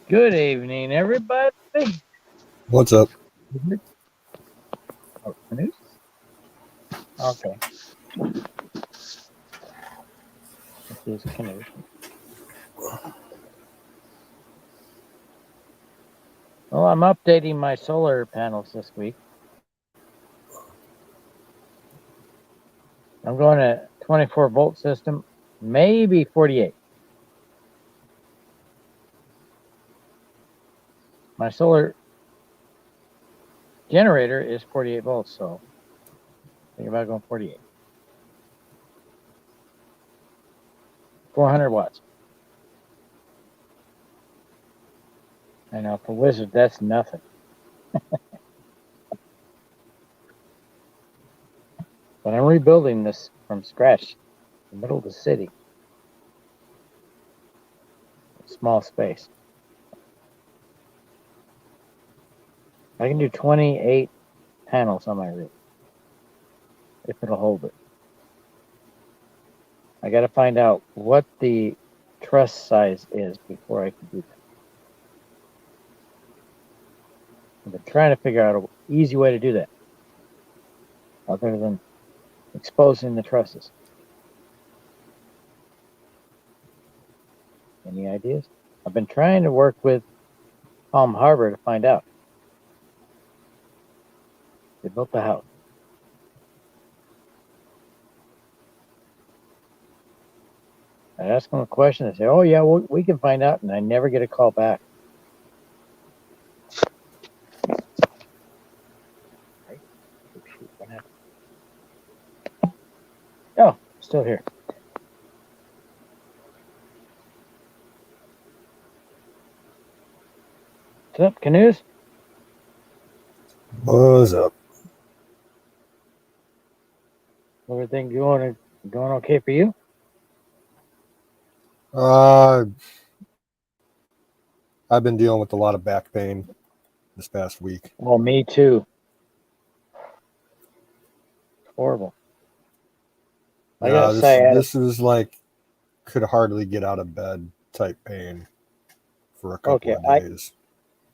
Good evening, everybody. What's up? Oh, canoes? Okay, this is canoes. Well, I'm updating my solar panels this week. I'm going to 24-volt system, maybe 48. My solar generator is 48 volts, so think about going 48. 400 watts. I know for Wizard, that's nothing. But I'm rebuilding this from scratch, in the middle of the city. Small space. I can do 28 panels on my roof if it'll hold it. I got to find out what the truss size is before I can do that. I've been trying to figure out an easy way to do that other than exposing the trusses. Any ideas? I've been trying to work with Palm Harbor to find out. They built the house. I ask them a question. They say, "Oh yeah, we can find out," and I never get a call back. Right? Oh, shoot, what happened? Oh, still here. What's up, canoes? What's up? Everything going okay for you? Uh, I've been dealing with a lot of back pain this past week. Well, me too. Horrible. I got This sciatic. this is like could hardly get out of bed type pain for a couple Okay, of days.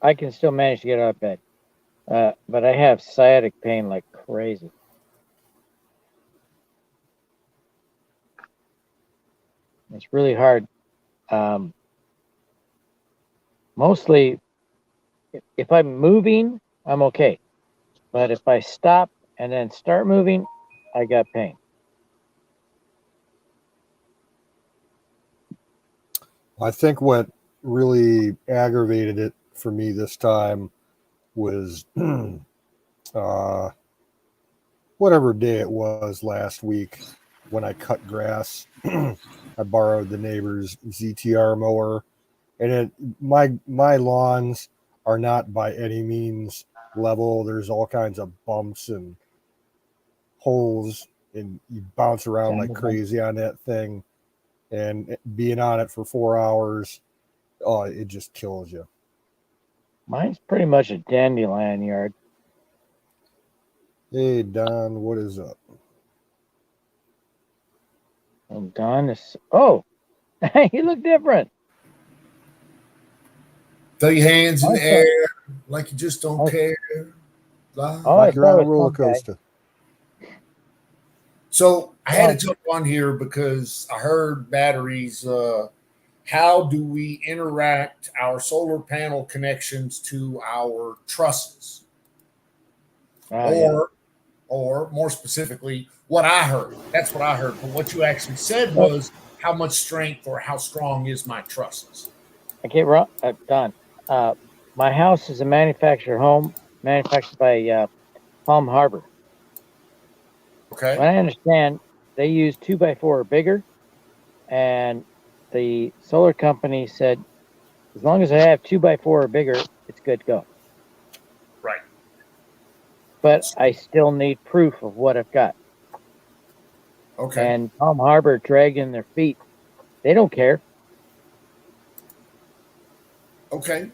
I can still manage to get out of bed. But I have sciatic pain like crazy. It's really hard. Um, Mostly, if I'm moving, I'm okay. But if I stop and then start moving, I got pain. I think what really aggravated it for me this time was uh, whatever day it was last week when I cut grass. I borrowed the neighbor's ZTR mower, and my lawns are not by any means level. There's all kinds of bumps and holes, and you bounce around like crazy on that thing. And being on it for 4 hours, oh, it just kills you. Mine's pretty much a dandelion yard. Hey Don, what is up? I'm done. Oh, you look different. Throw your hands in I the thought, air like you just don't I, care. Blah. oh, I Like you're thought on a it was roller some guy. coaster. So I had Oh, to jump on here because I heard batteries. How do we interact our solar panel connections to our trusses? yeah. Or, or more specifically, what I heard. That's what I heard. But what you actually said Well, was how much strength or how strong is my trusses? I get wrong. Done. Uh, my house is a manufactured home, manufactured by Palm Harbor. Okay. What I understand, they use 2x4 or bigger, and the solar company said as long as I have 2x4 or bigger, it's good to go. Right. But I still need proof of what I've got. Okay. And Palm Harbor dragging their feet, they don't care. Okay.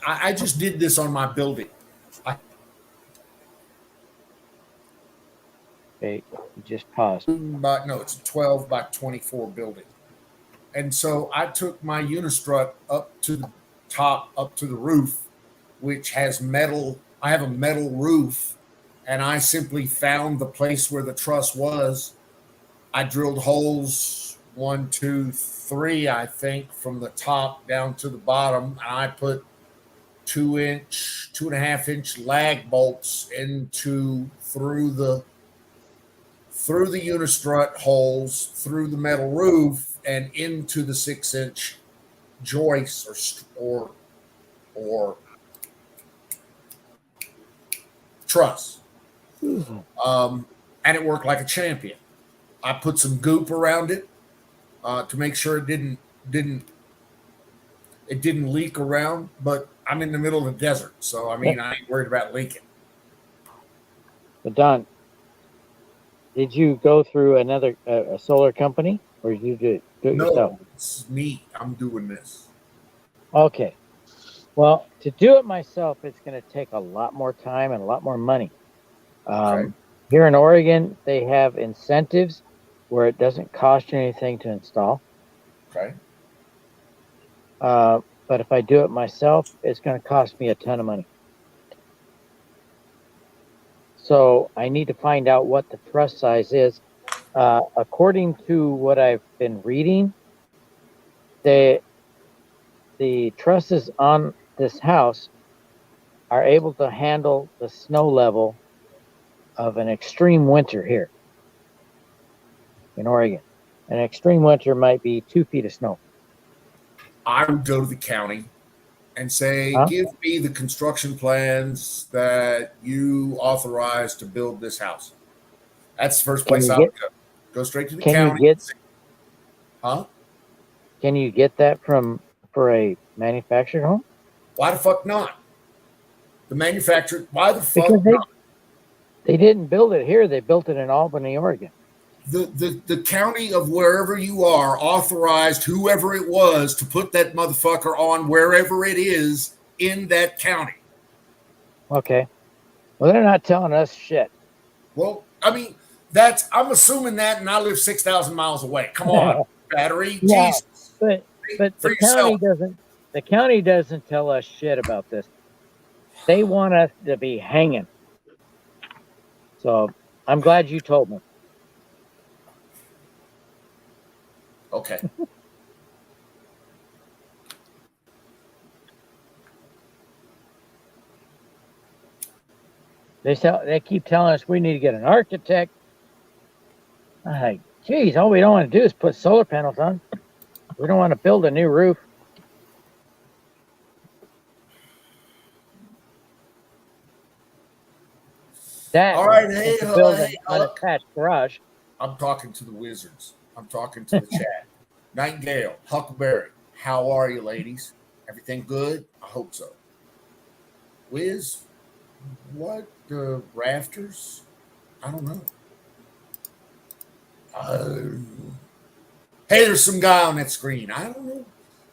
I just did this on my building. I They just paused. but no, it's a 12 by 24 building. And so I took my Unistrut up to the top, up to the roof, which has metal. I have a metal roof, and I simply found the place where the truss was. I drilled holes 1, 2, 3, I think, from the top down to the bottom. And I put 2-inch, 2.5-inch lag bolts into through the unistrut holes, through the metal roof, and into the 6-inch joist or truss. And it worked like a champion. I put some goop around it to make sure it didn't leak around. But I'm in the middle of the desert, so I mean I ain't worried about leaking. But Don, did you go through another a solar company, or did you do it yourself? No, it's me. I'm doing this. Okay. Well, to do it myself, it's going to take a lot more time and a lot more money. Okay. Here in Oregon, they have incentives where it doesn't cost you anything to install. Okay. But if I do it myself, it's going to cost me a ton of money. So I need to find out what the truss size is. According to what I've been reading, the trusses on this house are able to handle the snow level of an extreme winter here in Oregon. An extreme winter might be 2 feet of snow. I would go to the county and say, Huh? give me the construction plans that you authorized to build this house. That's the first place I would go. Go straight to the county. Huh? Can you get that for a manufactured home? Why the fuck not? The manufacturer, why the fuck Because not? They didn't build it here. They built it in Albany, Oregon. The county of wherever you are authorized whoever it was to put that motherfucker on wherever it is in that county. Okay. Well, they're not telling us shit. Well, I mean, I'm assuming that, and I live 6,000 miles away. Come on, battery. Yeah, Jesus. but the county doesn't tell us shit about this. They want us to be hanging. So I'm glad you told me. Okay. They keep telling us we need to get an architect. I'm like, geez, all we don't want to do is put solar panels on. We don't want to build a new roof. All right, hey, build an unattached garage. I'm talking to the wizards. I'm talking to the chat. Nightingale, Huckleberry, how are you, ladies? Everything good? I hope so. Wiz, what rafters? I don't know. Hey, there's some guy on that screen. I don't know.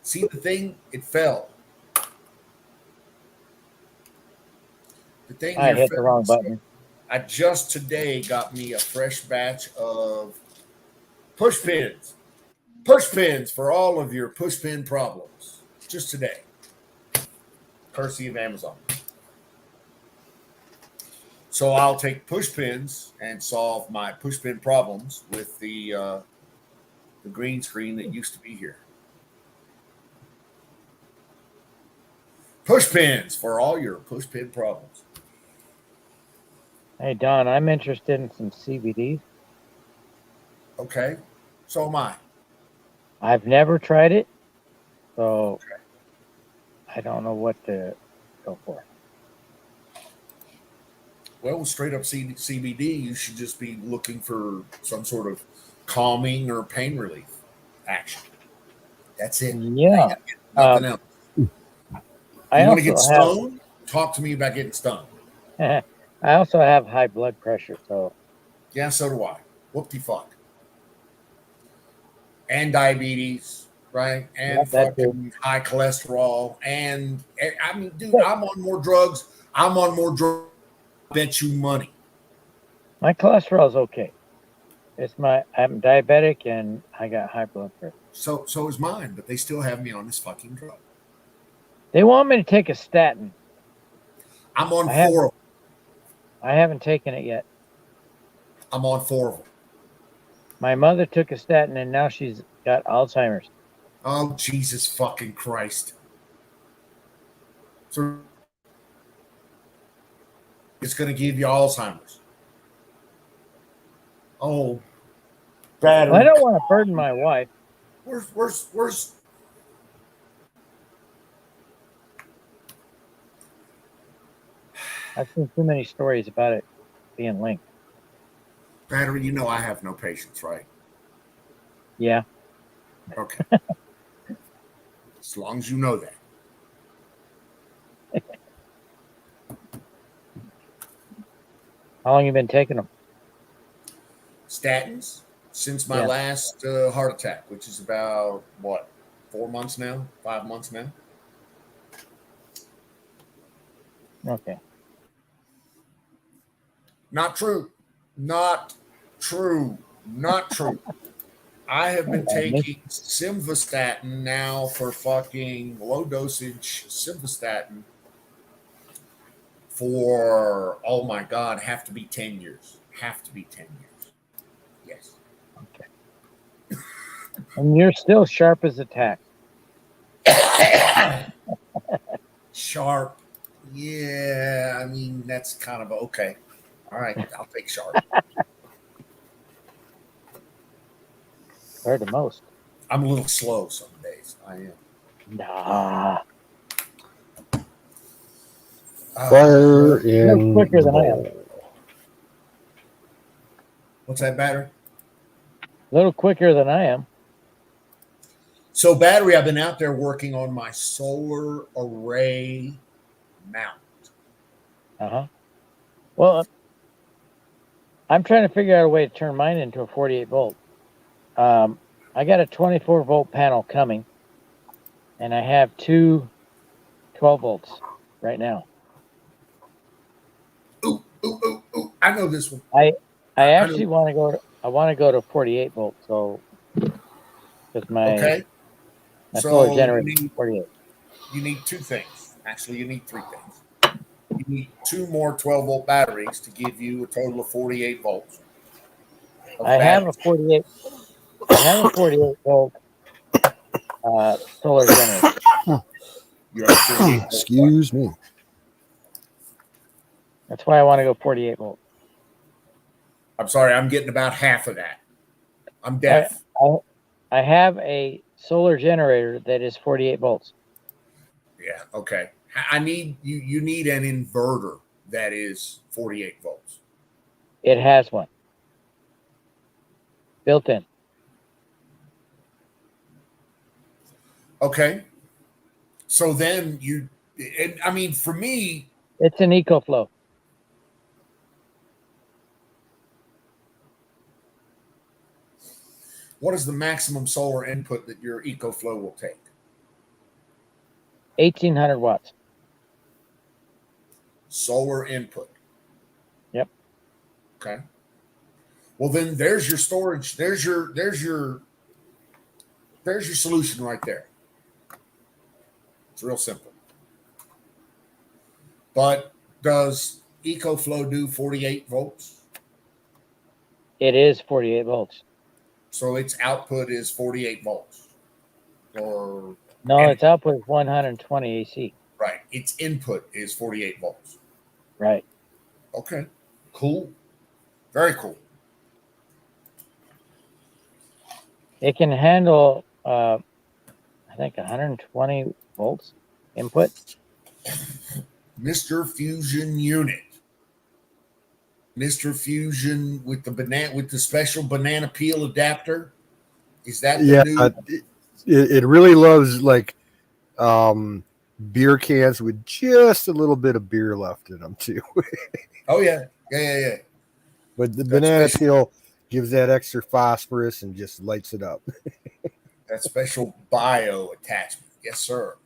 See the thing? It fell. The thing I hit the wrong button. I just today got me a fresh batch of push pins. Push pins for all of your push pin problems. Just today. Courtesy of Amazon. So I'll take push pins and solve my push pin problems with the green screen that used to be here. Push pins for all your push pin problems. Hey, Don, I'm interested in some CBDs. Okay. So am I. I've never tried it, so I don't know what to go for. Well, straight up CBD, you should just be looking for some sort of calming or pain relief action. That's it. Yeah. Nothing else. You want to get stoned? Talk to me about getting stoned. I also have high blood pressure, so. Yeah, so do I. Whoop-de-fuck. And diabetes, right? And fucking high cholesterol. And I mean, dude, I'm on more drugs. I bet you money. My cholesterol is okay. I'm diabetic and I got high blood pressure. So is mine, but they still have me on this fucking drug. They want me to take a statin. I'm on I have- 4 of them. I haven't taken it yet. I'm on 4 of them. My mother took a statin and now she's got Alzheimer's. Oh, Jesus fucking Christ. So it's going to give you Alzheimer's. Oh, battery. Well, I don't want to burden my wife. Where's I've seen too many stories about it being linked. battery? You know I have no patience, right? Yeah. Okay. As long as you know that. How long you been taking them? Statins since my Yeah. last heart attack, which is about what, 4 months now, 5 months now. Okay. Not true. Not true. Not true. I have been taking simvastatin now for fucking low dosage simvastatin for, oh my God, have to be 10 years. Have to be 10 years. Yes. Okay. And you're still sharp as a tack. Sharp. Yeah, I mean, that's kind of okay. All right, I'll take sharp. Compared to most. I'm a little slow some days. I am. Nah. Fire in quicker the than I am. bowl. What's that, battery? A little quicker than I am. So, battery, I've been out there working on my solar array mount. Uh-huh. Well, I'm trying to figure out a way to turn mine into a 48 volt. I got a 24 volt panel coming, and I have two 12 volts right now. Ooh, ooh, ooh, ooh. I know this one. I actually want to go to, I want to go to 48 volts. So, because my solar generator is 48. You need 2 things. Actually, you need 3 things. You need 2 more 12 volt batteries to give you a total of 48 volts. I have a 48 volt solar generator. You have 48 volts. Excuse me. That's why I want to go 48 volt. I'm sorry, I'm getting about half of that. I'm deaf. I have a solar generator that is 48 volts. Yeah, okay. I need you need an inverter that is 48 volts. It has one built in. Okay. So then I mean, for me, It's an EcoFlow. what is the maximum solar input that your EcoFlow will take? 1,800 watts. Solar input. Yep. Okay. Well, then there's your storage. There's your solution right there. It's real simple. But does EcoFlow do 48 volts? It is 48 volts. So its output is 48 volts. Or No, its output is 120 AC. right. Its input is 48 volts. Right. Okay. Cool. Very cool. It can handle, I think, 120 volts input. Mr. Fusion unit. Mr. Fusion with the special banana peel adapter. Is that the new? It really loves like beer cans with just a little bit of beer left in them too. Oh yeah. Yeah. But the banana peel gives that extra phosphorus and just lights it up. That special bio attachment. Yes, sir.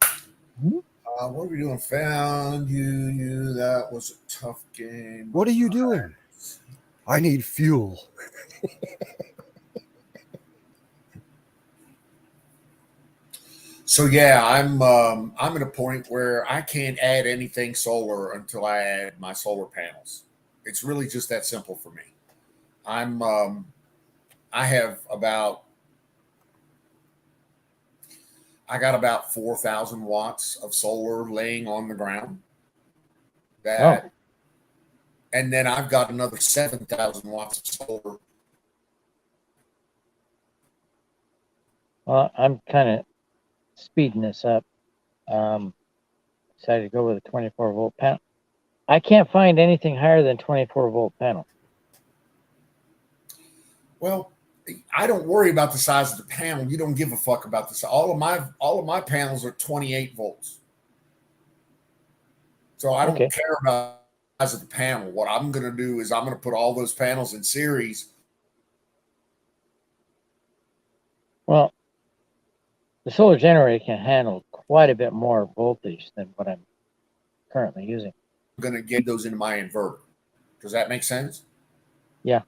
Mm-hmm. What are we doing? Found you. That was a tough game. What are you doing? I need fuel. So yeah, I'm at a point where I can't add anything solar until I add my solar panels. It's really just that simple for me. I'm I have about I got about 4,000 watts of solar laying on the ground. Oh, That and then I've got another 7,000 watts of solar. well, I'm kind of speeding this up. Um, Decided to go with a 24-volt panel. I can't find anything higher than 24-volt panel. Well, I don't worry about the size of the panel. You don't give a fuck about this. All of my panels are 28 volts. So I don't Okay. care about the size of the panel. What I'm going to do is I'm going to put all those panels in series. Well, the solar generator can handle quite a bit more voltage than what I'm currently using. I'm going to get those into my inverter. Does that make sense? Yeah.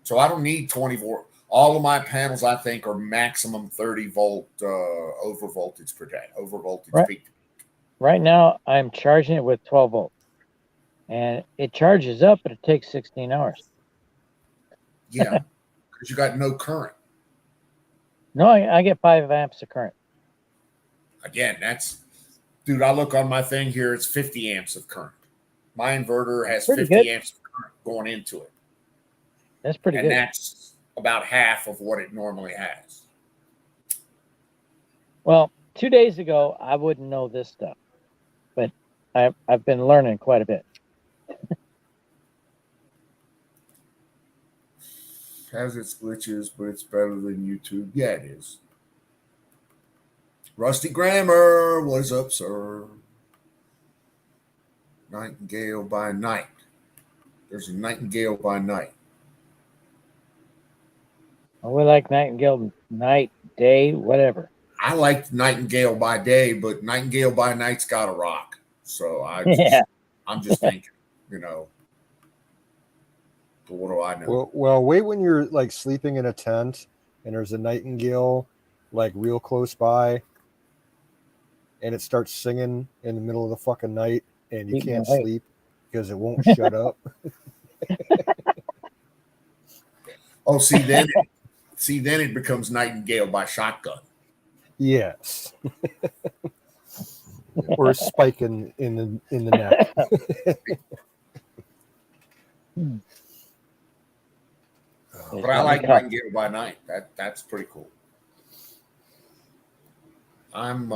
So I don't need 24. All of my panels, I think, are maximum 30 volt over voltage per day, over voltage Right. peak. Right now, I'm charging it with 12 volts. And it charges up, but it takes 16 hours. Yeah, because you got no current. No, I get 5 amps of current. Again, dude, I look on my thing here, it's 50 amps of current. My inverter has Pretty 50 good. amps of current going into it. That's pretty And good. that's about half of what it normally has. Well, 2 days ago, I wouldn't know this stuff, but I've been learning quite a bit. Has its glitches, but it's better than YouTube. Yeah, it is. Rusty Grammar, what is up, sir? Nightingale by night. There's a nightingale by night. We like nightingale night, day, whatever. I like Nightingale by day, but Nightingale by night's got to rock. So Yeah. I'm just thinking, you know, but what do I know? Well, wait when you're like sleeping in a tent and there's a nightingale like real close by, and it starts singing in the middle of the fucking night, and you Keep me can't awake. sleep because it won't shut up. Oh, see then it becomes Nightingale by shotgun. Yes. Or a spike in the neck. But I like Nightingale by night. That's pretty cool. I'm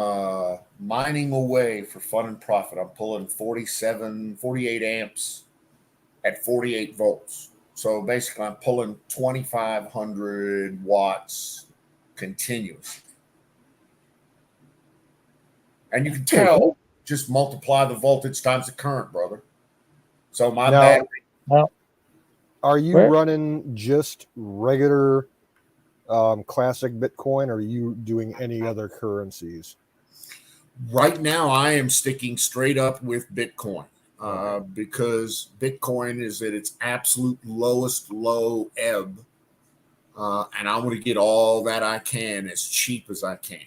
mining away for fun and profit. I'm pulling 48 amps at 48 volts. So basically, I'm pulling 2,500 watts continuous. And you can tell, just multiply the voltage times the current, brother. So my battery. Well, are you running just regular classic Bitcoin, or are you doing any other currencies? Right now, I am sticking straight up with Bitcoin because Bitcoin is at its absolute lowest low ebb. And I want to get all that I can as cheap as I can.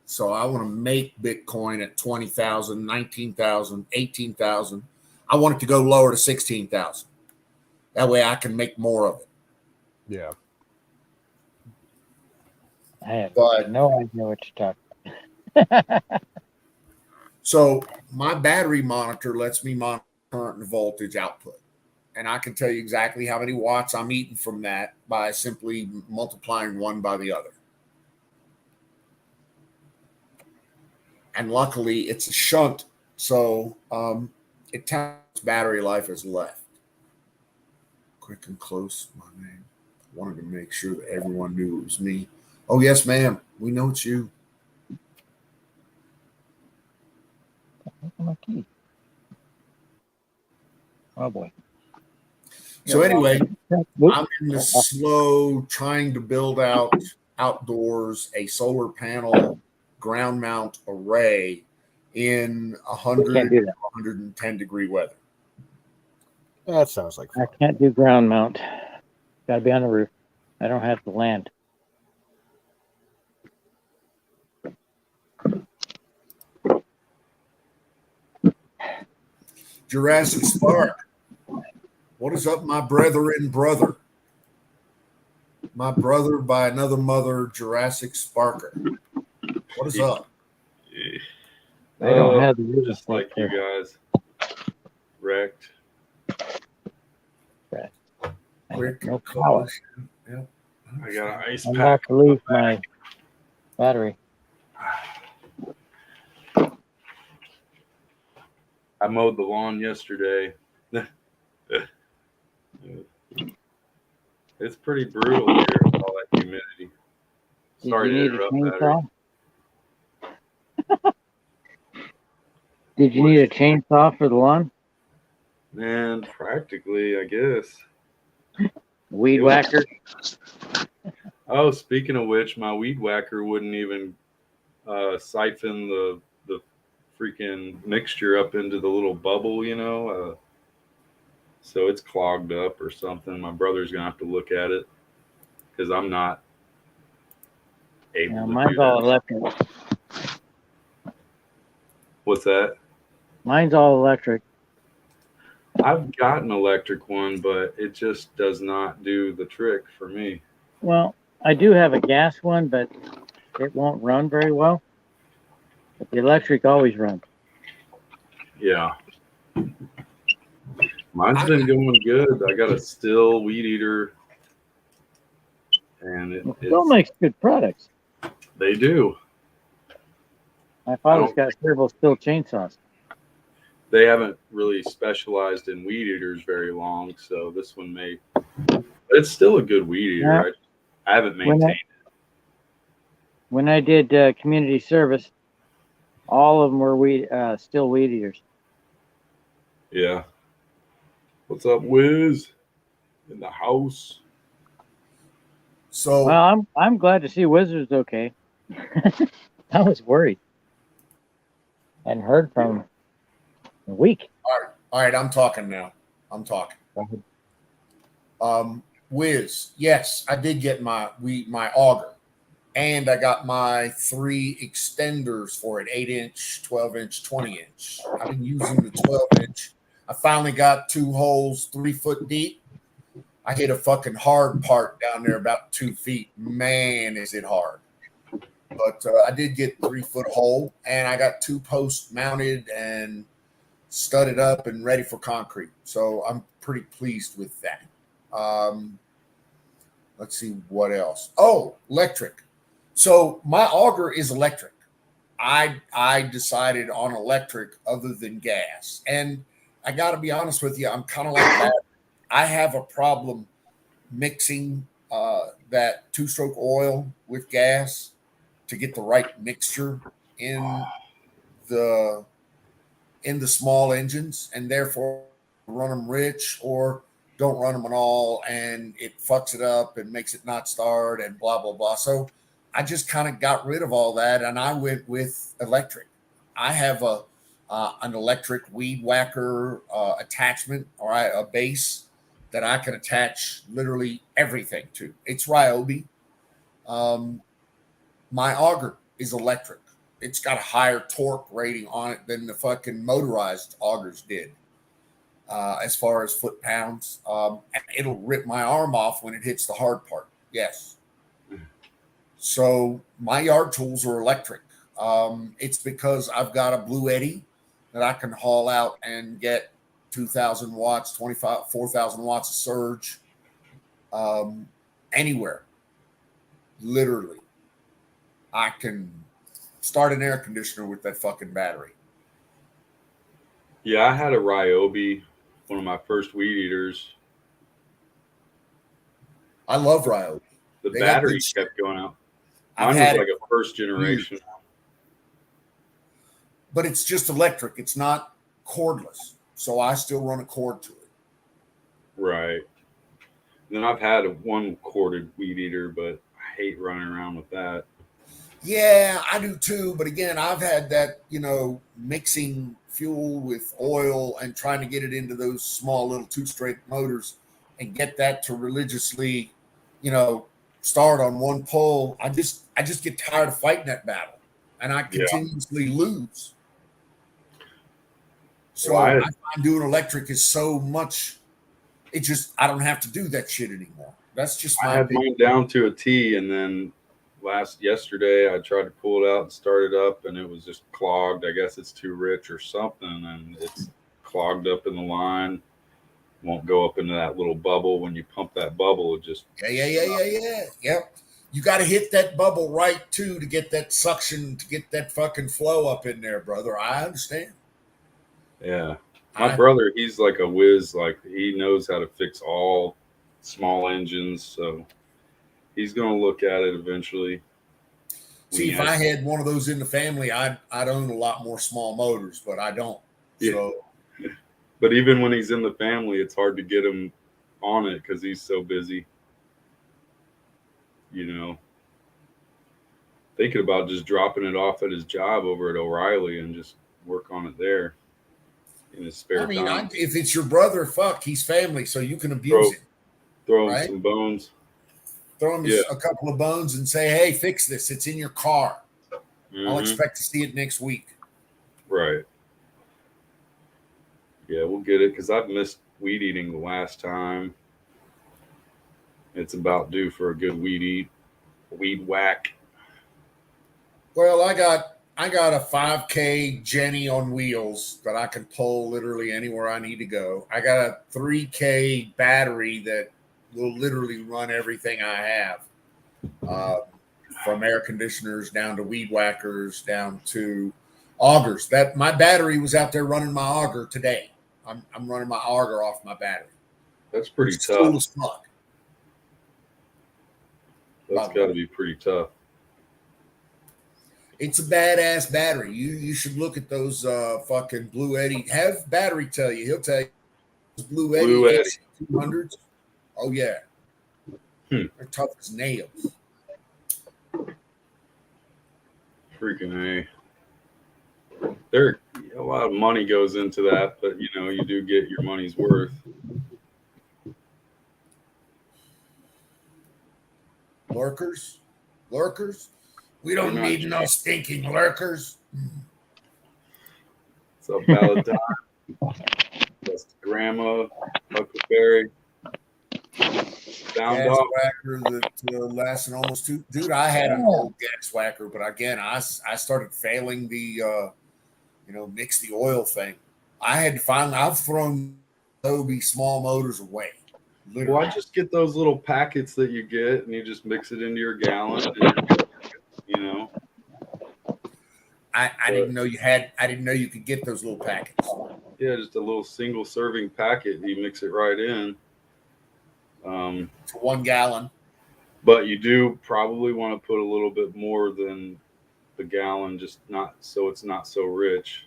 So I want to make Bitcoin at 20,000, 19,000, 18,000. I want it to go lower to 16,000. That way I can make more of it. Yeah. I have no idea what you're talking about. So my battery monitor lets me monitor current and voltage output. And I can tell you exactly how many watts I'm eating from that by simply multiplying one by the other. And luckily, it's a shunt, so it tells battery life is left. Quick and close, my name. Wanted to make sure that everyone knew it was me. Oh, yes, ma'am. We know it's you. My key. Oh, boy. So anyway, I'm in the slow trying to build out outdoors a solar panel ground mount array in 100 to 110 degree weather. That sounds like fun. I can't do ground mount. Got to be on the roof. I don't have the land. Jurassic Spark. What is up, my brethren, brother? My brother by another mother, Jurassic Sparker. What is up? I don't have the real just estate like you there. guys. Wrecked. I Quick have no power. Yeah. I got an ice I'm pack. about to lose my battery. I mowed the lawn yesterday. It's pretty brutal here with all that humidity. Did Sorry you to need a interrupt, battery. chainsaw? Did you need a chainsaw for the lawn? Man, practically, I guess. Weed It was- whacker? Oh, speaking of which, my weed whacker wouldn't even siphon the freaking mixture up into the little bubble, so it's clogged up or something. My brother's gonna have to look at it because I'm not able Yeah, to mine's do all that. electric. What's that? Mine's all electric. I've got an electric one, but it just does not do the trick for me. Well, I do have a gas one, but it won't run very well. But the electric always runs. Yeah. Mine's been going good. I got a still weed eater, and It still makes good products. they do. My father's got several still chainsaws. They haven't really specialized in weed eaters very long, so this one may. But it's still a good weed eater. Yeah. I haven't maintained it. When I did community service, all of them were still weed eaters. Yeah. What's up, Wiz? In the house. So Well, I'm glad to see Wizard's okay. I was worried. Hadn't heard from him in a week. all right, I'm talking now. I'm talking. Wiz, yes, I did get my auger, and I got my 3 extenders for it: 8-inch, 12-inch, 20-inch. I've been using the 12-inch. I finally got 2 holes 3 foot deep. I hit a fucking hard part down there about 2 feet. Man, is it hard! But I did get 3 foot hole, and I got 2 posts mounted and studded up and ready for concrete. So I'm pretty pleased with that. Let's see what else. Oh, electric. So my auger is electric. I decided on electric other than gas. And I got to be honest with you, I'm kind of like that. I have a problem mixing that 2-stroke oil with gas to get the right mixture in the small engines, and therefore run them rich or don't run them at all, and it fucks it up and makes it not start and blah blah blah. So I just kind of got rid of all that, and I went with electric. I have an electric weed whacker attachment, or a base that I can attach literally everything to. It's Ryobi. My auger is electric. It's got a higher torque rating on it than the fucking motorized augers did, as far as foot pounds. It'll rip my arm off when it hits the hard part. Yes. So my yard tools are electric. It's because I've got a Blue Eddy that I can haul out and get 2,000 watts, 4,000 watts of surge anywhere. Literally. I can start an air conditioner with that fucking battery. Yeah, I had a Ryobi, one of my first weed eaters. I love Ryobi. The They got battery good shit. kept going out. I've Mine was had like it, a first generation. but it's just electric. It's not cordless. So I still run a cord to it. Right. Then I've had one corded weed eater, but I hate running around with that. Yeah, I do too. But again, I've had that, mixing fuel with oil and trying to get it into those small little 2-stroke motors and get that to religiously, start on one pole. I just get tired of fighting that battle, and I continuously lose. So Why? I find doing electric is so much. It just I don't have to do that shit anymore. That's just I my had opinion. mine down to a T, and then yesterday I tried to pull it out and start it up, and it was just clogged. I guess it's too rich or something, and it's clogged up in the line. Won't go up into that little bubble. When you pump that bubble, it just Yeah. Yep. You got to hit that bubble right too to get that suction, to get that fucking flow up in there, brother. I understand. yeah. My I brother, he's like a whiz. Like he knows how to fix all small engines, so he's gonna look at it eventually. When see he if has, I had one of those in the family, I'd own a lot more small motors, but I don't. yeah. So But even when he's in the family, it's hard to get him on it because he's so busy. You know, thinking about just dropping it off at his job over at O'Reilly and just work on it there in his I spare mean, time. if it's your brother, fuck, he's family, so you can abuse Throw him, throw him right? some bones. Throw him Yeah. a couple of bones and say, "Hey, fix this. It's in your car. I'll Hmm. expect to see it next week." Right. Yeah, we'll get it because I've missed weed eating the last time. It's about due for a good weed whack. Well, I got a 5K Jenny on wheels that I can pull literally anywhere I need to go. I got a 3K battery that will literally run everything I have, uh, from air conditioners down to weed whackers down to augers. That my battery was out there running my auger today. I'm running my auger off my battery, That's which pretty is cool tough. as fuck. That's By the got to way, be pretty tough. it's a badass battery. You should look at those fucking Blue Eddy. Have battery tell you. He'll tell you Blue Eddy Blue Eddy. AC200s. Oh yeah, Hmm. they're tough as nails. Freaking A. There, a lot of money goes into that, but you know, you do get your money's worth. Lurkers, lurkers. We They're don't not need cheap. no stinking lurkers. So Valentine, that's Grandma, Huckleberry, Sound Gas Off. whacker that lasted almost two. Dude, I had an old gas whacker, but again, I started failing the mix the oil thing. I had to finally. I've thrown Obi small motors away. Literally. Well, I just get those little packets that you get, and you just mix it into your gallon, and you're good, you know. I didn't know you had. I didn't know you could get those little packets. Yeah, just a little single serving packet. You mix it right in. To 1 gallon. But you do probably want to put a little bit more than the gallon, just not so it's not so rich.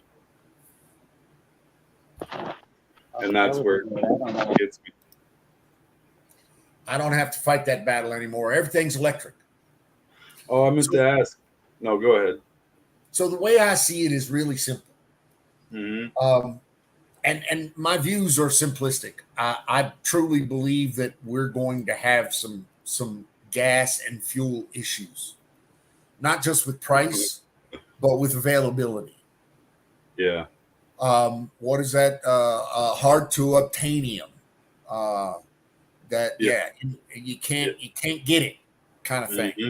And that's where it gets me. I don't have to fight that battle anymore. Everything's electric. Oh, I meant to ask. No, go ahead. So the way I see it is really simple. Mm-hmm. And my views are simplistic. I truly believe that we're going to have some gas and fuel issues, not just with price, but with availability. Yeah. What is that? Hard to obtainium. That you can't get it, kind of thing. Mm-hmm.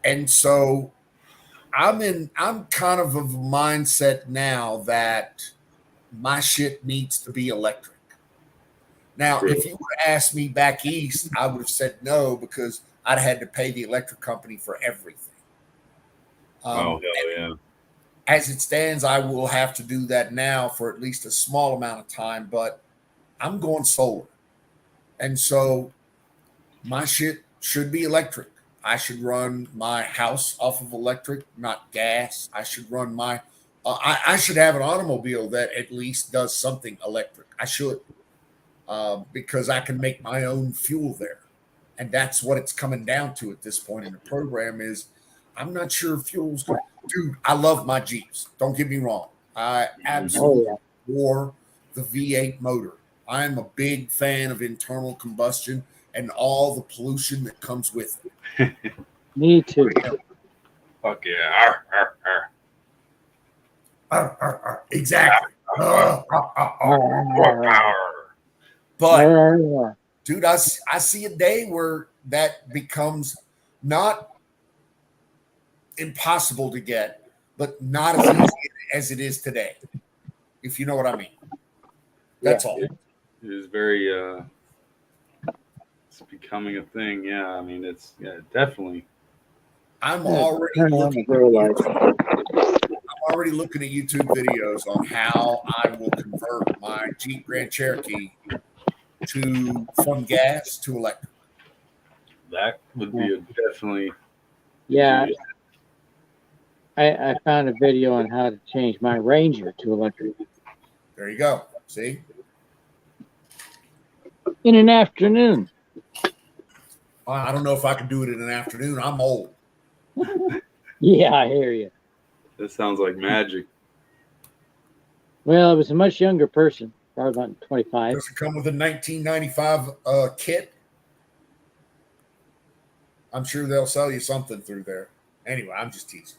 And so I'm kind of a mindset now that my shit needs to be electric. Now, True. if you would have asked me back east, I would have said no because I'd had to pay the electric company for everything. Oh, hell yeah. As it stands, I will have to do that now for at least a small amount of time, but I'm going solar. And so my shit should be electric. I should run my house off of electric, not gas. I should run my I should have an automobile that at least does something electric. I should, because I can make my own fuel there, and that's what it's coming down to at this point in the program. Is I'm not sure fuel's going. Dude, I love my Jeeps. Don't get me wrong. I absolutely adore the V8 motor. I am a big fan of internal combustion and all the pollution that comes with it. Me too. Fuck yeah. Arr, arr, arr. Exactly. More power. But dude, I see a day where that becomes not impossible to get, but not as easy as it is today. If you know what I mean. That's all. It is very it's becoming a thing. Yeah, I mean it's definitely. I'm already looking at YouTube videos on how I will convert my Jeep Grand Cherokee from gas to electric. That would be definitely. Yeah. I found a video on how to change my Ranger to electric. There you go. See? In an afternoon. I don't know if I can do it in an afternoon. I'm old. Yeah, I hear you. That sounds like magic. Well, it was a much younger person, probably about 25. Does it come with a 1995 kit? I'm sure they'll sell you something through there. Anyway, I'm just teasing.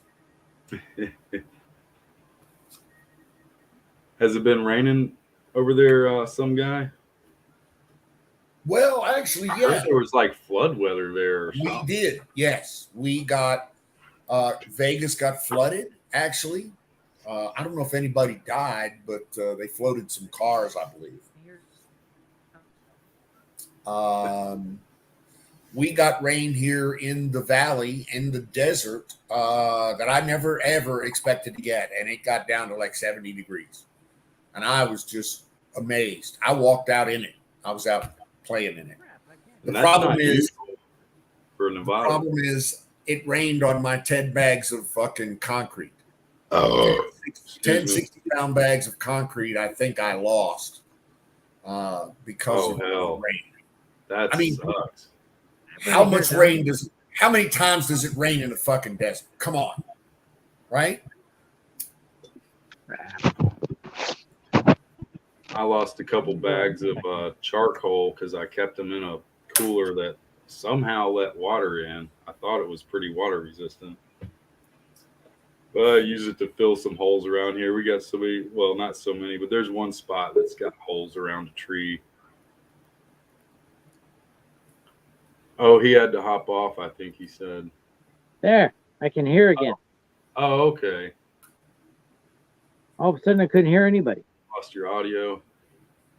Has it been raining over there, some guy? Well, actually, yeah. There was like flood weather there. We did. Yes. We got Vegas got flooded, actually. I don't know if anybody died, but they floated some cars, I believe. We got rain here in the valley, in the desert, that I never, ever expected to get. And it got down to like 70 degrees. And I was just amazed. I walked out in it. I was out playing in it. The problem is, for Nevada. The problem is it rained on my 10 bags of fucking concrete. 10 60-pound bags of concrete I think I lost because of the rain. That sucks. How many times does it rain in the fucking desert? Come on. Right? I lost a couple bags of charcoal because I kept them in a cooler that somehow let water in. I thought it was pretty water resistant. But I use it to fill some holes around here. We got so many, well, not so many, but there's one spot that's got holes around a tree. Oh, he had to hop off, I think he said. There, I can hear again. Oh, okay. All of a sudden, I couldn't hear anybody. Lost your audio.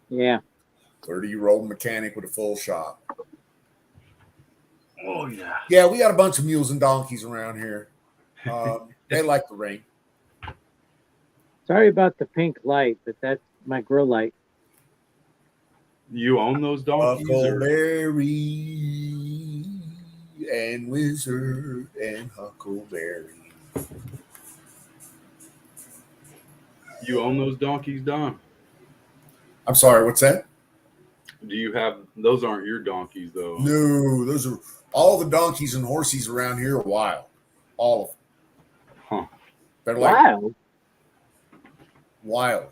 Yeah. 30-year-old mechanic with a full shop. Oh, yeah. Yeah, we got a bunch of mules and donkeys around here. They like the rain. Sorry about the pink light, but that's my grow light. You own those donkeys? Huckleberry and Wizard and Huckleberry. You own those donkeys, Don? I'm sorry, what's that? Do you have those? Aren't your donkeys though? No, those are all the donkeys and horses around here are wild. All of them. Huh. They're like Wild. Wild.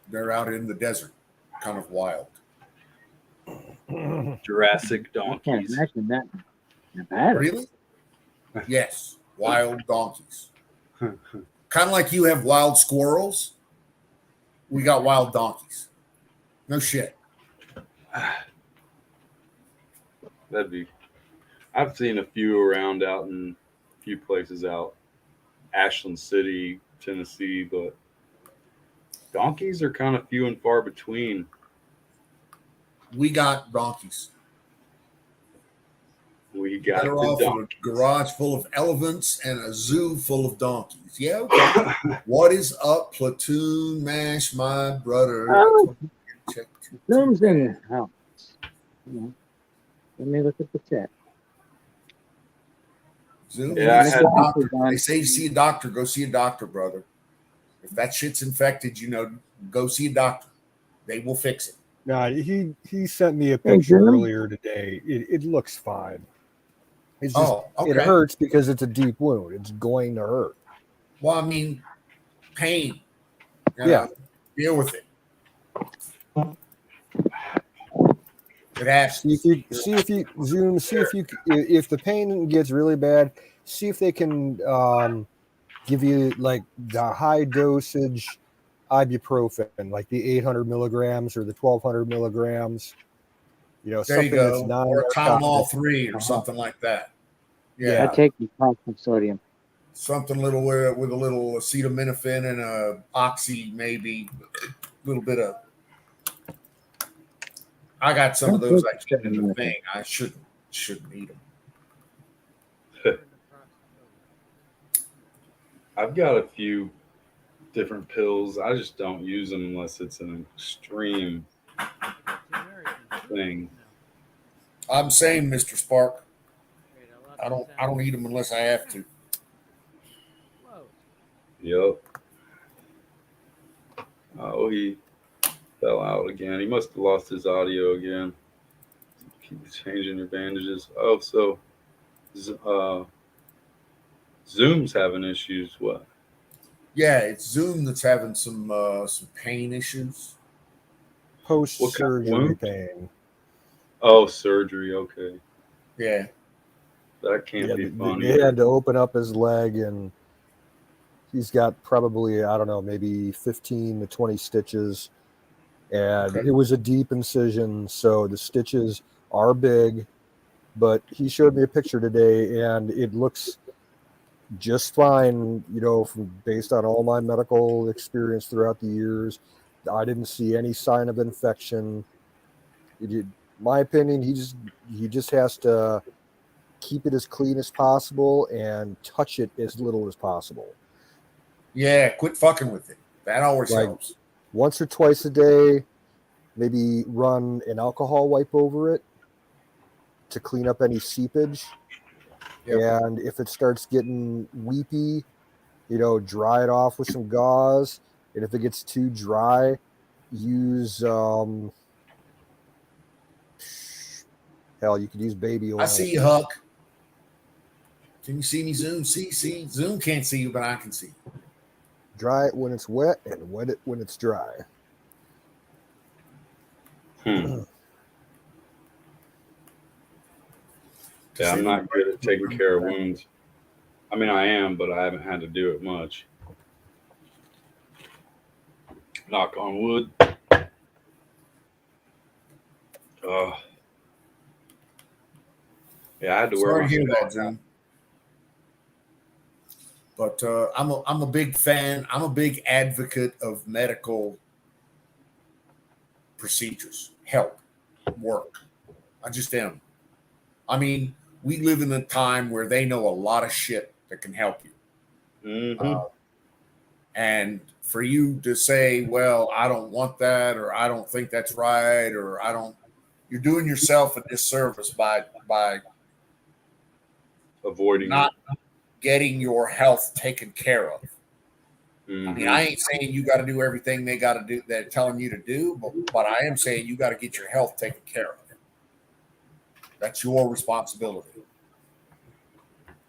They're out in the desert, kind of wild. Jurassic I can't donkeys. imagine that. Nevada. Really? Yes, wild donkeys. Kind of like you have wild squirrels. We got wild donkeys. No shit. That'd be. I've seen a few around out in a few places out, Ashland City, Tennessee, but donkeys are kind of few and far between. We got donkeys. We got Better the off with a donkeys. garage full of elephants and a zoo full of donkeys. Yeah, okay. What is up, platoon mash, my brother? Oh. Check. Zoom's in the house. Yeah. Let me look at the chat. Zoom. Yeah, I had- They say to see a doctor, go see a doctor, brother. If that shit's infected, go see a doctor. They will fix it. No, he sent me a picture earlier today. It looks fine. It's just it hurts because it's a deep wound. It's going to hurt. Well, I mean, pain. Yeah. Deal with it. It happens. If the pain gets really bad, see if they can give you like the high dosage ibuprofen, like the 800 milligrams or the 1200 milligrams. There you Something that's go. Or a non-narcotic. Tylenol 3 or something like that. Yeah. I take the calcium sodium. Something little with a little acetaminophen and a oxy, maybe a little bit of. I got some of those I keep in the thing. I shouldn't eat them. I've got a few different pills. I just don't use them unless it's an extreme thing. I'm saying, Mr. Spark, I don't eat them unless I have to. Yep. Oh, he fell out again. He must have lost his audio again. Keep changing your bandages. Oh, so Zoom's having issues. What? Yeah, it's Zoom that's having some pain issues. Post-surgery pain. Oh, surgery. Okay. Yeah. That can't be fun. They had to open up his leg, and he's got probably, I don't know, maybe 15 to 20 stitches. And It was a deep incision, so the stitches are big. But he showed me a picture today, and it looks just fine, based on all my medical experience throughout the years. I didn't see any sign of infection. My opinion, he just has to keep it as clean as possible and touch it as little as possible. Yeah, quit fucking with it. That always helps. Once or twice a day, maybe run an alcohol wipe over it to clean up any seepage. Yep. And if it starts getting weepy, dry it off with some gauze. And if it gets too dry, use hell, you could use baby oil. I see you, Huck. Can you see me, Zoom? See, Zoom can't see you, but I can see you. Dry it when it's wet and wet it when it's dry. Yeah, I'm not good at taking care of wounds. I mean, I am, but I haven't had to do it much. Knock on wood. Yeah, I had to wear my that, John. But I'm a big fan. I'm a big advocate of medical procedures, help, work. I just am. I mean, we live in a time where they know a lot of shit that can help you. Mm-hmm. And for you to say, well, I don't want that, or I don't think that's right, or you're doing yourself a disservice by avoiding not getting your health taken care of. Mm-hmm. I mean, I ain't saying you got to do everything they got to do, they're telling you to do, but I am saying you got to get your health taken care of. That's your responsibility.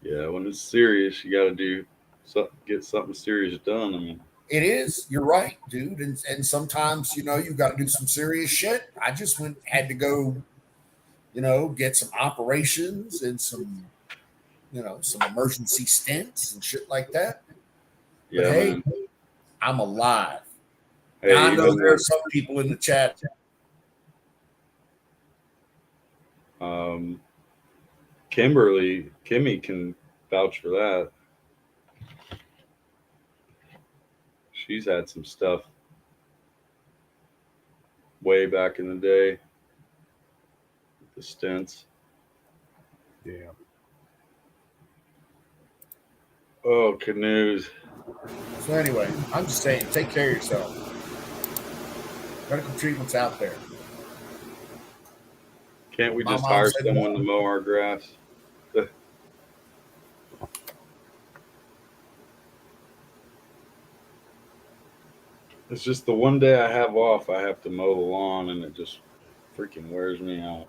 Yeah, when it's serious, you got to get something serious done. I mean, it is. You're right, dude. And sometimes, you got to do some serious shit. I just had to go, get some operations and some emergency stents and shit like that. Yeah, but hey, man. I'm alive. Hey, now, I know there are some people in the chat. Kimmy can vouch for that. She's had some stuff way back in the day with the stents. Yeah. Oh, canoes. So anyway, I'm just saying, take care of yourself. Medical treatment's out there. Can't we just hire someone to mow our grass? It's just the one day I have off, I have to mow the lawn, and it just freaking wears me out.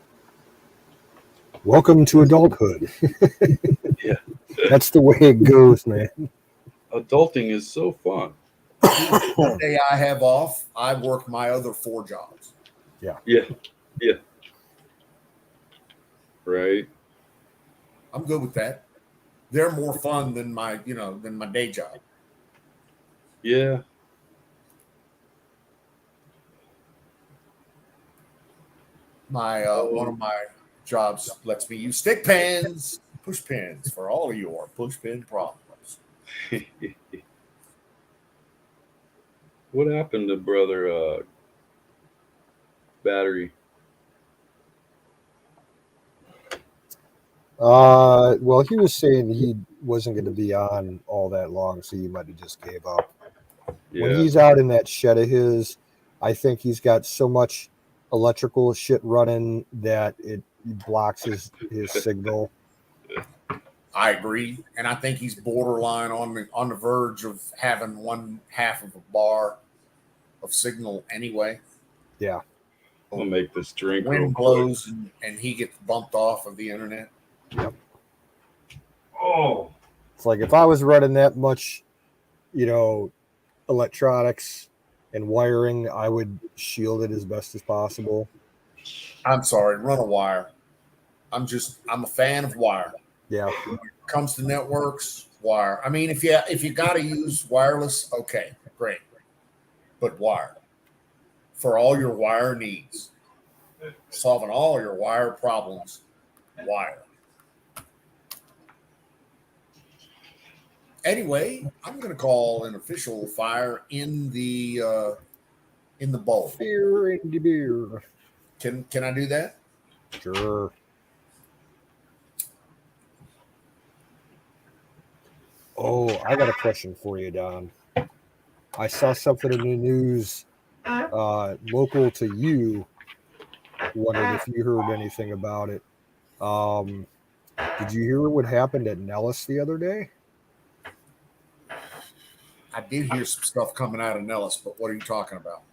Welcome to adulthood. Yeah. That's the way it goes, man. Adulting is so fun. The day I have off, I work my other 4 jobs. Yeah. Right. I'm good with that. They're more fun than my day job. Yeah. My one of my jobs lets me use stick pins, push pins for all of your push pin problems. What happened to brother Battery? Well, he was saying he wasn't going to be on all that long, so he might have just gave up. When Yeah. he's out in that shed of his, I think he's got so much electrical shit running that it blocks his signal. I agree, and I think he's borderline on the verge of having one half of a bar of signal anyway. Yeah. I'll make this drink real Wind quick. blows and he gets bumped off of the internet. Yep. Oh, It's like if I was running that much, electronics and wiring, I would shield it as best as possible. I'm sorry, run a wire. I'm a fan of wire. Yeah. When it comes to networks, wire. I mean, if you got to use wireless, okay, great, but wire for all your wire needs, solving all your wire problems, wire. Anyway, I'm going to call an official fire in the bowl. Fear in the beer. Can I do that? Sure. Oh, I got a question for you, Don. I saw something in the news local to you. Wondered if you heard anything about it. Did you hear what happened at Nellis the other day? I did hear some stuff coming out of Nellis, but what are you talking about?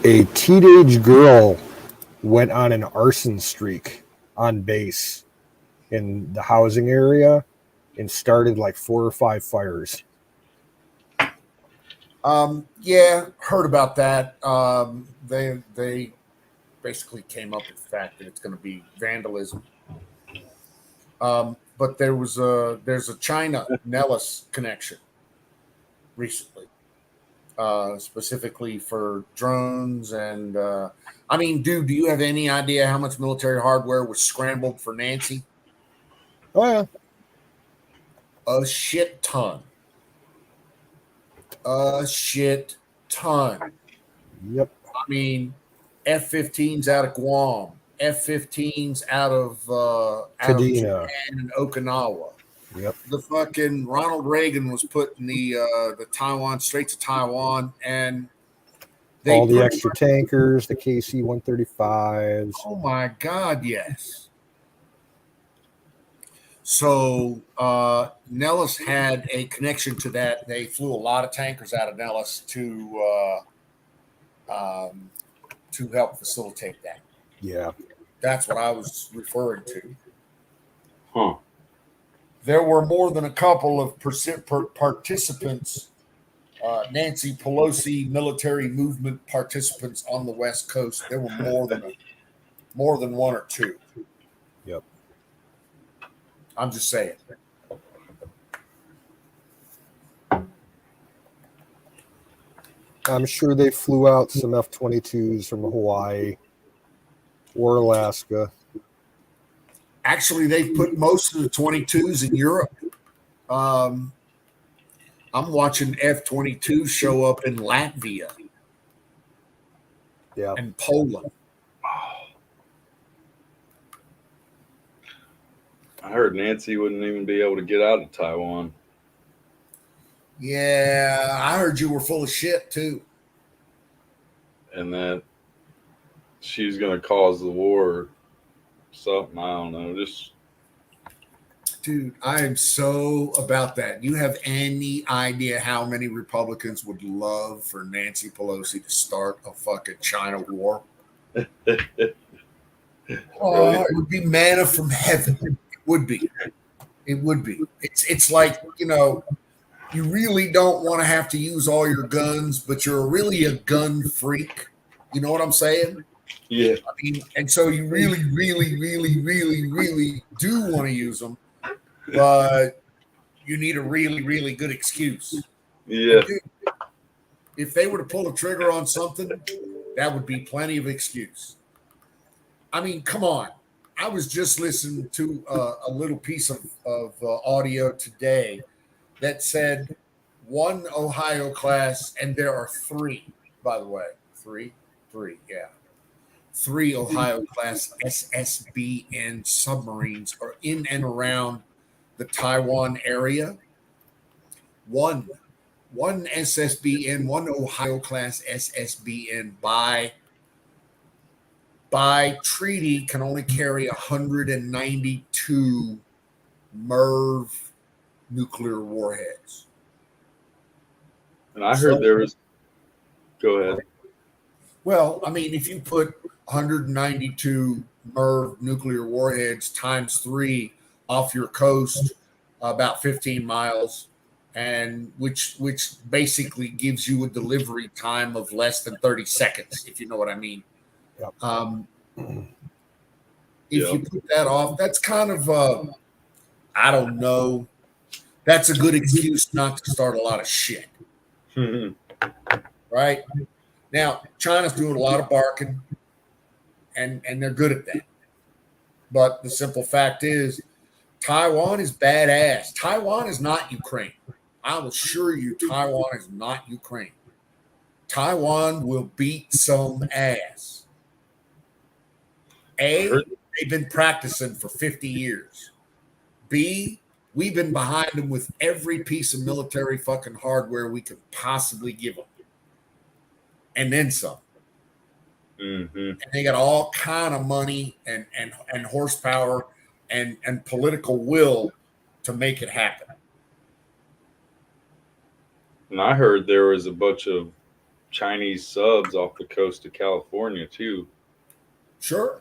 A teenage girl went on an arson streak on base in the housing area and started like 4 or 5 fires. Yeah, heard about that. They basically came up with the fact that it's going to be vandalism. But there's a China Nellis connection recently, specifically for drones. And I mean, dude, do you have any idea how much military hardware was scrambled for Nancy? Oh yeah, A shit ton. A shit ton. Yep. I mean, F-15s out of Guam, F-15s out of Kadena. Japan and Okinawa. Yep. The fucking Ronald Reagan was put in the Taiwan Straits of Taiwan, and they all the extra tankers, the KC-135s. Oh my God, yes. So Nellis had a connection to that. They flew a lot of tankers out of Nellis to help facilitate that. Yeah. That's what I was referring to. huh. There were more than a couple of participants, Nancy Pelosi military movement participants on the West Coast. There were more than one or two. Yep. I'm just saying. I'm sure they flew out some F-22s from Hawaii or Alaska. Actually, they've put most of the 22s in Europe. I'm watching F-22 show up in Latvia and Poland. I heard Nancy wouldn't even be able to get out of Taiwan. Yeah, I heard you were full of shit too. And that she's going to cause the war or something. I don't know. Just, dude, I am so about that. You have any idea how many Republicans would love for Nancy Pelosi to start a fucking China war? Oh, it would be manna from heaven. It would be. It would be. It's like, you really don't want to have to use all your guns, but you're really a gun freak. You know what I'm saying? yeah. I mean, and so you really, really, really, really, really do want to use them, but you need a really, really good excuse. Yeah. If they were to pull a trigger on something, that would be plenty of excuse. I mean, come on. I was just listening to a little piece of audio today that said one Ohio class, and there are three, by the way, three, yeah. Three Ohio class SSBN submarines are in and around the Taiwan area. One SSBN, one Ohio class SSBN by treaty can only carry 192 MIRV nuclear warheads. And I heard there was. Go ahead. Well, I mean, if you put 192 MIRV nuclear warheads times 3 off your coast, about 15 miles, and which basically gives you a delivery time of less than 30 seconds, if you know what I mean. Yep. If you put that off, that's kind of I don't know. That's a good excuse not to start a lot of shit. Right? Now, China's doing a lot of barking, and they're good at that. But the simple fact is, Taiwan is badass. Taiwan is not Ukraine. I will assure you, Taiwan is not Ukraine. Taiwan will beat some ass. A, they've been practicing for 50 years. B, we've been behind them with every piece of military fucking hardware we could possibly give them. And then some. Mm-hmm. And they got all kind of money and horsepower and political will to make it happen. And I heard there was a bunch of Chinese subs off the coast of California too. Sure.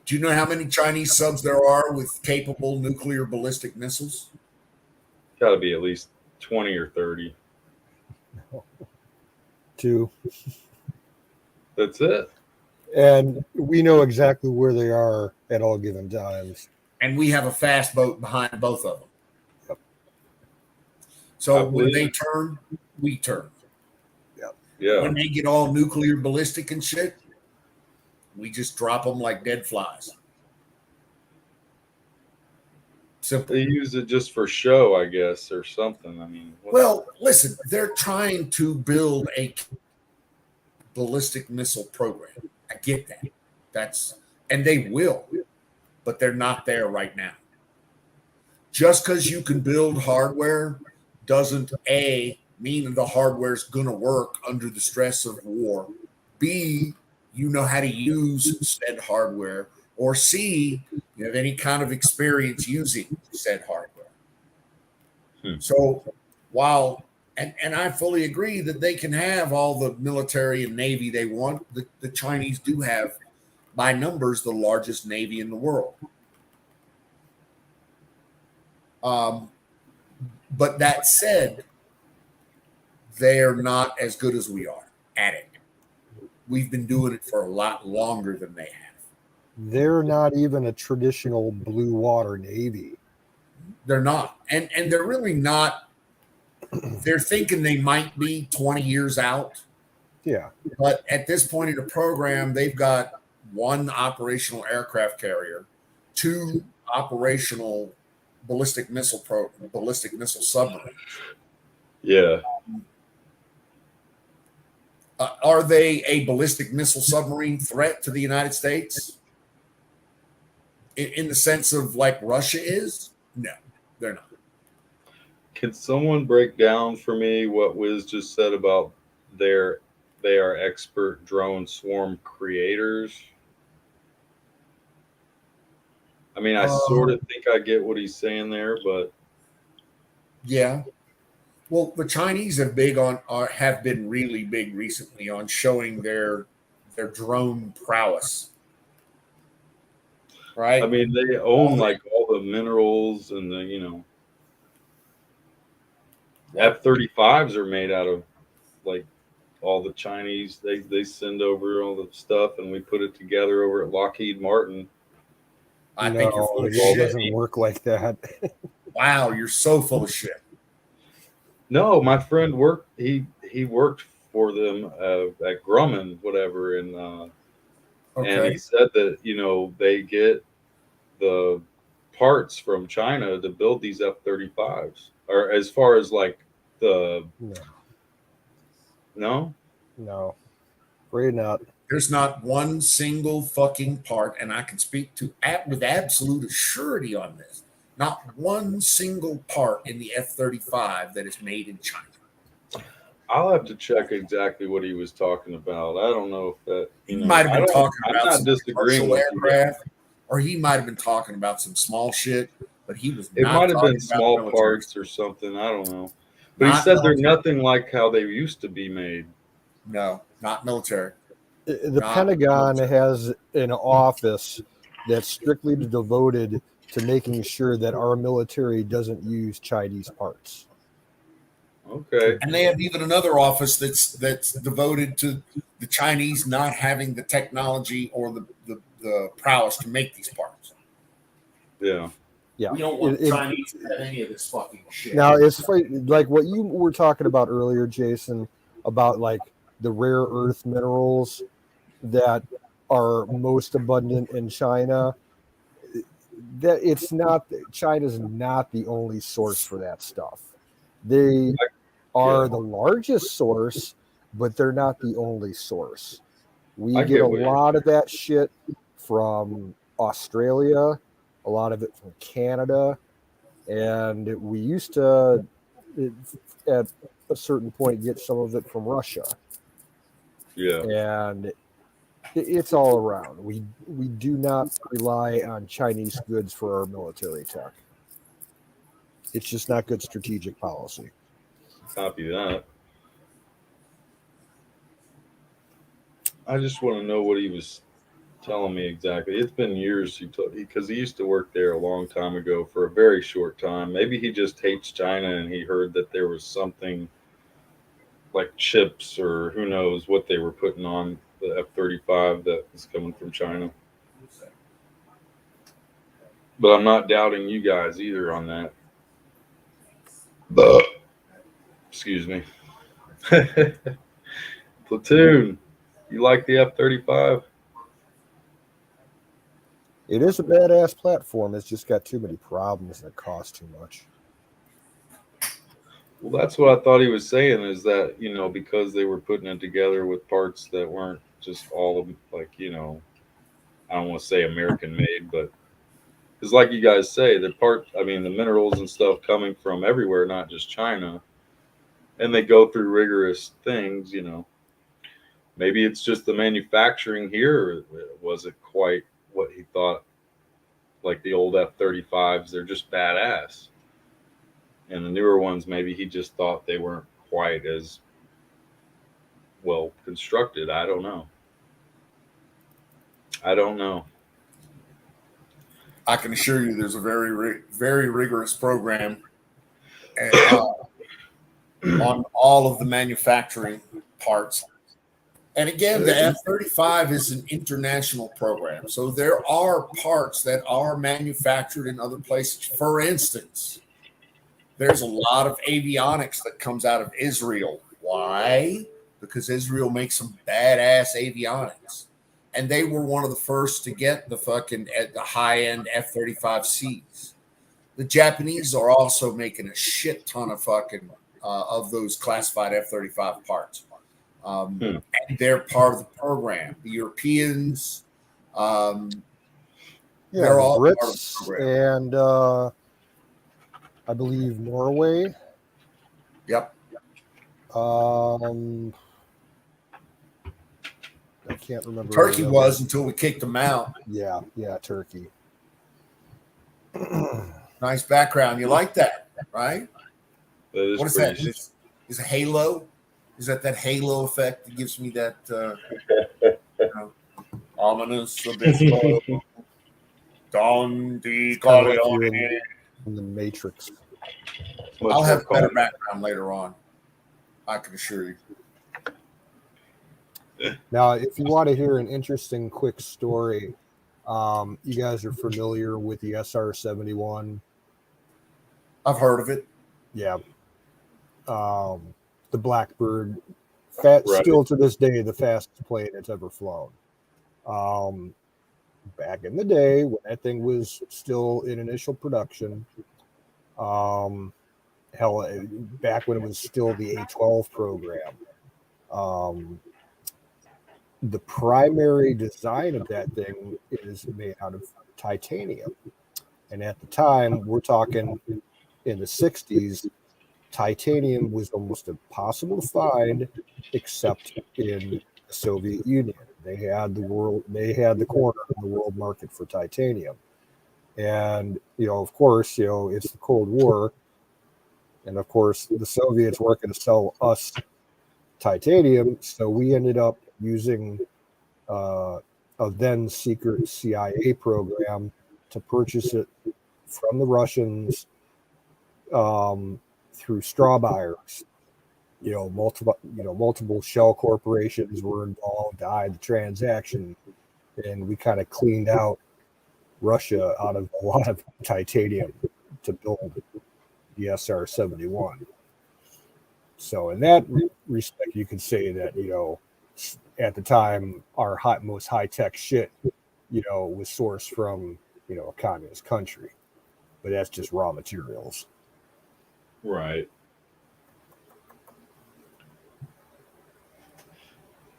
Do you know how many Chinese subs there are with capable nuclear ballistic missiles? Got to be at least 20 or 30. 2. That's it. And we know exactly where they are at all given times. And we have a fast boat behind both of them. Yep. So when they turn, we turn. Yep. Yeah. When they get all nuclear ballistic and shit, we just drop them like dead flies. Simple. They use it just for show, I guess, or something. I mean, well, listen, they're trying to build a ballistic missile program. I get that. And they will, but they're not there right now. Just because you can build hardware doesn't A, mean the hardware is going to work under the stress of war. B, you know how to use said hardware. Or C, you have any kind of experience using said hardware. So while, and I fully agree that they can have all the military and Navy they want, the Chinese do have, by numbers, the largest Navy in the world. But that said, they're not as good as we are at it. We've been doing it for a lot longer than they have. They're not even a traditional blue water Navy. They're not. And they're really not. They're thinking they might be 20 years out. Yeah. But at this point in the program, they've got 1 operational aircraft carrier, 2 operational ballistic missile submarines. Yeah. Are they a ballistic missile submarine threat to the United States? In the sense of like Russia is? No, they're not. Can someone break down for me what Wiz just said about they are expert drone swarm creators? I mean, I sort of think I get what he's saying there, but yeah. Well, the Chinese have been really big recently on showing their drone prowess. Right? I mean, they own like all the minerals and the F-35s are made out of like all the Chinese. They send over all the stuff and we put it together over at Lockheed Martin. I think you're full of it shit. doesn't work like that. Wow, you're so full of shit. No, my friend worked. He worked for them at Grumman, whatever, and Okay. he said that they get the parts from China to build these F-35s, or as far as like the No, no, no, afraid not. There's not one single fucking part, and I can speak to with absolute assurity on this. Not one single part in the F-35 that is made in China. I'll have to check exactly what he was talking about. I don't know if that He might have been talking I'm about not some disagreeing commercial with you. aircraft, or he might have been talking about some small shit, but he was It not might have talking been about small military. parts or something. I don't know. But he Not said they're military. nothing like how they used to be made. No, not military. The Not Pentagon military. has an office that's strictly devoted to making sure that our military doesn't use Chinese parts. Okay. And they have even another office that's devoted to the Chinese not having the technology or the prowess to make these parts. Yeah. Yeah. We don't want the Chinese to have any of this fucking shit. Now, it's like what you were talking about earlier, Jason, about like the rare earth minerals that are most abundant in China. That it's not China's not the only source for that stuff. They are the largest source, but they're not the only source. We I get get a what you're lot of that shit from Australia, a lot of it from Canada, and we used to, at a certain point, get some of it from Russia. Yeah. And it's all around. We do not rely on Chinese goods for our military tech. It's just not good strategic policy. Copy that. I just want to know what he was telling me exactly. It's been years because he used to work there a long time ago for a very short time. Maybe he just hates China and he heard that there was something like chips or who knows what they were putting on the F-35 that was coming from China. But I'm not doubting you guys either on that. Excuse me. Platoon, you like the F-35? It is a badass platform. It's just got too many problems and it costs too much. Well, that's what I thought he was saying is that, because they were putting it together with parts that weren't just all of like, I don't want to say American made, but because like you guys say, the minerals and stuff coming from everywhere, not just China, and they go through rigorous things, maybe it's just the manufacturing here wasn't quite what he thought. Like the old F-35s, they're just badass. And the newer ones, maybe he just thought they weren't quite as well constructed. I don't know. I can assure you, there's a very rigorous program on all of the manufacturing parts. And again, the F-35 is an international program, so there are parts that are manufactured in other places. For instance, there's a lot of avionics that comes out of Israel. Why? Because Israel makes some badass avionics. And they were one of the first to get the high-end F-35Cs. The Japanese are also making a shit ton of of those classified F-35 parts. And they're part of the program. The Europeans, they're all Brits part of the program. and I believe Norway. Yep. I can't remember. Turkey was until we kicked them out. Yeah, Turkey. Nice background. You like that, right? What is that? Is a halo? Is that halo effect that gives me that ominous abyss? Don Di Corleone. In the Matrix. I'll have better background later on. I can assure you. Now, if you want to hear an interesting quick story, you guys are familiar with the SR-71. I've heard of it. Yeah. The Blackbird Right. Right. Still to this day, the fastest plane that's ever flown. Back in the day when that thing was still in initial production, um, hell, back when it was still the A-12 program, um, the primary design of that thing is made out of titanium. And at the time, we're talking in the 60s, titanium was almost impossible to find except in the Soviet Union. They had the corner of the world market for titanium. And, of course, it's the Cold War. And of course, the Soviets weren't going to sell us titanium. So we ended up using uh, a then secret CIA program to purchase it from the Russians through straw buyers. Multiple shell corporations were involved to hide the transaction, and we kind of cleaned out Russia out of a lot of titanium to build the SR-71. So in that respect, you could say that, at the time, our most high-tech shit, was sourced from, a communist country. But that's just raw materials. Right.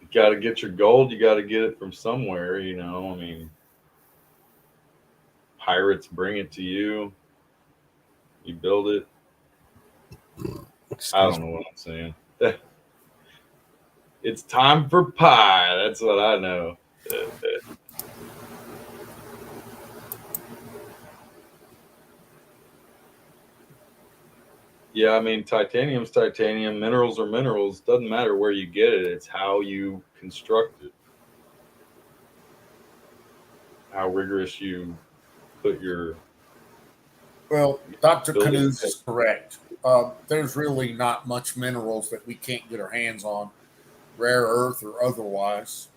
You got to get your gold. You got to get it from somewhere. I mean, pirates bring it to you. You build it. I don't know what I'm saying. It's time for pie. That's what I know. Yeah, I mean, titanium's titanium. Minerals are minerals. Doesn't matter where you get it. It's how you construct it. How rigorous you put your. Well, Dr. building. Canoes is correct. There's really not much minerals that we can't get our hands on, rare earth or otherwise.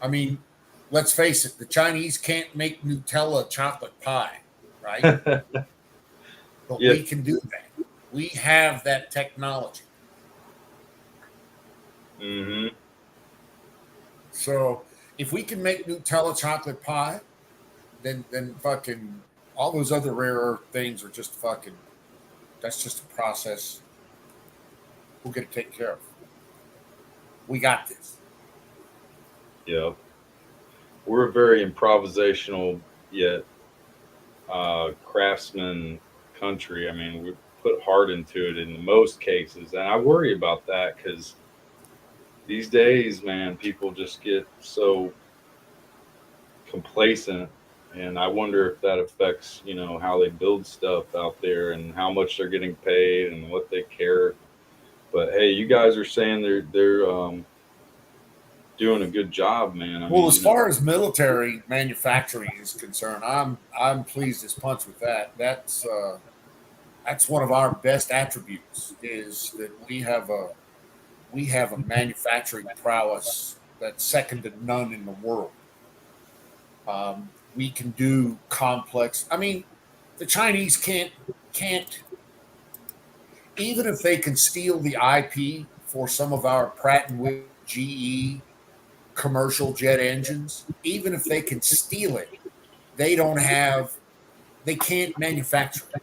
I mean, let's face it, the Chinese can't make Nutella chocolate pie, right? But Yeah. we can do that. We have that technology. Mm-hmm. So if we can make Nutella chocolate pie, then fucking all those other rare earth things are just fucking. That's just a process. We'll get it taken care of. We got this. Yeah. We're a very improvisational yet craftsman country. I mean, we put heart into it in most cases, and I worry about that because these days, man, people just get so complacent, and I wonder if that affects how they build stuff out there and how much they're getting paid and what they care. But hey, you guys are saying they're doing a good job, man. Well, as far as military manufacturing is concerned, I'm pleased as punch with that. That's one of our best attributes is that we have a manufacturing prowess that's second to none in the world. We can do complex. I mean, the Chinese can't even if they can steal the IP for some of our Pratt and Whitney, GE commercial jet engines. Even if they can steal it, they can't manufacture it.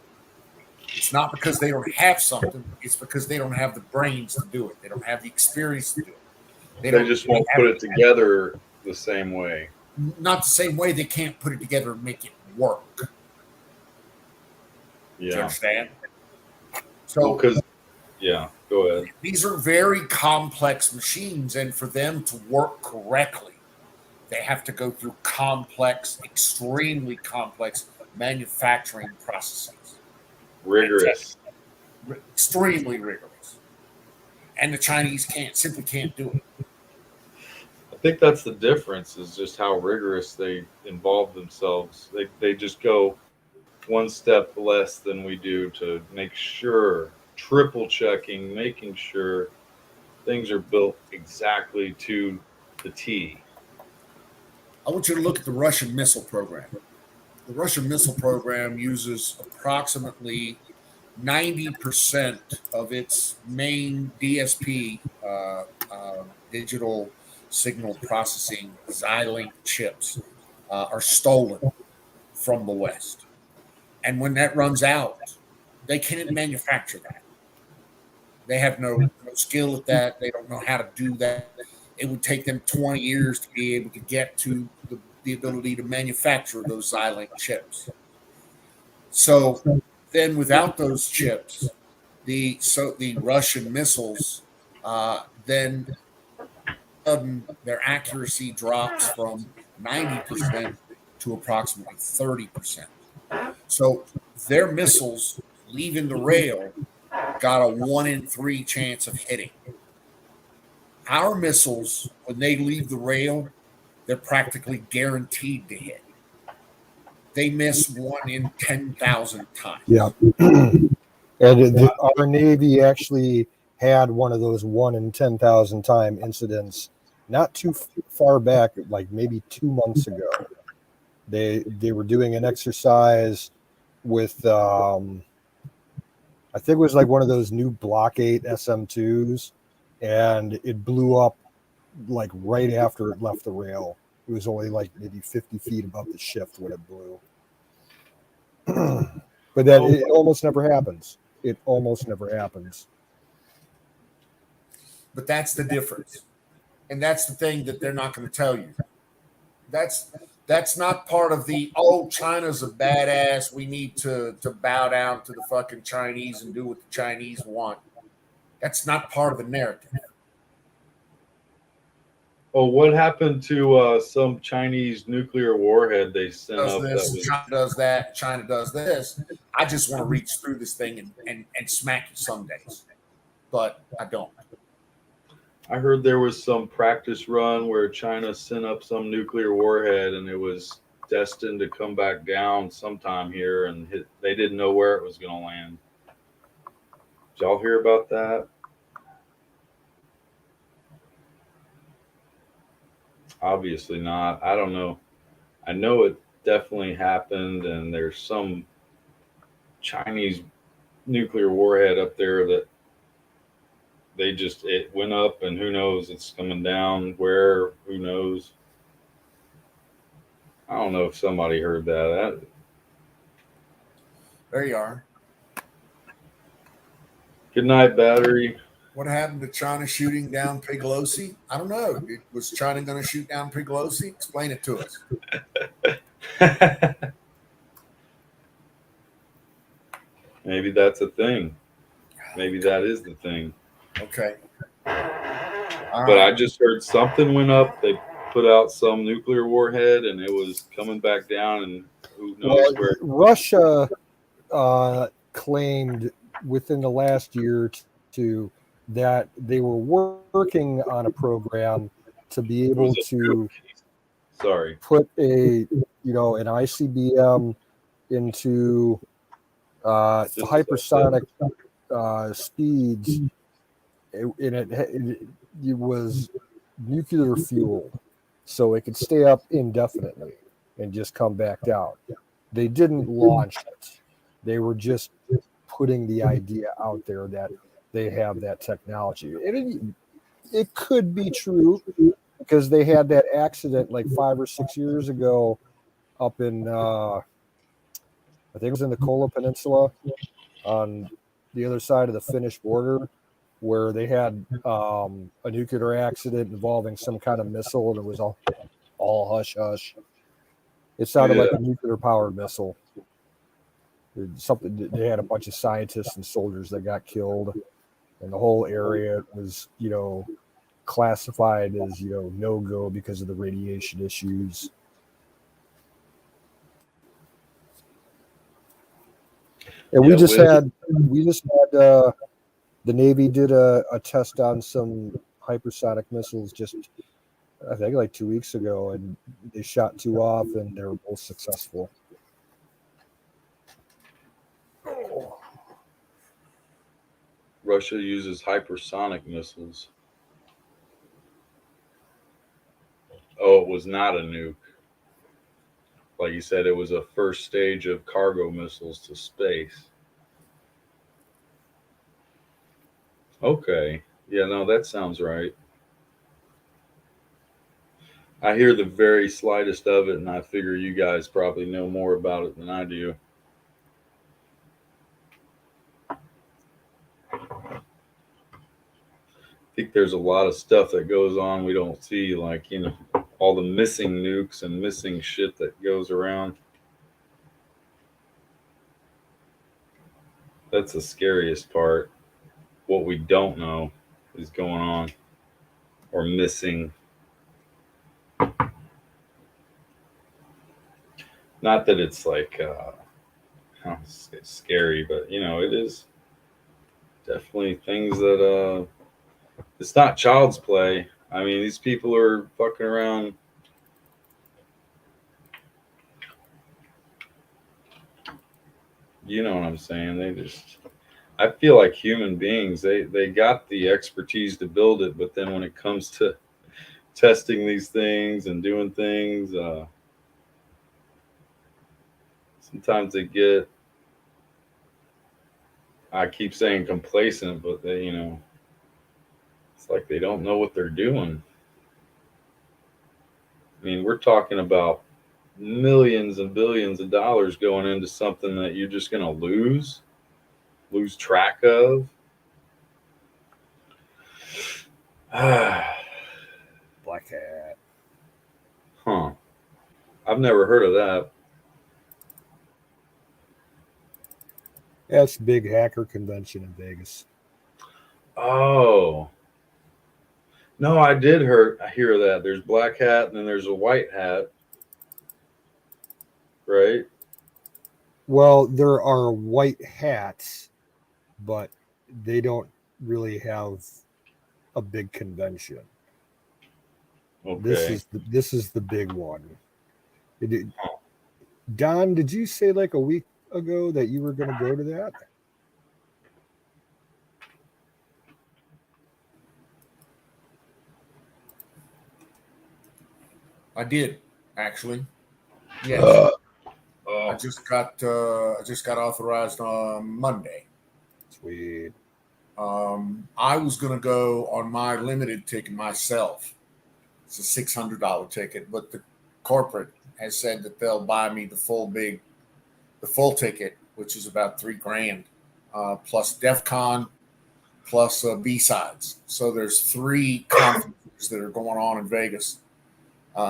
It's not because they don't have something. It's because they don't have the brains to do it. They don't have the experience to do it. They just won't put it together the same way. Not the same way they can't put it together and make it work. Yeah. Do you understand? So, go ahead. These are very complex machines, and for them to work correctly, they have to go through complex, extremely complex manufacturing processes. Rigorous. Extremely rigorous. And the Chinese simply can't do it. I think that's the difference is just how rigorous they involve themselves. They just go one step less than we do to make sure, triple checking, making sure things are built exactly to the T. I want you to look at the Russian missile program. The Russian missile program uses approximately 90% of its main DSP, digital signal processing Xilinx chips, are stolen from the West. And when that runs out, they can't manufacture that. They have no skill at that. They don't know how to do that. It would take them 20 years to be able to get to the ability to manufacture those Xilinx chips. So then, without those chips, the Russian missiles, then sudden their accuracy drops from 90% to approximately 30%. So their missiles leaving the rail got a 1 in 3 chance of hitting. Our missiles, when they leave the rail, they're practically guaranteed to hit. They miss 1 in 10,000 times. Yeah. And our Navy actually had one of those 1 in 10,000 time incidents not too far back, like maybe 2 months ago. They were doing an exercise with I think it was like one of those new Block 8 SM2s, and it blew up like right after it left the rail. It was only like maybe 50 feet above the shift when it blew. But that it almost never happens. It almost never happens. But that's the difference. And that's the thing that they're not going to tell you. That's not part of the, oh, China's a badass, we need to bow down to the fucking Chinese and do what the Chinese want. That's not part of the narrative. Oh, what happened to some Chinese nuclear warhead they sent up? China does that, China does this. I just want to reach through this thing and smack you some days. But I don't. I heard there was some practice run where China sent up some nuclear warhead and it was destined to come back down sometime here, and they didn't know where it was going to land. Did y'all hear about that? Obviously not. I don't know. I know it definitely happened, and there's some Chinese nuclear warhead up there that it went up, and who knows, it's coming down where, who knows. I don't know if somebody heard that. There you are. Good night, battery. What happened to China shooting down Pelosi? I don't know. Was China going to shoot down Pelosi? Explain it to us. Maybe that's a thing. Maybe that is the thing. Okay. But I just heard something went up. They put out some nuclear warhead, and it was coming back down, and who knows where. Russia claimed within the last year or two that they were working on a program to be able to put an ICBM into hypersonic speeds, and it was nuclear fuel, so it could stay up indefinitely and just come back down. They didn't launch it. They were just putting the idea out there that they have that technology. It could be true because they had that accident like 5 or 6 years ago up in, I think it was in the Kola Peninsula on the other side of the Finnish border, where they had a nuclear accident involving some kind of missile, and it was all hush hush. It sounded like a nuclear powered missile. Something, they had a bunch of scientists and soldiers that got killed, and the whole area was, classified as, no go because of the radiation issues. And we just had the Navy did a test on some hypersonic missiles just, I think, like 2 weeks ago, and they shot 2 off, and they were both successful. Russia uses hypersonic missiles. Oh, it was not a nuke. Like you said, it was a first stage of cargo missiles to space. Okay. Yeah, no, that sounds right. I hear the very slightest of it, and I figure you guys probably know more about it than I do. I think there's a lot of stuff that goes on we don't see, like, all the missing nukes and missing shit that goes around. That's the scariest part. What we don't know is going on or missing. Not that it's like I don't say scary, but it is definitely things that it's not child's play. I mean, these people are fucking around. You know what I'm saying? They just, I feel like human beings, they got the expertise to build it, but then when it comes to testing these things and doing things, sometimes they get, I keep saying complacent, but they, it's like they don't know what they're doing. I mean, we're talking about millions and billions of dollars going into something that you're just going to lose track of. Huh. Black Hat. I've never heard of that. Yeah, it's a big hacker convention in Vegas. Oh. No, I hear that. There's black hat and then there's a white hat, right? Well, there are white hats, but they don't really have a big convention. Okay. This is the big one. Don, did you say like a week ago that you were going to go to that? I did actually. Yes, Oh. I just got authorized on Monday. Sweet. I was gonna go on my limited ticket myself. It's a $600 ticket, but the corporate has said that they'll buy me the full ticket, which is about $3,000, plus DEF CON, plus B sides. So there's three conferences that are going on in Vegas,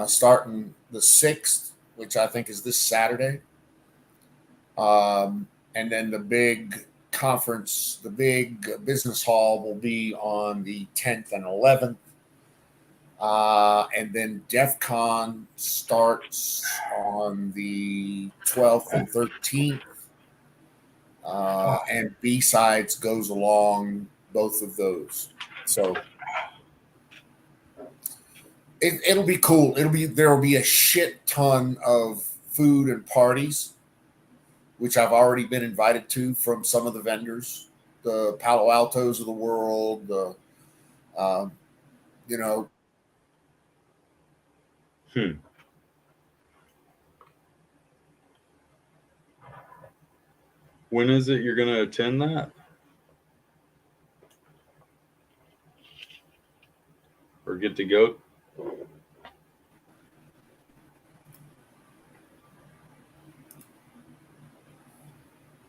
starting the 6th, which I think is this Saturday. And then the big conference, the big business hall will be on the 10th and 11th. And then DEF CON starts on the 12th and 13th. And B sides goes along both of those. So it'll be cool. There will be a shit ton of food and parties, which I've already been invited to from some of the vendors, the Palo Altos of the world, the you know. Hmm. When is it you're going to attend that or get to go?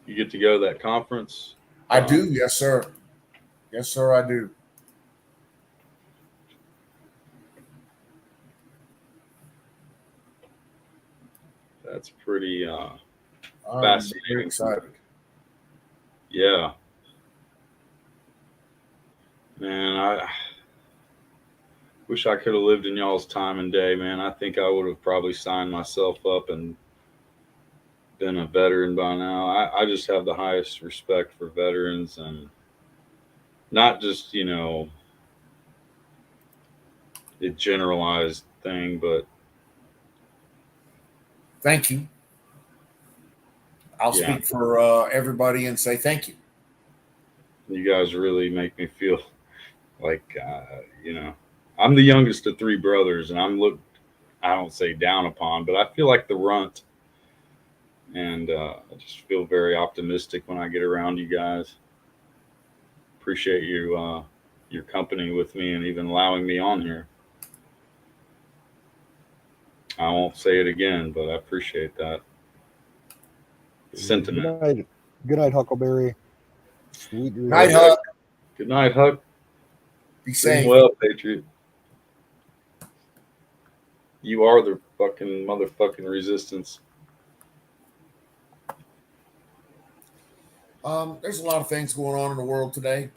You get to go to that conference? I do, yes, sir. Yes, sir, I do. That's pretty I'm very fascinating. excited. Yeah. Man, I wish I could have lived in y'all's time and day, man. I think I would have probably signed myself up and been a veteran by now. I just have the highest respect for veterans, and not just, a generalized thing, but Thank you. I'll yeah, speak for everybody and say thank you. you guys really make me feel like, I'm the youngest of three brothers, and I'm looked, I don't say down upon, but I feel like the runt. And I just feel very optimistic when I get around you guys. appreciate you your company with me and even allowing me on here. I won't say it again, but I appreciate that sentiment. Good night, Huckleberry. Sweet dreams. Night, Huck. Good night, Huck. Be Dream safe. well, Patriot. You are the fucking motherfucking resistance. There's a lot of things going on in the world today.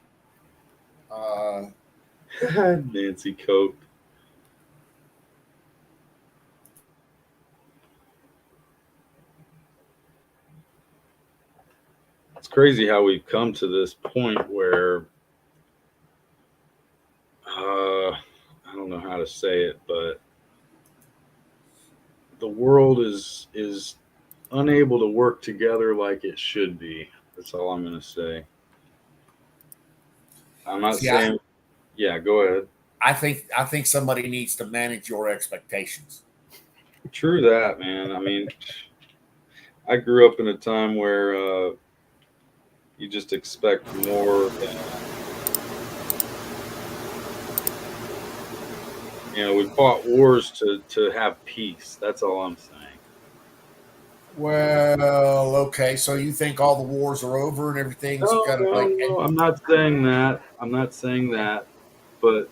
Nancy Cope. It's crazy how we've come to this point where I don't know how to say it, but the world is unable to work together like it should be. That's all I'm going to say. I'm not saying. Yeah, go ahead. I think somebody needs to manage your expectations. True that, man. I mean, I grew up in a time where you just expect more than. We fought wars to have peace. That's all I'm saying. Well, okay, so you think all the wars are over and everything's got to No, I'm not saying that. I'm not saying that. But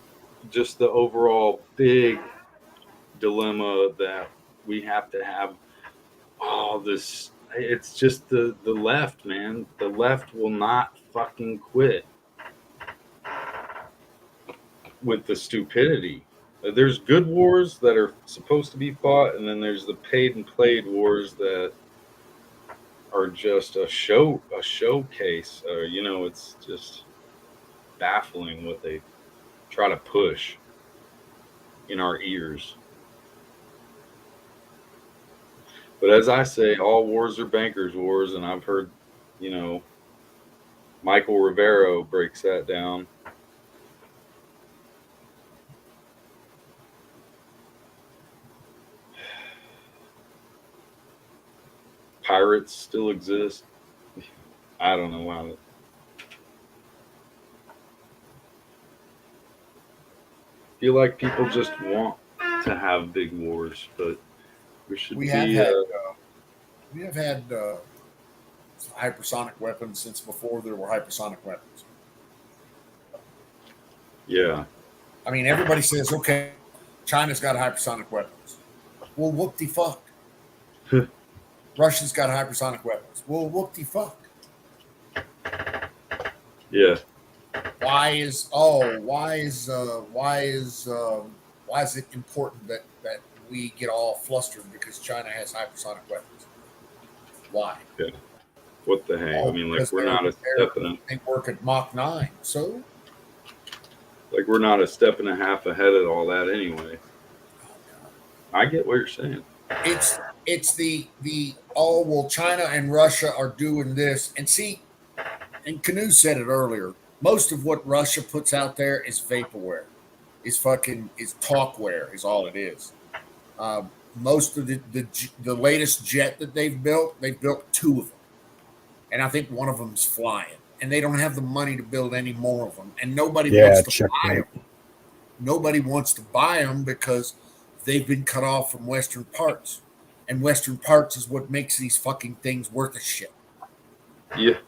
just the overall big dilemma that we have to have all this. It's just the left, man. The left will not fucking quit with the stupidity. There's good wars that are supposed to be fought, and then there's the paid and played wars that are just a showcase. It's just baffling what they try to push in our ears. But as I say, all wars are bankers' wars, and I've heard, Michael Rivero breaks that down. Pirates still exist. I don't know why. I feel like people just want to have big wars, but there should we be. have had hypersonic weapons since before there were hypersonic weapons. Yeah. I mean, everybody says, okay, China's got hypersonic weapons. Well, whoop de fuck. Russia's got hypersonic weapons. Well, whoop de fuck. Yeah. Why is it important that we get all flustered because China has hypersonic weapons? Why? Yeah. What the heck? I mean, like we're not a step and they work at Mach 9, so like we're not a step and a half ahead of all that anyway. I get what you're saying. It's the well, China and Russia are doing this, and see, and Canoe said it earlier. Most of what Russia puts out there is vaporware, is talkware, is all it is. Most of the latest jet that they've built 2 of them, and I think one of them's flying, and they don't have the money to build any more of them, and nobody wants to buy them. Nobody wants to buy them because they've been cut off from Western parts, and Western parts is what makes these fucking things worth a shit. Yeah.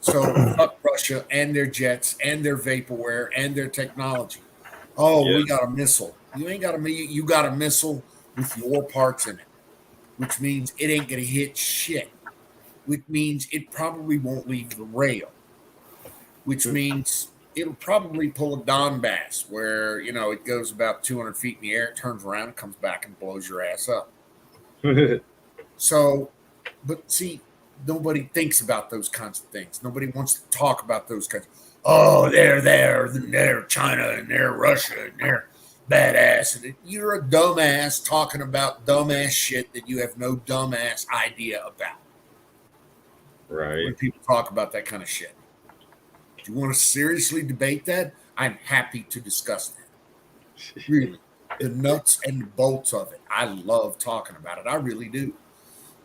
So fuck Russia and their jets and their vaporware and their technology. Oh, yeah. We got a missile. You ain't got you got a missile with your parts in it, which means it ain't gonna hit shit. Which means it probably won't leave the rail. Which means it'll probably pull a Donbass where, it goes about 200 feet in the air, it turns around, and comes back and blows your ass up. So, but see, nobody thinks about those kinds of things. Nobody wants to talk about those kinds. Oh, they're China and they're Russia and they're badass. And you're a dumbass talking about dumbass shit that you have no dumbass idea about. Right. When people talk about that kind of shit. If you want to seriously debate that, I'm happy to discuss that. Really. The nuts and the bolts of it. I love talking about it. I really do.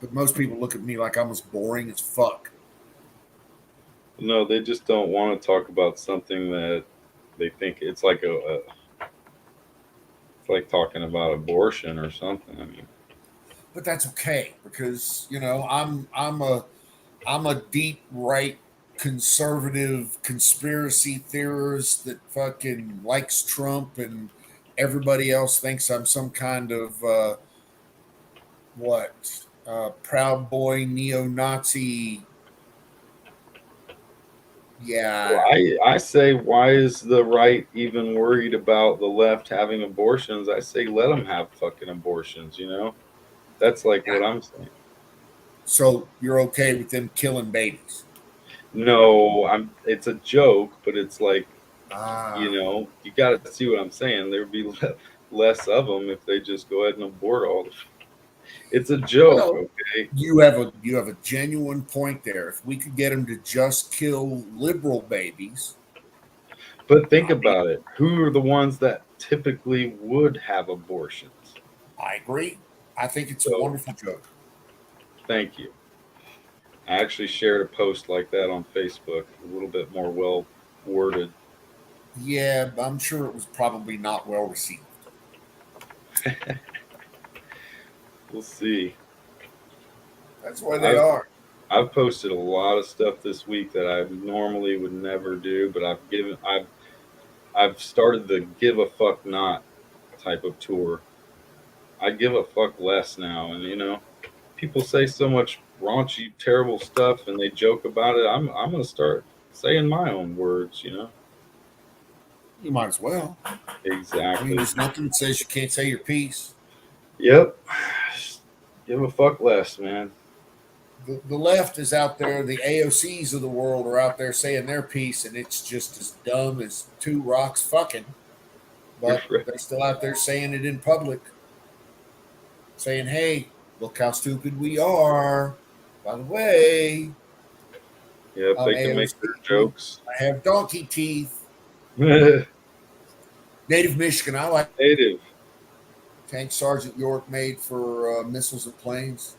But most people look at me like I'm as boring as fuck. No, they just don't want to talk about something that they think it's like it's like talking about abortion or something. I mean, But that's okay because I'm a deep right conservative conspiracy theorist that fucking likes Trump and everybody else thinks I'm some kind of proud boy neo-Nazi. well, Yeah, I say, why is the right even worried about the left having abortions? I say, let them have fucking abortions. That's like yeah. what I'm saying. So you're okay with them killing babies? No, It's a joke, but it's like, Ah, you got to see what I'm saying. There'd be less of them if they just go ahead and abort all. It's a joke, well, okay? you have a genuine point there. If we could get them to just kill liberal babies, But think I mean, about it. Who are the ones that typically would have abortions? I agree. I think it's a So, wonderful joke. thank you. I actually shared a post like that on Facebook, a little bit more well worded. Yeah, I'm sure it was probably not well received. We'll see. That's why they I've are. I've posted a lot of stuff this week that I normally would never do, but I've started the give a fuck not type of tour. I give a fuck less now, and people say so much raunchy, terrible stuff, and they joke about it. I'm gonna start saying my own words. You might as well. I mean, Exactly. there's nothing that says you can't say your piece. Yep. Give a fuck less, man. The left is out there, the AOCs of the world are out there saying their piece, and it's just as dumb as two rocks fucking. But they're still out there saying it in public, saying, hey, look how stupid we are. By the way, Yep, I'm they can make AOC. their jokes. I have donkey teeth. Native. Native Michigan, I like Tank Sergeant York made for missiles and planes.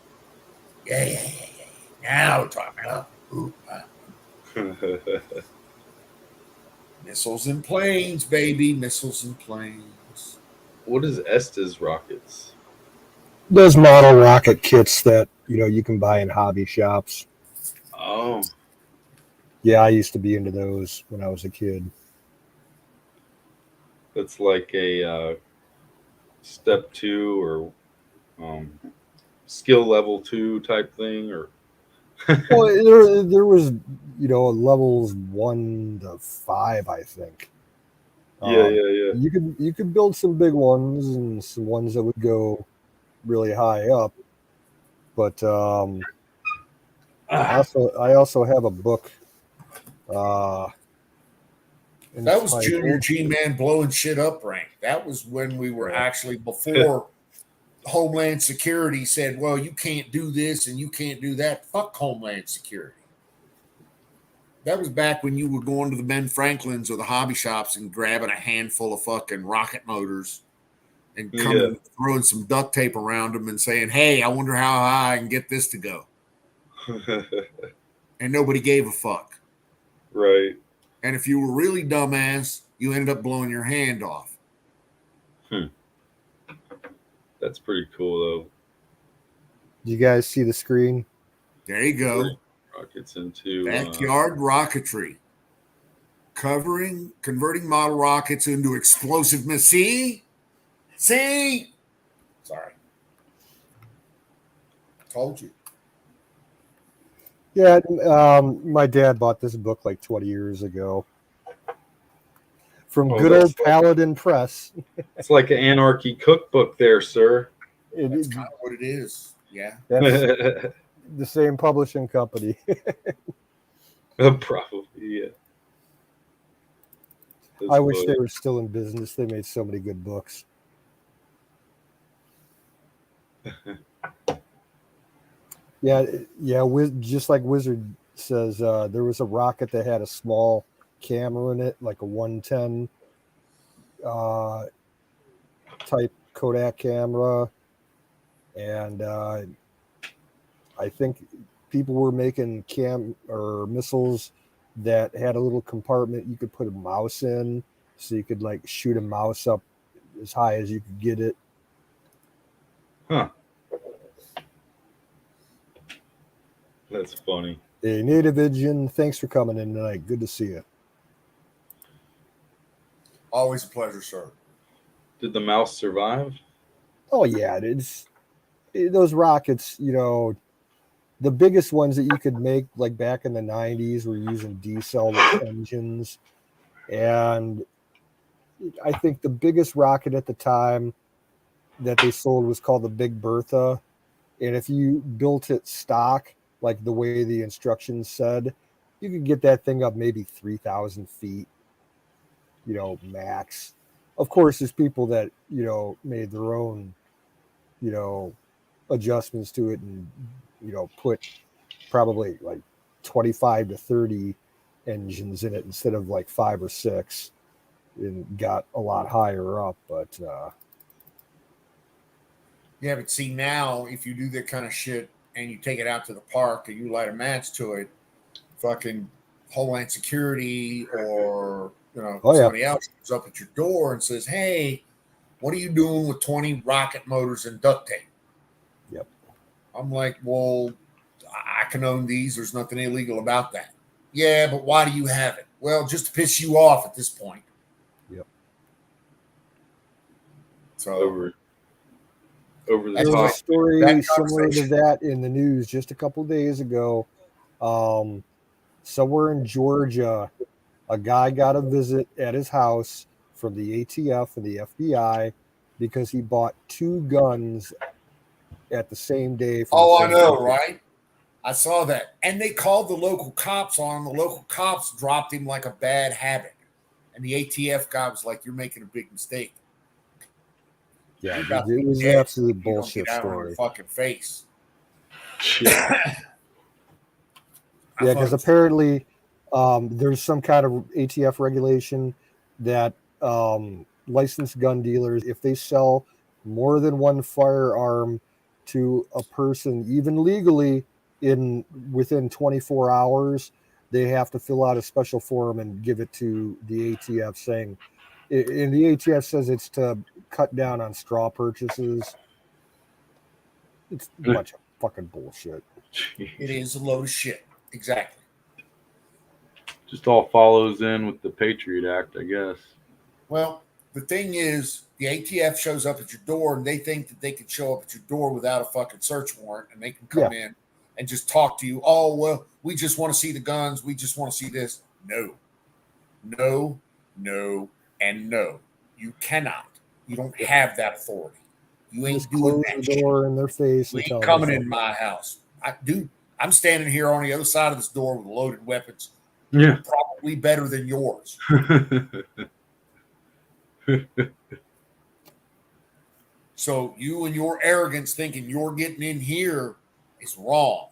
Yeah, yeah, yeah, yeah. Now we're talking about missiles and planes, baby. Missiles and planes. What is Estes rockets? Those model rocket kits that you can buy in hobby shops. Oh, Yeah, I used to be into those when I was a kid. that's like a step two or um, skill level two type thing, or Well, there was levels 1 to 5, I think. yeah, Um, yeah, yeah. you could build some big ones and some ones that would go really high up. But I also have a book uh, That was Junior entitled. G Man blowing shit up rank. That was when we were Yeah. actually before Homeland Security said, well, you can't do this and you can't do that. Fuck Homeland Security. That was back when you were going to the Ben Franklin's or the hobby shops and grabbing a handful of fucking rocket motors and Yeah. coming throwing some duct tape around them and saying, hey, I wonder how high I can get this to go. And nobody gave a fuck. Right. And if you were really dumbass, you ended up blowing your hand off. Hmm. That's pretty cool Do you guys see the screen? There you though. go. Rockets into Backyard rocketry. Converting model rockets into explosive missiles. See? Sorry. Told you. Yeah, my dad bought this book like 20 years ago from oh, good that's old Paladin Press. it's like an anarchy cookbook there, sir. That's kind of what it is. Yeah. That's the same publishing company. Probably, yeah. That's I wish funny. they were still in business. They made so many good books. Yeah, yeah. Just like Wizard says, there was a rocket that had a small camera in it, like a 110 uh, type Kodak camera, and I think people were making cam or missiles that had a little compartment you could put a mouse in, so you could like shoot a mouse up as high as you could get it. Huh. That's funny. Hey, Native Indian, thanks for coming in tonight. Good to see you. Always a pleasure, sir. Did the mouse survive? Oh yeah, those rockets. The biggest ones that you could make, like back in the '90s, were using diesel engines, and I think the biggest rocket at the time that they sold was called the Big Bertha. And if you built it stock, like the way the instructions said, you could get that thing up maybe 3,000 feet, max. Of course, there's people that, made their own, you know, adjustments to it and, put probably like 25 to 30 engines in it instead of like 5 or 6 and got a lot higher up. But, Yeah, but see now, if you do that kind of shit and you take it out to the park and you light a match to it, fucking Homeland Security or Oh, yeah. somebody else comes up at your door and says, "Hey, what are you doing with 20 rocket motors and duct tape?" Yep. I'm like, "Well, I can own these. There's nothing illegal about that." Yeah, but why do you have it? Well, just to piss you off at this point. Yep. So Over the There was a Right. top. story That similar to conversation- that in the news just a couple days ago. Somewhere in Georgia, a guy got a visit at his house from the ATF and the FBI because he bought 2 guns at the same day. From Oh, the I same know, company. right? I saw that. And they called the local cops on him. The local cops dropped him like a bad habit. And the ATF guy was like, "You're making a big mistake. Yeah, You're about to it be was an dead absolute if you don't bullshit get out on your story. fucking face." Yeah. I Yeah, thought because it was- apparently there's some kind of ATF regulation that licensed gun dealers, if they sell more than one firearm to a person, even legally, in within 24 hours, they have to fill out a special form and give it to the ATF, saying, and the ATF says it's to cut down on straw purchases. It's a bunch of fucking bullshit. it is a load of shit. Exactly. Just all follows in with the Patriot Act, I guess. Well, the thing is, the ATF shows up at your door and they think that they can show up at your door without a fucking search warrant and they can come in and just talk to you. "Oh, well, we just want to see the guns. We just want to see this." No, no, no, and no. You cannot. You don't have that authority. You ain't Just doing close that the shit. door in their face You and tell ain't them coming to in fuck my house. Dude, I'm standing here on the other side of this door with loaded weapons, Yeah. probably better than yours. So you and your arrogance thinking you're getting in here is wrong.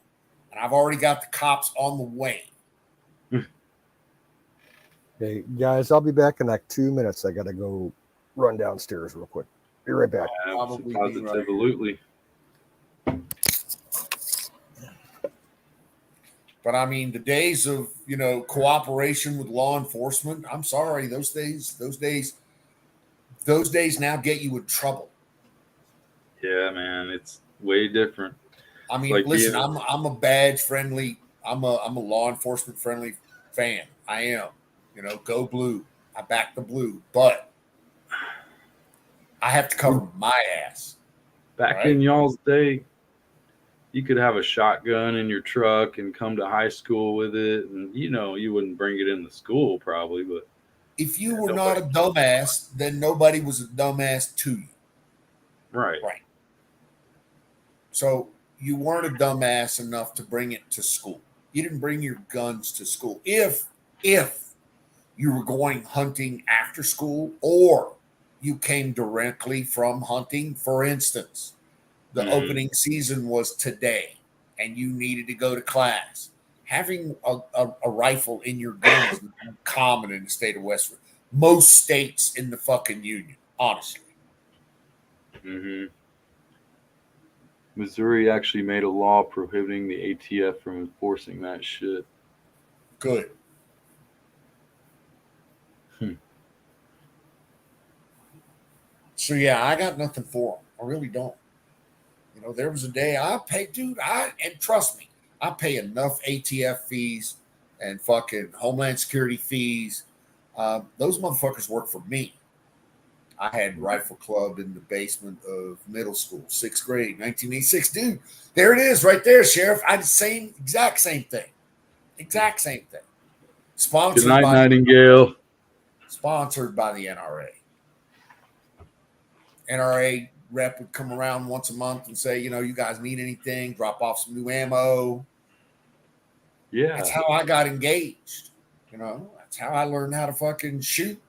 And I've already got the cops on the way. Hey, guys, I'll be back in like 2 minutes. I got to go run downstairs real quick. Be right back. Probably be right here. Positively. But I mean, the days of cooperation with law enforcement, I'm sorry, those days now get you in trouble. Yeah, man, it's way different. I mean, Like listen, being- I'm a badge friendly, I'm a law enforcement friendly fan. I am. Go blue. I back the blue, but I have to cover my ass. Back Right. in y'all's day, you could have a shotgun in your truck and come to high school with it, and you wouldn't bring it into school probably, but If you were not a dumbass, then nobody was a dumbass to you. right. Right. So you weren't a dumbass enough to bring it to school. You didn't bring your guns to school. If you were going hunting after school or you came directly from hunting, for instance, the opening season was today and you needed to go to class. Having a rifle in your gun is not common in the state of West Virginia. Most states in the fucking union, honestly. Mm-hmm. Missouri actually made a law prohibiting the ATF from enforcing that shit. Good. So yeah, I got nothing for them. I really don't. You know, there was a day I paid, dude. And trust me, I pay enough ATF fees and fucking Homeland Security fees. Those motherfuckers work for me. I had rifle club in the basement of middle school, 6th grade, 1986. Dude, there it is, right there, Sheriff. I did the exact same thing, exact same thing. Good Sponsored night, by Nightingale. sponsored by the NRA. NRA rep would come around once a month and say, you know, you guys need anything, drop off some new ammo. Yeah. That's how I got engaged. You know, that's how I learned how to fucking shoot.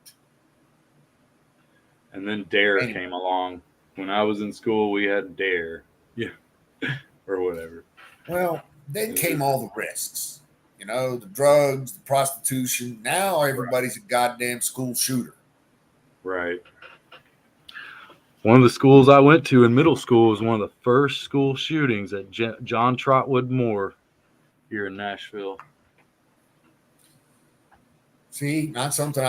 And then Dare Anyway. came along. When I was in school, we had Dare. Yeah. Or whatever. Well, then came all the risks. You know, the drugs, the prostitution. Now everybody's a goddamn school shooter. Right. One of the schools I went to in middle school was one of the first school shootings at John Trotwood Moore here in Nashville. See, not something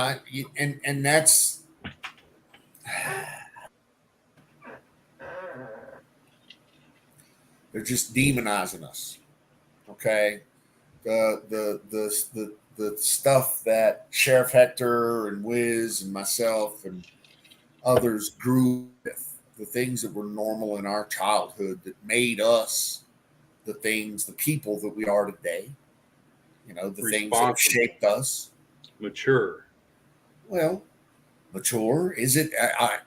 and that's they're just demonizing us. Okay. The stuff that Sheriff Hector and Wiz and myself and others grew with, the things that were normal in our childhood that made us the people that we are today. You know, the things that have shaped us. Mature. Well, mature, is it?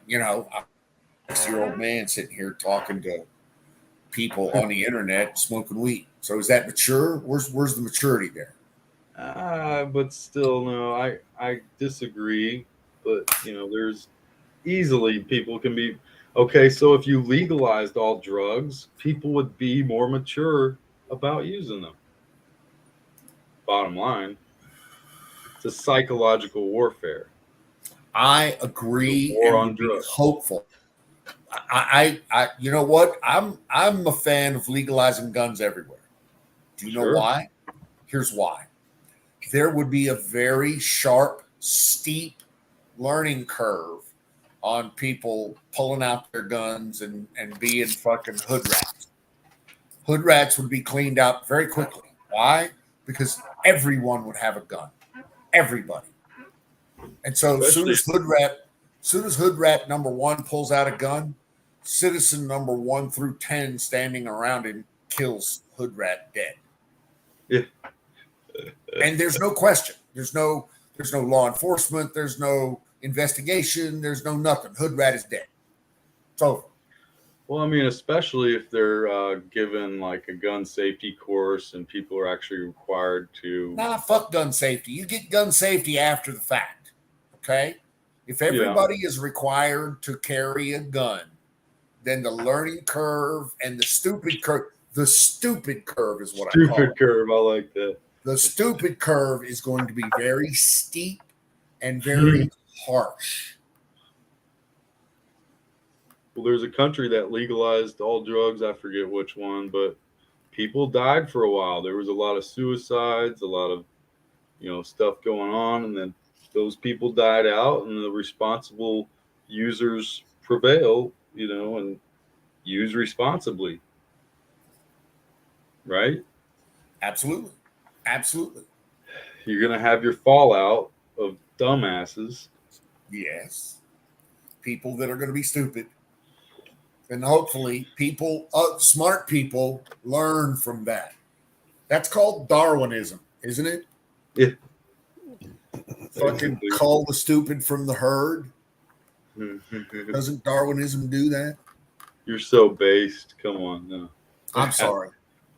You know, I'm a 6-year-old man sitting here talking to people on the internet smoking weed. So is that mature? Where's the maturity there? But still, no, I disagree. But, you know, there's easily people can be okay. So if you legalized all drugs, people would be more mature about using them. Bottom line, it's a psychological warfare. I agree War and on would be drugs. hopeful. I, you know what? I'm a fan of legalizing guns everywhere. Do you know why? Here's why. There would be a very sharp, steep learning curve on people pulling out their guns and being fucking hood rats. Hood rats would be cleaned out very quickly. Why? Because everyone would have a gun. Everybody. And so as soon as hood rat number 1 pulls out a gun, citizen number 1 through 10 standing around him kills hood rat dead. Yeah. And there's no question. There's no law enforcement. There's no investigation. There's no nothing. Hood rat is dead. It's over. Well, I mean, especially if they're given like a gun safety course and people are actually required to. Nah, fuck gun safety. You get gun safety after the fact. Okay? If everybody is required to carry a gun, then the learning curve and the stupid curve is what I call it. Stupid curve. I like that. The stupid curve is going to be very steep and very harsh. Well, there's a country that legalized all drugs. I forget which one, but people died for a while. There was a lot of suicides, a lot of, you know, stuff going on, and then those people died out, and the responsible users prevail, you know, and use responsibly. Right? Absolutely. Absolutely. You're going to have your fallout of dumbasses. Yes. People that are going to be stupid. And hopefully smart people learn from that. That's called Darwinism, isn't it? Yeah. Fucking cull the stupid from the herd. Doesn't Darwinism do that? You're so based. Come on. No. I'm sorry.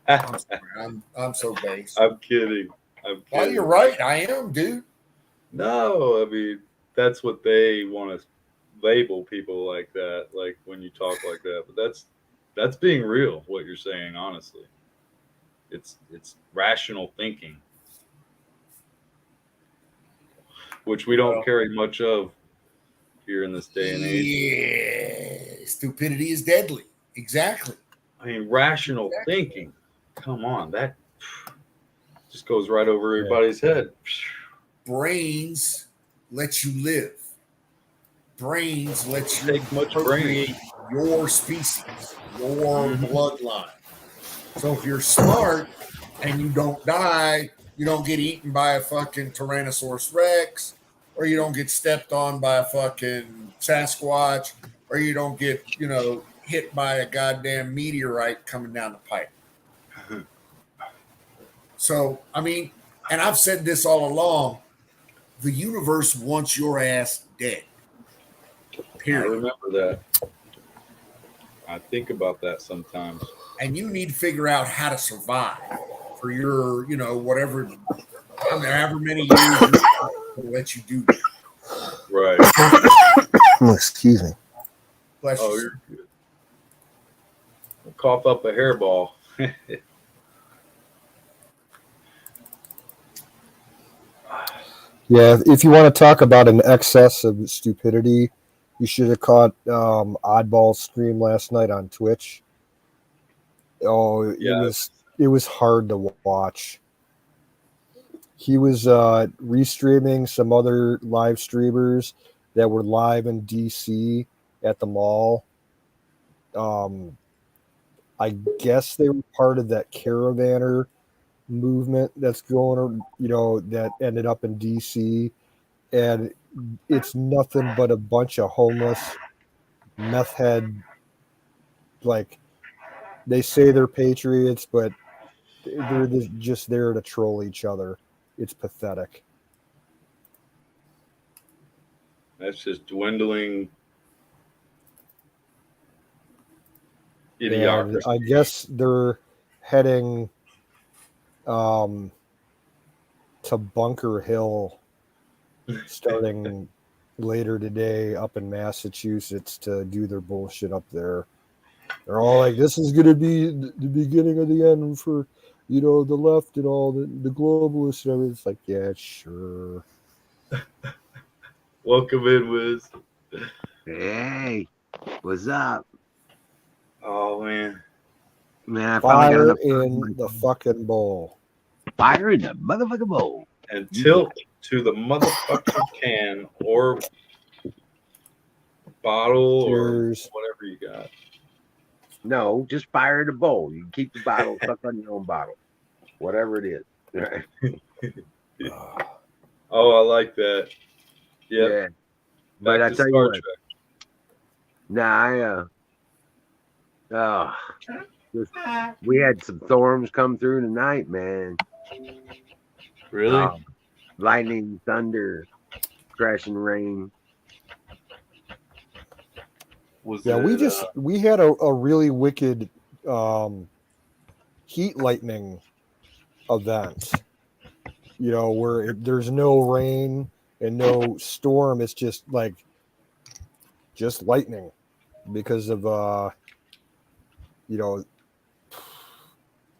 I'm so based. I'm kidding. Well, you're right. I am, dude. No, I mean, that's what they want to label people like that, like when you talk like that. But that's being real, what you're saying, honestly. It's rational thinking, which we don't carry much of here in this day and age. Yeah, stupidity is deadly. Exactly. I mean, rational thinking. Come on, that just goes right over everybody's head. Brains let you live. brains lets you Take much brain. appropriate your species, your Mhm. bloodline. So if you're smart and you don't die, you don't get eaten by a fucking Tyrannosaurus Rex, or you don't get stepped on by a fucking Sasquatch, or you don't get, hit by a goddamn meteorite coming down the pipe. So, I mean, and I've said this all along, the universe wants your ass dead. I Period. remember that. I think about that sometimes. And you need to figure out how to survive for your, whatever, however many years will let you do that. Right. Excuse me. Bless Oh, you. you're good. We'll cough up a hairball. Yeah, if you want to talk about an excess of stupidity, you should have caught Oddball stream last night on Twitch. Oh, Yes. it was hard to watch. He was restreaming some other live streamers that were live in DC at the mall. I guess they were part of that caravaner movement that's going, that ended up in DC, and it's nothing but a bunch of homeless meth head. Like, they say they're patriots, but they're just there to troll each other. It's pathetic. That's just dwindling And idiocracy. I guess they're heading to Bunker Hill starting later today up in Massachusetts to do their bullshit up there. They're all like, this is going to be the beginning of the end for, the left and all the globalists and everything. It's like, yeah, sure. Welcome in, Wiz. Hey, what's up? Oh, man. Man, I finally got Fire enough in the fucking bowl. fire in the motherfucking bowl. And tilt to the motherfucking can or bottle Cheers. or whatever you got. No, just fire in the bowl. You can keep the bottle stuck on your own bottle, whatever it is. Oh, I like that. Yep. Yeah. Back But I to tell you Star what, Trek. nah, we had some storms come through tonight, man. Really? Lightning, thunder, crashing rain. Was Yeah, it, we had a really wicked heat lightning event. Where there's no rain and no storm. It's just lightning because of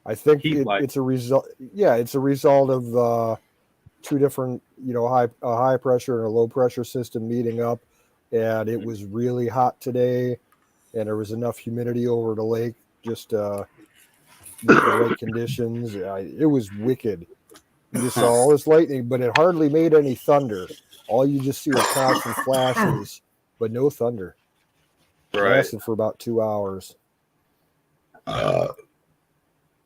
I think Heat light. it's a result. Yeah, it's a result of two different a high pressure and a low pressure system meeting up, and it was really hot today, and there was enough humidity over the lake just with the right conditions. It was wicked. You just saw all this lightning, but it hardly made any thunder. All you just see are constant flashes, but no thunder. It Right. lasted for about 2 hours.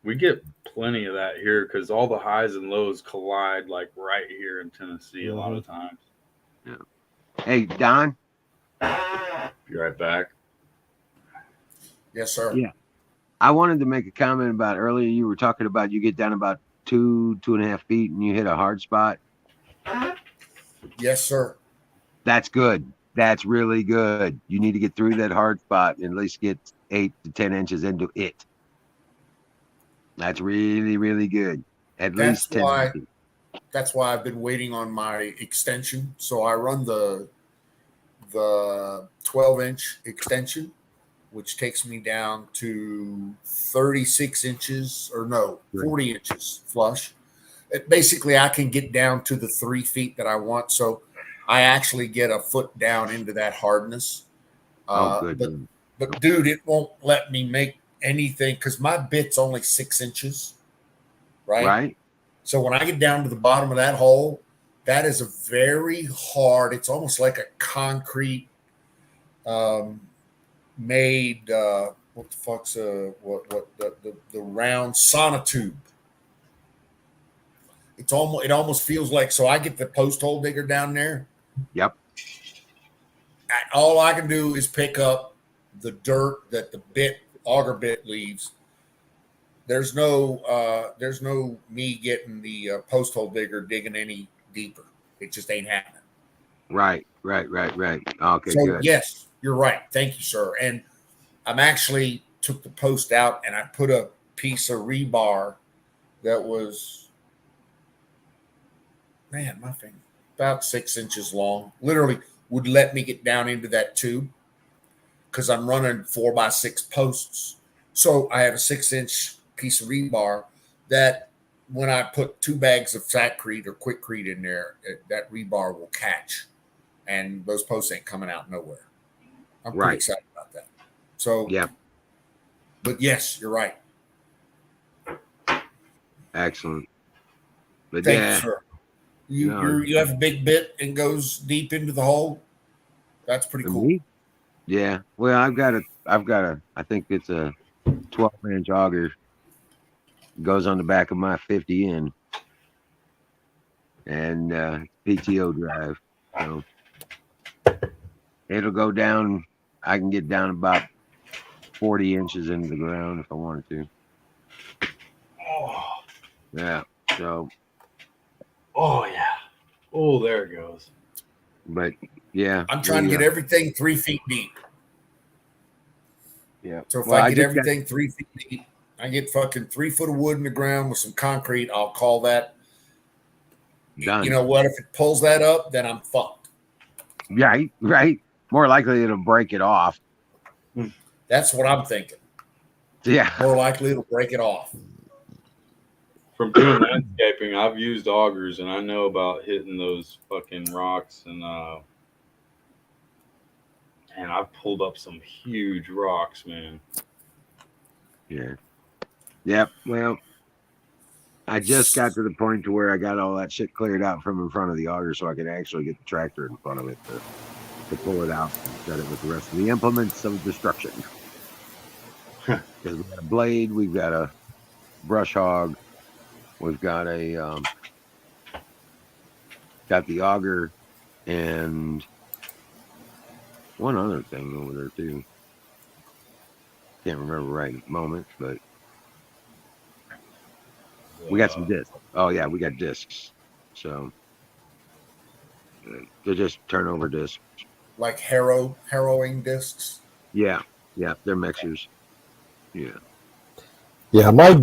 We get plenty of that here because all the highs and lows collide like right here in Tennessee a lot of times. Hey, Don. Be right back. Yes, sir. Yeah. I wanted to make a comment about earlier. You were talking about you get down about 2.5 feet and you hit a hard spot. Yes, sir. That's good. That's really good. You need to get through that hard spot and at least get 8 to 10 inches into it. That's really, really good. At least 10 inches. That's why I've been waiting on my extension. So I run the 12-inch extension, which takes me down to 36 inches, or no, 40 inches flush. Basically, I can get down to the 3 feet that I want. So I actually get a foot down into that hardness. Good. But dude, it won't let me make anything because my bit's only 6 inches. Right. So when I get down to the bottom of that hole, that is a very hard, it's almost like a concrete made what the fuck's what the round sonotube. It almost feels like, so I get the post hole digger down there. Yep. All I can do is pick up the dirt that the auger bit leaves. There's no me getting the post hole digger digging any deeper. It just ain't happening. Right. Okay, So good. yes, you're right. Thank you, sir. And I'm actually took the post out and I put a piece of rebar that was, man, my finger, about 6 inches long. Literally would let me get down into that tube because I'm running 4x6 posts. So I have a 6-inch piece of rebar that when I put 2 bags of Satcrete or Quickcrete in there, that rebar will catch, and those posts ain't coming out nowhere. I'm pretty excited about that. So, yeah. But yes, you're right. Excellent. But Thank yeah, you, sir. You have a big bit and goes deep into the hole. That's pretty cool. Me? Yeah. Well, I've got a. I think it's a 12-inch auger. Goes on the back of my 50 in, and PTO drive. So it'll go down. I can get down about 40 inches into the ground if I wanted to. Oh, Yeah. So. Oh yeah. Oh, there it goes. But yeah, I'm trying to get everything 3 feet deep. Yeah. So if I get everything 3 feet deep, I get fucking 3 foot of wood in the ground with some concrete. I'll call that done. You know what? If it pulls that up, then I'm fucked. Right. More likely it'll break it off. That's what I'm thinking. Yeah. More likely it'll break it off. From doing landscaping, I've used augers, and I know about hitting those fucking rocks, and I've pulled up some huge rocks, man. Yeah. Yep. Well, I just got to the point to where I got all that shit cleared out from in front of the auger, so I could actually get the tractor in front of it to pull it out and set it with the rest of the implements of destruction. Because we've got a blade, we've got a brush hog, we've got got the auger, and one other thing over there too. Can't remember right at the moment, but we got some discs. Oh yeah, we got discs. So they're just turnover discs. Like harrowing discs. Yeah, they're mixers. Yeah. Yeah, my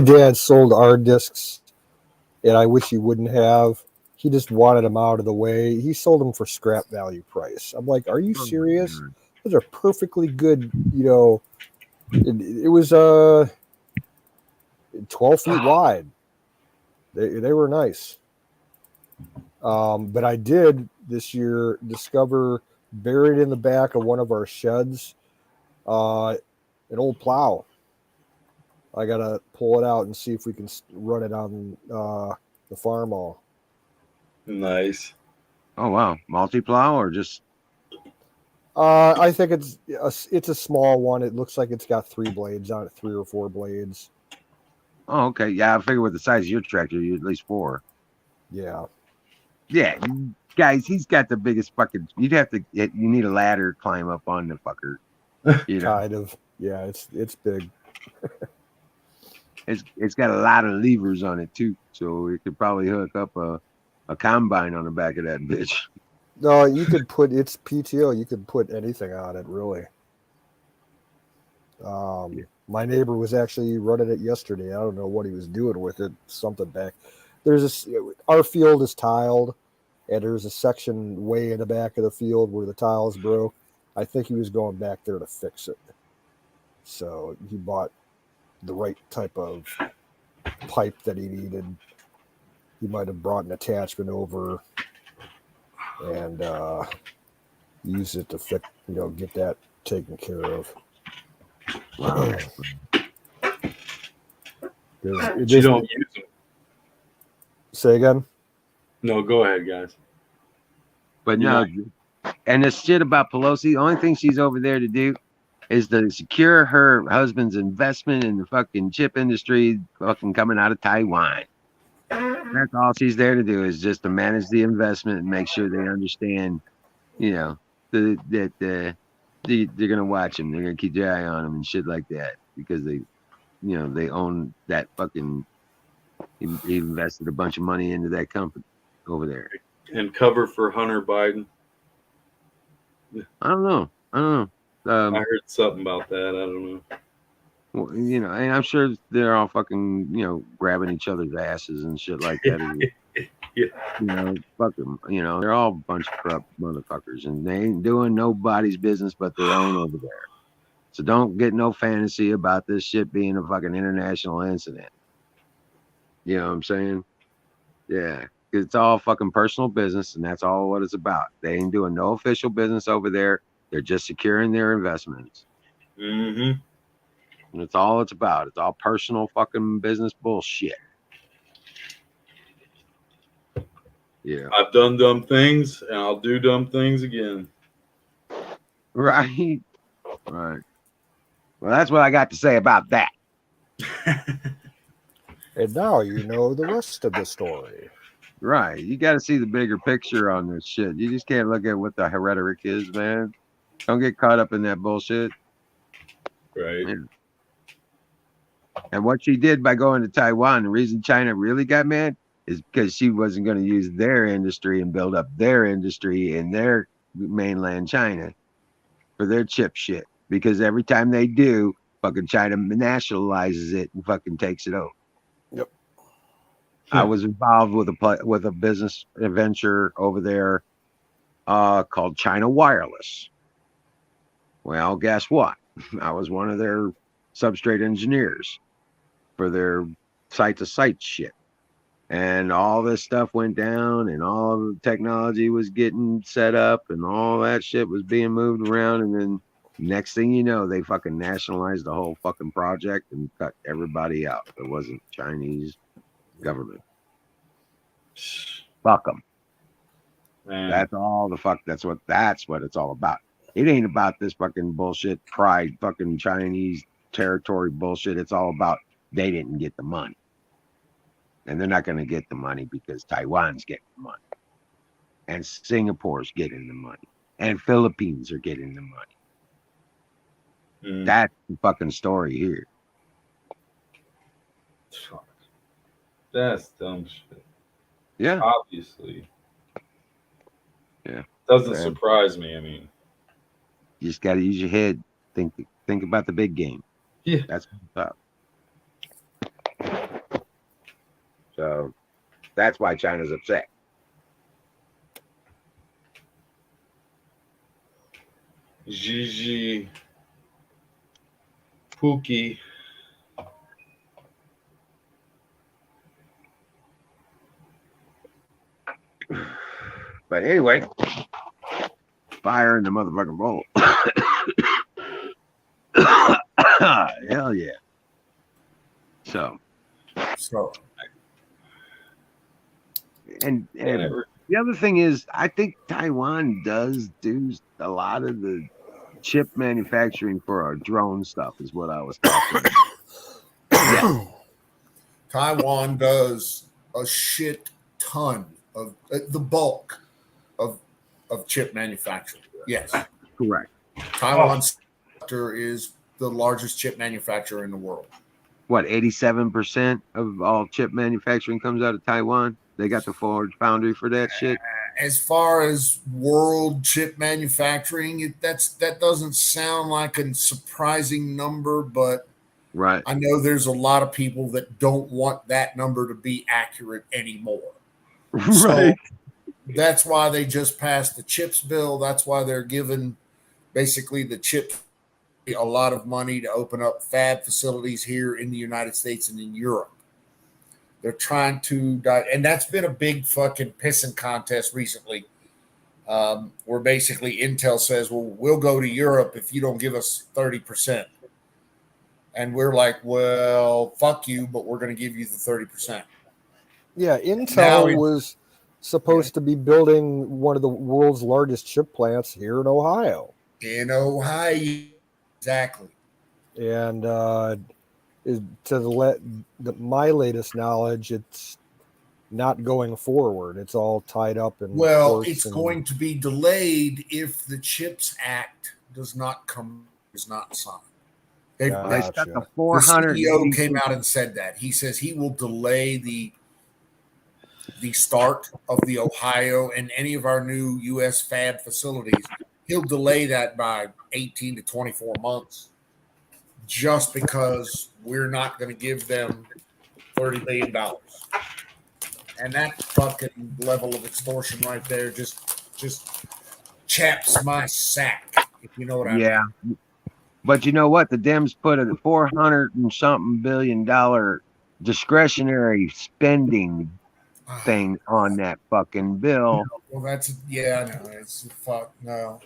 dad sold our discs, and I wish he wouldn't have. He just wanted them out of the way. He sold them for scrap value price. I'm like, are you serious? Those are perfectly good. It was 12 feet wide. They were nice. But I did this year discover buried in the back of one of our sheds an old plow. I gotta pull it out and see if we can run it on the farm all. Nice. Oh wow, multi-plow or just? I think it's a small one. It looks like it's got 3 blades on it, 3 or 4 blades. Oh okay, yeah. I figure with the size of your tractor, you at least 4. Yeah. Yeah, guys, he's got the biggest fucking. You'd have to. You need a ladder to climb up on the fucker. Kind of. Yeah, it's big. It's got a lot of levers on it too, so it could probably hook up a combine on the back of that bitch. No, you could put it's PTO. You could put anything on it, really. My neighbor was actually running it yesterday. I don't know what he was doing with it. Something back. Our field is tiled, and there's a section way in the back of the field where the tiles broke. I think he was going back there to fix it. So he bought the right type of pipe that he needed. He might have brought an attachment over and use it to fix, get that taken care of. Wow. You don't use them. Say again? No, go ahead, guys. But no, And this shit about Pelosi, the only thing she's over there to do is to secure her husband's investment in the fucking chip industry fucking coming out of Taiwan. That's all she's there to do, is just to manage the investment and make sure they understand, you know, that they're gonna watch him, they're gonna keep their eye on him and shit like that, because they own that fucking. He invested a bunch of money into that company over there. And cover for Hunter Biden. I don't know. I heard something about that. I don't know. Well, and I'm sure they're all fucking, grabbing each other's asses and shit like that. Yeah. Fuck them. They're all a bunch of corrupt motherfuckers, and they ain't doing nobody's business but their own over there. So don't get no fantasy about this shit being a fucking international incident. You know what I'm saying? Yeah. It's all fucking personal business, and that's all what it's about. They ain't doing no official business over there. They're just securing their investments. Mm-hmm. And that's all it's about. It's all personal fucking business bullshit. Yeah. I've done dumb things, and I'll do dumb things again. Right. Right. Well, that's what I got to say about that. And now you know the rest of the story. Right. You got to see the bigger picture on this shit. You just can't look at what the rhetoric is, man. Don't get caught up in that bullshit. Right. Yeah. And what she did by going to Taiwan, the reason China really got mad is because she wasn't going to use their industry and build up their industry in their mainland China for their chip shit. Because every time they do, fucking China nationalizes it and fucking takes it over. Yep. I was involved with a business venture over there called China Wireless. Well, guess what? I was one of their substrate engineers for their site-to-site shit. And all this stuff went down, and all the technology was getting set up, and all that shit was being moved around. And then next thing you know, they fucking nationalized the whole fucking project and cut everybody out. It wasn't Chinese government. Fuck them. Man. That's all the fuck. That's what it's all about. It ain't about this fucking bullshit pride, fucking Chinese territory bullshit. It's all about they didn't get the money. And they're not going to get the money because Taiwan's getting the money. And Singapore's getting the money. And Philippines are getting the money. Mm. That's the fucking story here. That's dumb shit. Yeah. Obviously. Yeah. Doesn't surprise me. I mean, you just got to use your head. Think about the big game. Yeah. That's what's up. So that's why China's upset. Gigi Pookie. But anyway, fire in the motherfucking bowl. Hell yeah. So. And the other thing is, I think Taiwan does do a lot of the chip manufacturing for our drone stuff, is what I was talking about. Yeah. Taiwan does a shit ton of the bulk of chip manufacturing. Yes. Correct. Taiwan's sector is the largest chip manufacturer in the world. What, 87% of all chip manufacturing comes out of Taiwan? They got the forge foundry for that shit. As far as world chip manufacturing, that doesn't sound like a surprising number, but right. I know there's a lot of people that don't want that number to be accurate anymore. Right. So that's why they just passed the CHIPS bill. That's why they're giving basically the CHIPS a lot of money to open up fab facilities here in the United States and in Europe. They're trying to, and that's been a big fucking pissing contest recently, where basically Intel says, well, we'll go to Europe if you don't give us 30%. And we're like, well, fuck you, but we're going to give you the 30%. Yeah, Intel supposed to be building one of the world's largest chip plants here in Ohio. In Ohio, exactly. And my latest knowledge, it's not going forward. It's all tied up in Well, courts it's going to be delayed if the CHIPS Act is not signed. They Gotcha. stuck a The 400. CEO came out and said that. He says he will delay the start of the Ohio and any of our new U.S. fab facilities. He'll delay that by 18 to 24 months just because we're not going to give them $30 billion. And that fucking level of extortion right there just chaps my sack, if you know what I Yeah. mean. But you know what? The Dems put a $400 and something billion discretionary spending thing on that fucking bill. Well, that's, yeah, no, it's fuck, no.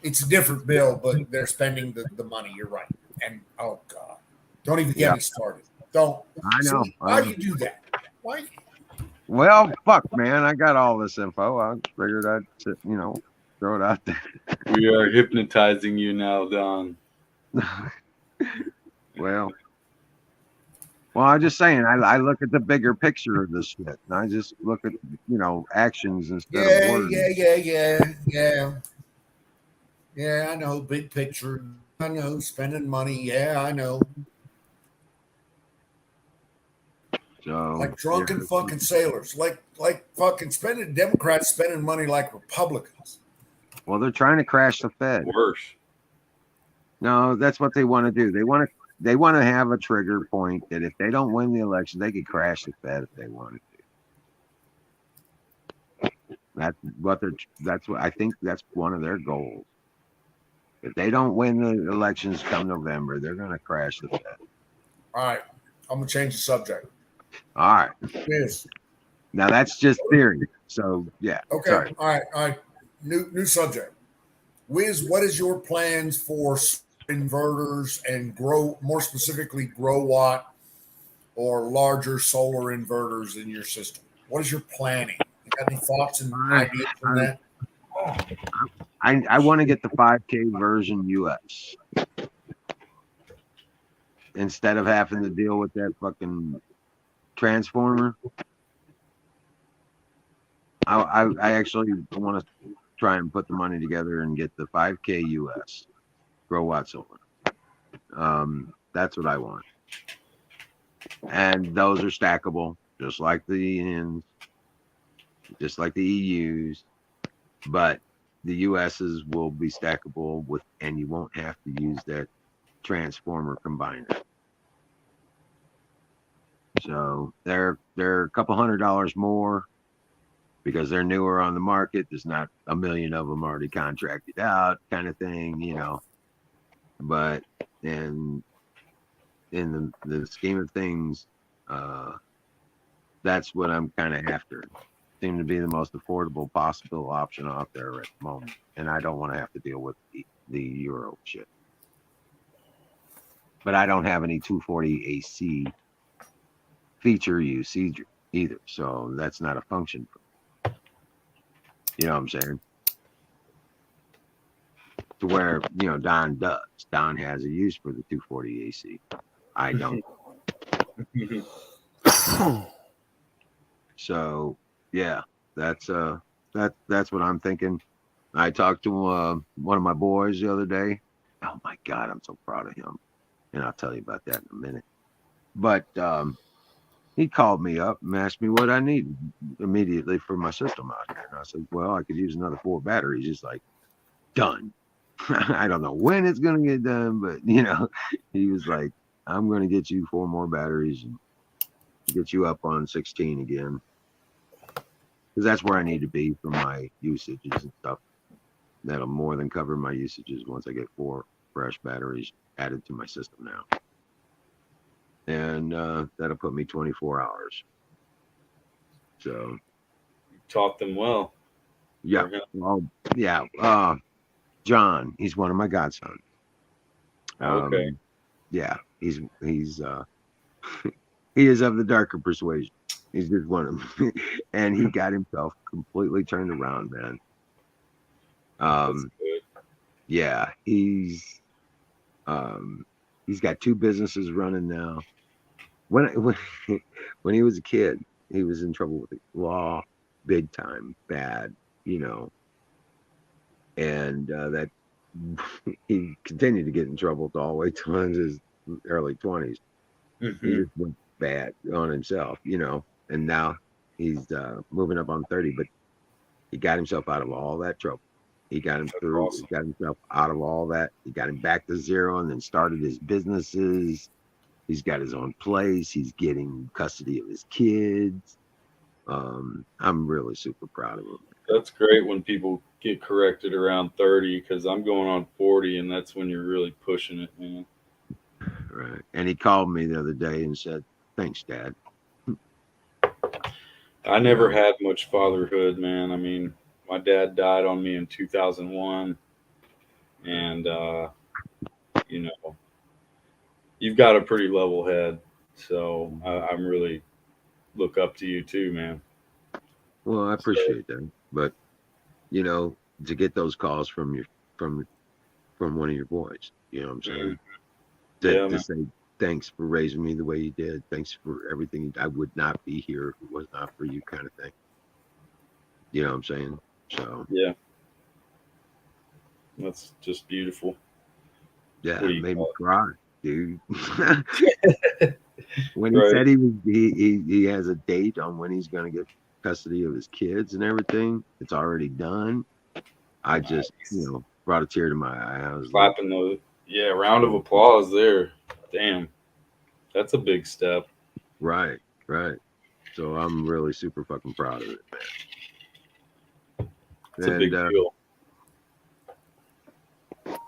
It's a different bill, but they're spending the money. You're right. And oh god, don't even get me started. Don't. I know. See, why do you do that? Why? Well, fuck, man. I got all this info. I figured I'd, throw it out there. We are hypnotizing you now, Don. Well, I'm just saying. I look at the bigger picture of this shit, and I just look at actions instead of words. Yeah. I know, big picture. I know, spending money. Yeah, I know. So Like drunken fucking sailors. Like fucking Democrats spending money like Republicans. Well, they're trying to crash the Fed. Worse. No, that's what they want to do. They want to have a trigger point that if they don't win the election, they could crash the Fed if they wanted to. That's what I think. That's one of their goals. If they don't win the elections come November, they're going to crash the Fed. All right, I'm gonna change the subject. All right. Yes. Now that's just theory. So yeah. Okay. Sorry. All right. New subject. Wiz, what is your plans for inverters and more specifically, grow watt or larger solar inverters in your system? What is your planning? You got any thoughts and ideas on that? I want to get the 5K version US instead of having to deal with that fucking transformer. I actually want to try and put the money together and get the 5K US grow watt solar. That's what I want. And those are stackable, just like the ENs, just like the EUs, but the US's will be stackable with, and you won't have to use that transformer combiner. So they're a couple $100 more because they're newer on the market. There's not a million of them already contracted out, kind of thing, But in the scheme of things, that's what I'm kind of after. Seem to be the most affordable possible option out there at the moment, and I don't want to have to deal with the Euro shit. But I don't have any 240 AC feature use either, so that's not a function for me. You know what I'm saying? To where Don does. Don has a use for the 240 AC. I don't. So yeah, that's what I'm thinking. I talked to one of my boys the other day. Oh my God, I'm so proud of him, and I'll tell you about that in a minute. But he called me up and asked me what I need immediately for my system out here, and I said, well, I could use another 4 batteries. He's like, done. I don't know when it's gonna get done, but he was like, I'm gonna get you 4 more batteries and get you up on 16 again. Because that's where I need to be for my usages and stuff. That'll more than cover my usages once I get 4 fresh batteries added to my system now. And that'll put me 24 hours. So. You taught them well. Yeah. Well, yeah. John, he's one of my godsons. Okay. Yeah. He's he is of the darker persuasion. He's just one of them. And he got himself completely turned around, man. That's good. Yeah, um he's got 2 businesses running now. When when he was a kid, he was in trouble with the law, big time, bad, you know, and that he continued to get in trouble all the way to his early 20s. He Hmm. just went bad on himself, you know, and now he's moving up on 30, but he got himself out of all that trouble. He got him That's through, he awesome. got himself out of all that. He got him back to zero and then started his businesses. He's got his own place. He's getting custody of his kids. I'm really super proud of him. That's great when people get corrected around 30 because I'm going on 40 and that's when you're really pushing it, man. Right. And he called me the other day and said, "Thanks, Dad." I You never know, had much fatherhood, man. I mean, my dad died on me in 2001, and you know, you've got a pretty level head, so I'm really look up to you too, man. well, I So, appreciate that. But, you know, to get those calls from your from from one of your boys, you know what I'm mm, saying? yeah, To man. say thanks for raising me the way you did. Thanks for everything. I would not be here if it was not for you, kind of thing. You know what I'm saying? So Yeah, that's just beautiful. What yeah, do it you made me call cry, dude. it? When he Right. said he has a date on when he's gonna get custody of his kids and everything, it's already done. I just, Nice. brought a tear to my eye. I was like, Clapping the yeah, round of "Oh, applause there. Damn, that's a big step. right, right." So I'm really super fucking proud of it, It's a man. And big deal.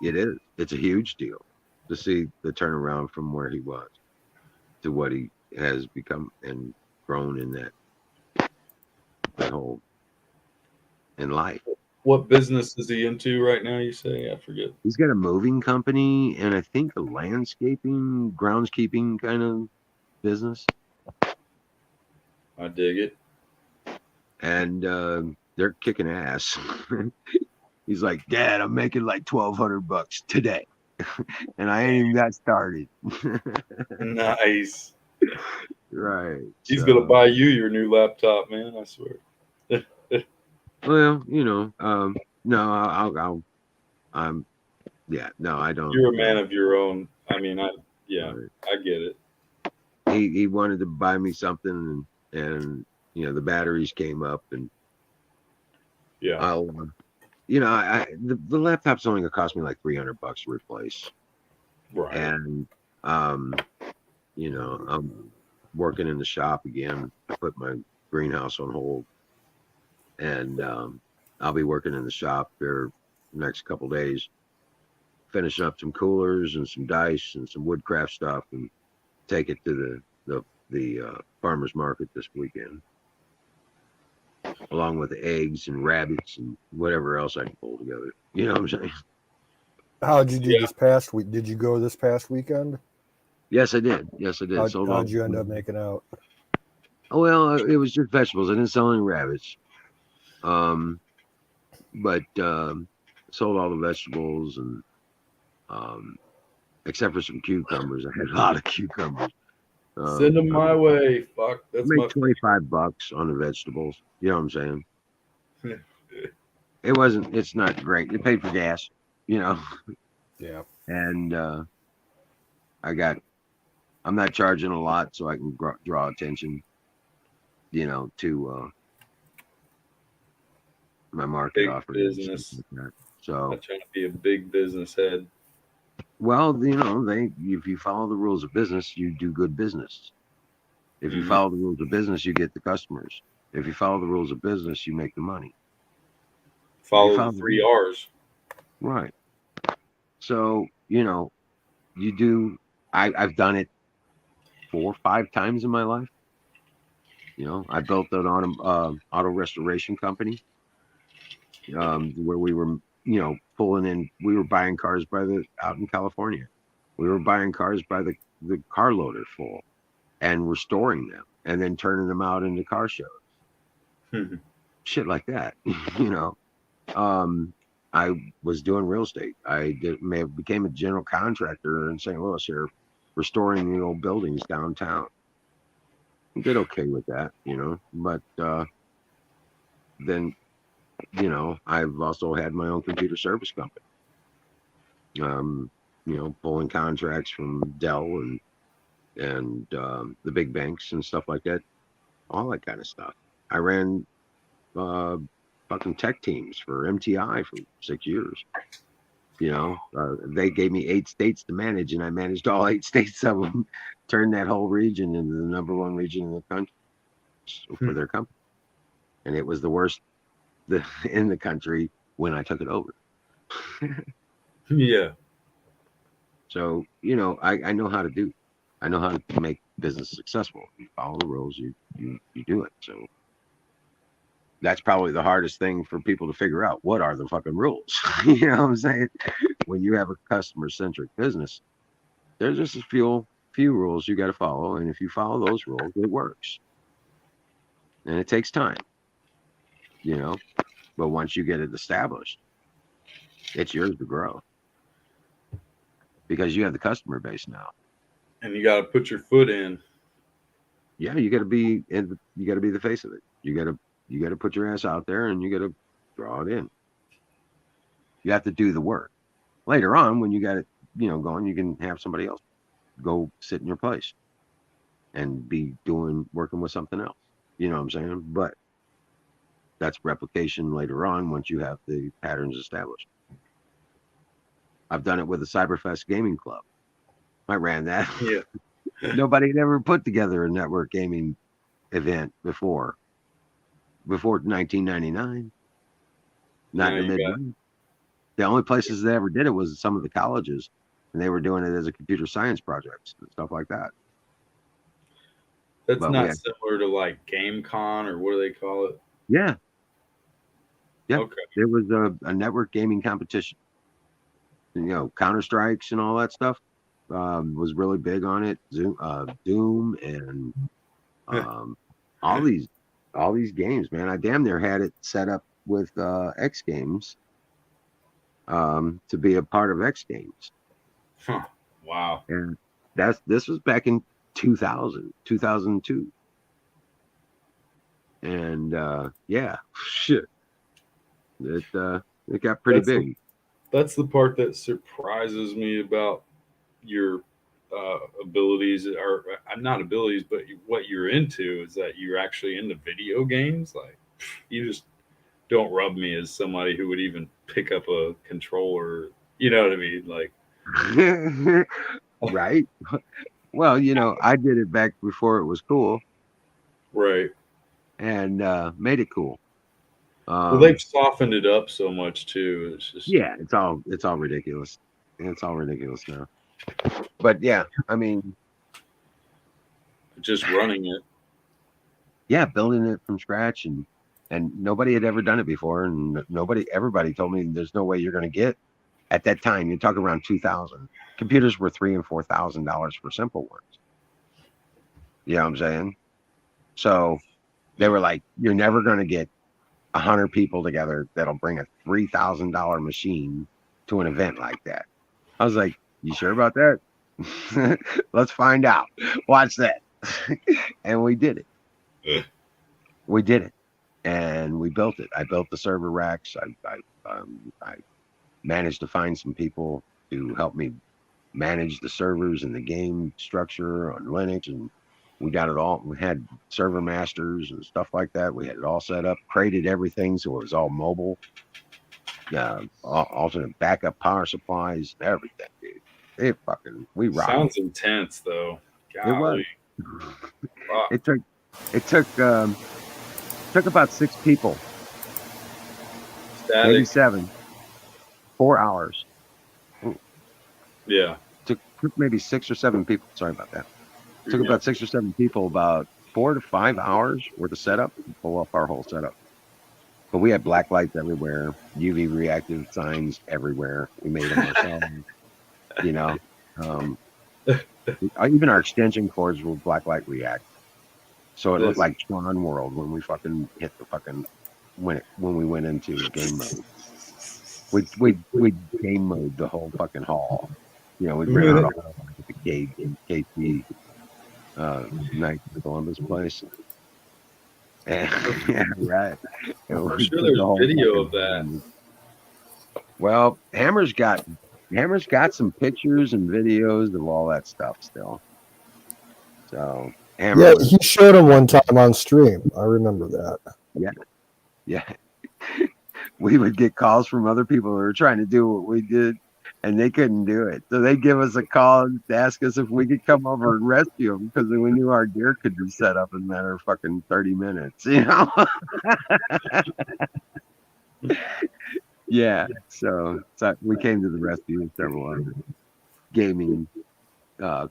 it is. It's a huge deal to see the turnaround from where he was to what he has become and grown in that whole in life. What business is he into right now? You say I forget. He's got a moving company and I think a landscaping, groundskeeping kind of business. I dig it. And they're kicking ass. He's like, "Dad, I'm making like $1,200 today, and I ain't even got started." Nice. Right. He's gonna So, buy you your new laptop, man. I swear. well, no, I'm, yeah, no, I don't. You're a man of your own. I mean, yeah, Right. I get it. He wanted to buy me something, and the batteries came up, and Yeah. I'll, the laptop's only gonna cost me like $300 to replace, Right. and um, I'm working in the shop again. I put my greenhouse on hold, and I'll be working in the shop there next couple days, finishing up some coolers and some dice and some woodcraft stuff, and take it to the farmers market this weekend, along with the eggs and rabbits and whatever else I can pull together. You know what I'm saying? How'd you do Yeah. this past week? Did you go this past weekend? Yes, I did. Yes, I did. Sold all. How'd you end up making out? Oh well, it was just vegetables. I didn't sell any rabbits. Um, but sold all the vegetables and um, except for some cucumbers. I had a lot of cucumbers. Send them I my way. Fuck, that's made my 25 bucks on the vegetables. You know what I'm saying? favorite. It wasn't. It's not great. It paid for gas. You know, Yeah. and I got. I'm not charging a lot, so I can draw attention. To my market Big offering and stuff business. like that. I'm So, trying to be a big business head. well, if you follow the rules of business, you do good business. If you Hmm. follow the rules of business, you get the customers. If you follow the rules of business, you make the money. If you Follow the follow the three rules, R's. right. So, you do. I've done it 4 or 5 times in my life. I built an auto restoration company, where we were, pulling in. We were buying cars out in California. We were buying cars by the car loader full and restoring them. and then turning them out into car shows. Shit like that, you know. I was doing real estate. Became a general contractor in St. Louis here, restoring the old buildings downtown. Did okay with that, you know. But then, you know, I've also had my own computer service company. You know, pulling contracts from Dell and the big banks and stuff like that, all that kind of stuff. I ran fucking tech teams for MTI for 6 years. You know, they gave me 8 states to manage, and I managed all 8 states of them. Turned that whole region into the #1 region in the country for their company, and it was the worst in the country when I took it over. Yeah. So, you know, I know how to do. I know how to make business successful. You follow the rules, you do it. So that's probably the hardest thing for people to figure out. What are the fucking rules? You know what I'm saying? When you have a customer centric business, there's just a few rules you got to follow, and if you follow those rules, it works. And it takes time, you know. But once you get it established, it's yours to grow because you have the customer base now. And you got to put your foot in. Yeah, you got to be the face of it. You got to put your ass out there, and you got to draw it in. You have to do the work. Later on, when you got it, you know, going, you can have somebody else go sit in your place and be working with something else. You know what I'm saying? But that's replication later on once you have the patterns established. I've done it with the Cyberfest Gaming Club. I ran that. Yeah. Nobody had ever put together a network gaming event before 1999. Not in the Midwest. The only places they ever did it was some of the colleges, and they were doing it as a computer science project and stuff like that. That's not similar to like GameCon, or what do they call it? Yeah. Okay. There was a network gaming competition. You know, Counter Strikes and all that stuff was really big on it. Doom and all these games, man. I damn near had it set up with X Games to be a part of X Games. Huh. Wow. And this was back in 2002. And yeah, shit. It got pretty big. That's the part that surprises me about your abilities, or not abilities, but what you're into, is that you're actually into video games. Like, you just don't rub me as somebody who would even pick up a controller. You know what I mean? Like, right. Well, you know, I did it back before it was cool. Right. And made it cool. Well, they've softened it up so much too. It's just, yeah, it's all ridiculous. It's all ridiculous now. But yeah, I mean, just running it. Yeah, building it from scratch, and nobody had ever done it before, and everybody told me there's no way you're going to get. At that time, you're talking around 2000. Computers were $3,000 and $4,000 for simple ones. You know what I'm saying? So they were like, you're never going to get 100 people together that'll bring a $3,000 machine to an event like that. I was like, you sure about that? Let's find out. Watch that. And we did it. We did it. And we built it. I built the server racks. I managed to find some people to help me manage the servers and the game structure on Linux, and we got it all. We had server masters and stuff like that. We had it all set up, crated everything so it was all mobile. Alternate backup power supplies, everything, dude. We rocked. Sounds intense though. Golly. It was. It took about 6 people. Static. Maybe 7. 4 hours. Yeah. Took maybe 6 or 7 people. Sorry about that. Took about 6 or 7 people about 4 to 5 hours worth of setup to pull up our whole setup. But we had black lights everywhere, UV reactive signs everywhere. We made them ourselves. You know, even our extension cords were black light react. So it looked like Tron World when we fucking hit the fucking when we went into game mode. We game mode the whole fucking hall. You know, we'd rent out a hall at the KC Knights of Columbus place. And, yeah, right. And I'm we sure put there's the whole video fucking of that. thing. Well, Hammer's got some pictures and videos of all that stuff still. So Hammer Yeah, was he showed him one time on stream. I remember that. yeah. We would get calls from other people who were trying to do what we did, and they couldn't do it. So they'd give us a call and ask us if we could come over and rescue them because we knew our gear could be set up in a matter of fucking 30 minutes, you know? Yeah. So we came to the rescue of several other gaming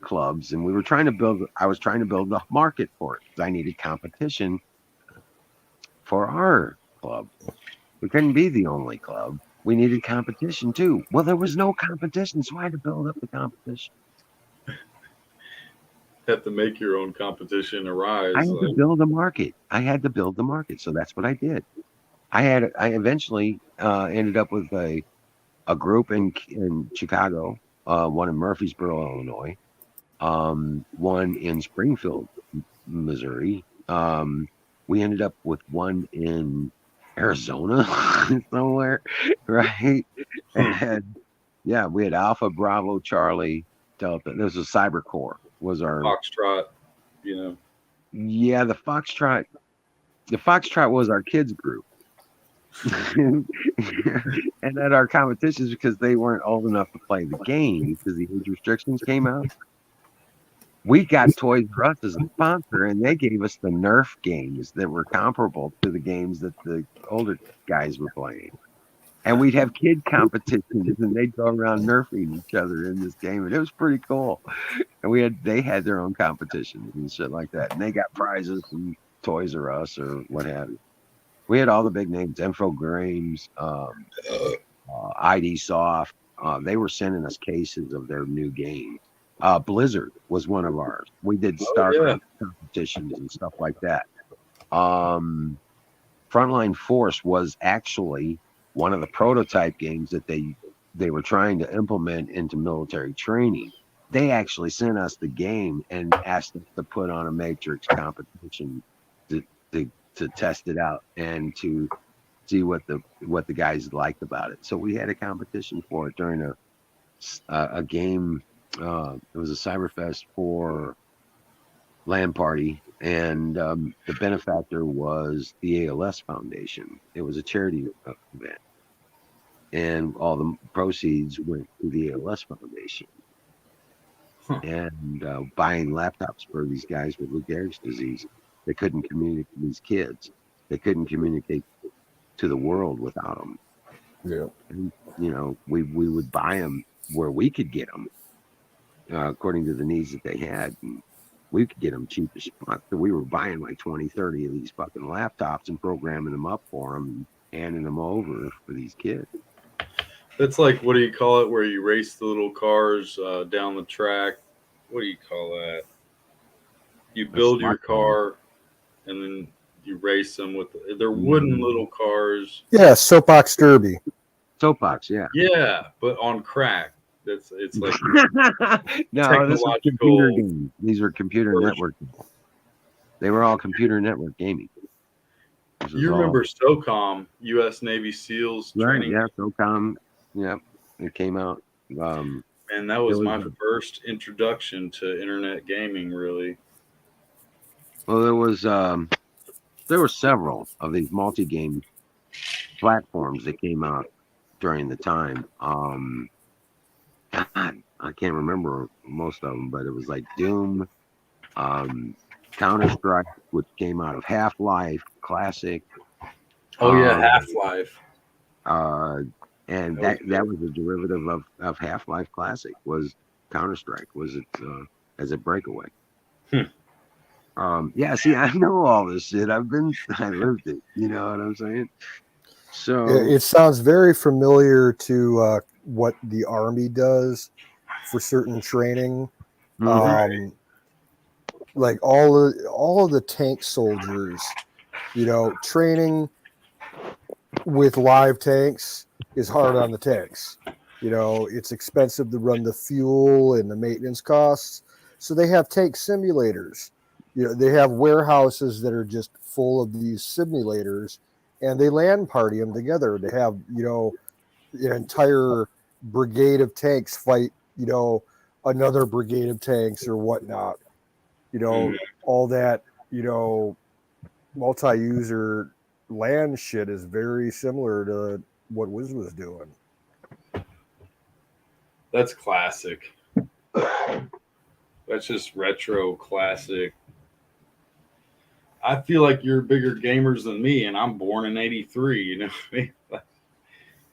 clubs, and I was trying to build a market for it because I needed competition for our club. We couldn't be the only club. We needed competition too. Well, there was no competition, so I had to build up the competition. Have to make your own competition arise. I had to build a market. So that's what I did. I eventually ended up with a group in Chicago, one in Murfreesboro, Illinois, one in Springfield, Missouri. We ended up with one in Arizona somewhere, right? And yeah, we had Alpha, Bravo, Charlie, Delta. There was a Cyber Core was our Foxtrot, you know. Yeah, the Foxtrot was our kids group. And at our competitions, because they weren't old enough to play the game because the age restrictions came out, we got Toys R Us as a sponsor, and they gave us the Nerf games that were comparable to the games that the older guys were playing. And we'd have kid competitions, and they'd go around nerfing each other in this game, and it was pretty cool. And they had their own competitions and shit like that, and they got prizes from Toys R Us or what have you. We had all the big names, Infogrames, ID Soft. They were sending us cases of their new games. Blizzard was one of ours. We did StarCraft competitions and stuff like that. Frontline Force was actually one of the prototype games that they were trying to implement into military training. They actually sent us the game and asked us to put on a Matrix competition to test it out and to see what the guys liked about it. So we had a competition for it during a game. It was a Cyberfest for LAN party, and the benefactor was the ALS Foundation. It was a charity event, and all the proceeds went to the ALS Foundation. And buying laptops for these guys with Lou Gehrig's disease. They couldn't communicate. These kids, they couldn't communicate to the world without them. Yeah. And, we would buy them where we could get them according to the needs that they had. And we could get them cheap as fuck. So we were buying like 20, 30 of these fucking laptops and programming them up for them and handing them over for these kids. That's like, what do you call it, where you race the little cars down the track? What do you call that? You build your car and then you race them with they're wooden little cars. Yeah, Soapbox Derby. Soapbox, yeah. Yeah, but on crack. It's like no, this was computer games. These were computer network games. They were all computer network gaming. You remember SOCOM, U.S. Navy SEALs training? Right, yeah, SOCOM. Yeah, it came out. And that was my first introduction to internet gaming, really. Well, there were several of these multi-game platforms that came out during the time. God, I can't remember most of them, but it was like Doom, Counter-Strike, which came out of Half-Life Classic. Oh yeah, Half-Life. And that was a derivative of Half-Life Classic. Was Counter-Strike? Was it as a breakaway? Yeah. See, I know all this shit. I lived it. You know what I'm saying? So it sounds very familiar to what the Army does for certain training. like all of the tank soldiers, training with live tanks is hard on the tanks. It's expensive to run the fuel and the maintenance costs. So they have tank simulators. They have warehouses that are just full of these simulators, and they land party them together to have, an entire brigade of tanks fight, another brigade of tanks or whatnot. All that, multi-user land shit is very similar to what Wiz was doing. That's classic. That's just retro classic. I feel like you're bigger gamers than me, and I'm born in '83. You know what I mean?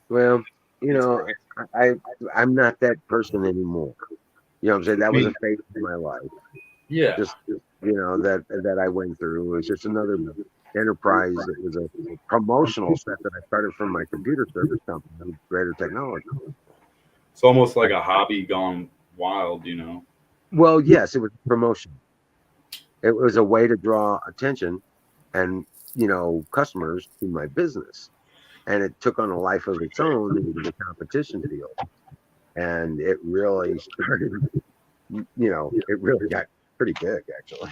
Well, I'm not that person anymore. You know what I'm saying? That was a phase in my life. Yeah. Just that I went through. It was just another enterprise. It was a promotional set that I started from my computer service company, Greater Technology. It's almost like a hobby gone wild, Well, yes, it was promotion. It was a way to draw attention and customers to my business, and it took on a life of its own into the competition field, and it really started. It really got pretty big actually.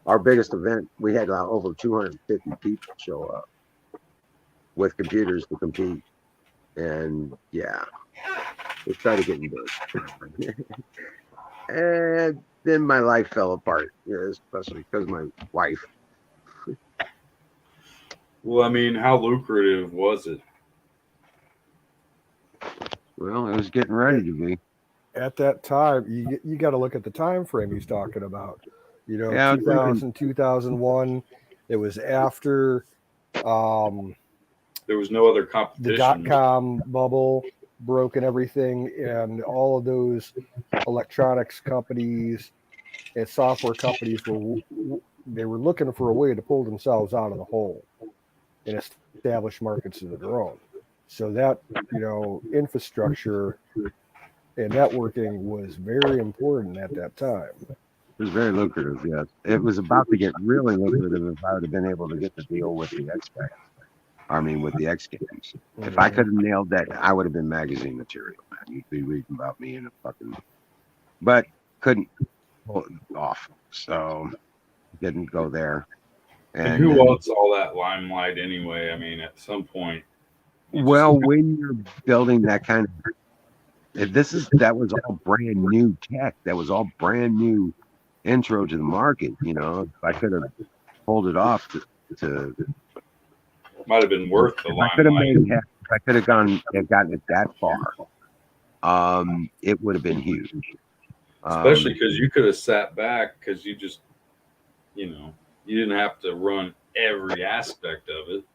Our biggest event, we had over 250 people show up with computers to compete, and yeah, it started getting big. And then my life fell apart, especially because my wife. Well, I mean, how lucrative was it? Well, it was getting ready to be. At that time, you got to look at the time frame he's talking about. Yeah, 2000, 2001. It was after There was no other the competition. .com bubble broke and everything, and all of those electronics companies and software companies were looking for a way to pull themselves out of the hole and establish markets of their own. So that infrastructure and networking was very important at that time. It was very lucrative. Yes, it was about to get really lucrative if I would have been able to get the deal with the with the X Games. If I could have nailed that, I would have been magazine material, man. You'd be reading about me in a fucking. But couldn't pull it off, so didn't go there. And who wants all that limelight anyway? I mean, at some point. Well, when you're building that kind of, that was all brand new tech. That was all brand new intro to the market. If I could have pulled it off to might have been worth the limelight. If I could have gotten it that far, it would have been huge. Especially because you could have sat back because you just, you didn't have to run every aspect of it.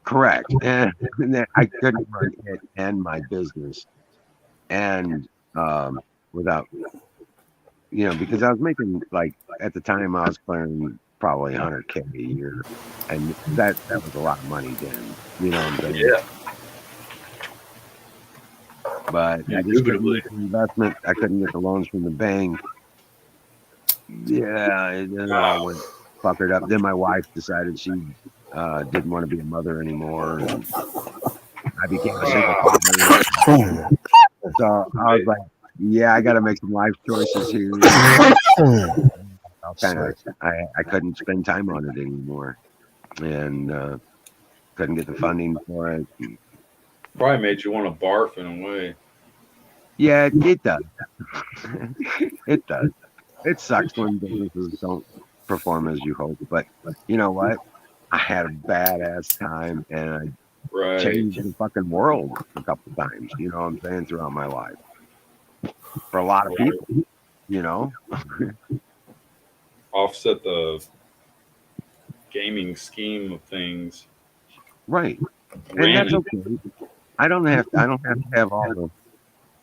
Correct. And I couldn't run it and my business and without, because I was making, like, at the time I was clearing probably $100K a year, and that was a lot of money then. You know what I'm saying? Yeah. But I just couldn't get the investment. I couldn't get the loans from the bank. Yeah, it all went fuckered up. Then my wife decided she didn't want to be a mother anymore, and I became a single father. So I was like, yeah, I got to make some life choices here. I couldn't spend time on it anymore, and couldn't get the funding for it. Probably made you want to barf in a way. Yeah, it does. It does. It sucks when businesses don't perform as you hope, but you know what? I had a badass time, and I changed the fucking world a couple of times. You know what I'm saying? Throughout my life, for a lot of people, offset the gaming scheme of things. Right. And that's okay. I don't have to have all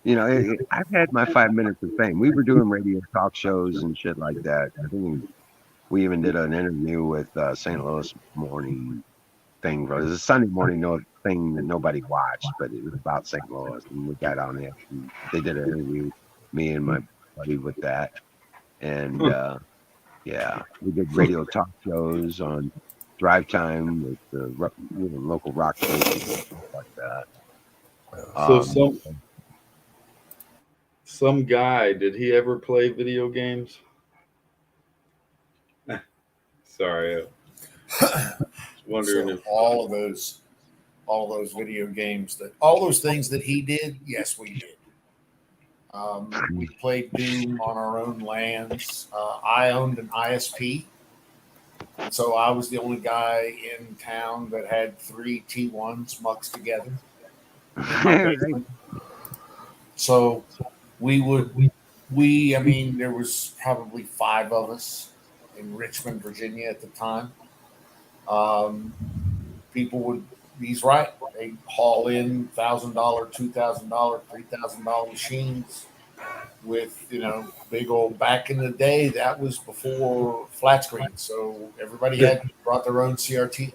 the, I've had my 5 minutes of fame. We were doing radio talk shows and shit like that. I think we even did an interview with St. Louis Morning thing. It was a Sunday morning thing that nobody watched, but it was about St. Louis, and we got on it. And they did an interview, me and my buddy, with that, and Yeah, we did radio talk shows on drive time with the local rock stations and stuff like that. So Um, some guy, did he ever play video games? Sorry, I was wondering So if all those video games all those things that he did, yes, we did. We played Doom on our own lands. I owned an ISP, and so I was the only guy in town that had three T1s muxed together in my basement. So we would, I mean, there was probably five of us in Richmond, Virginia at the time. Um, People would, he's right, they'd haul in $1,000, $2,000, $3,000 machines with, big old, back in the day, that was before flat screen. So everybody had brought their own CRT.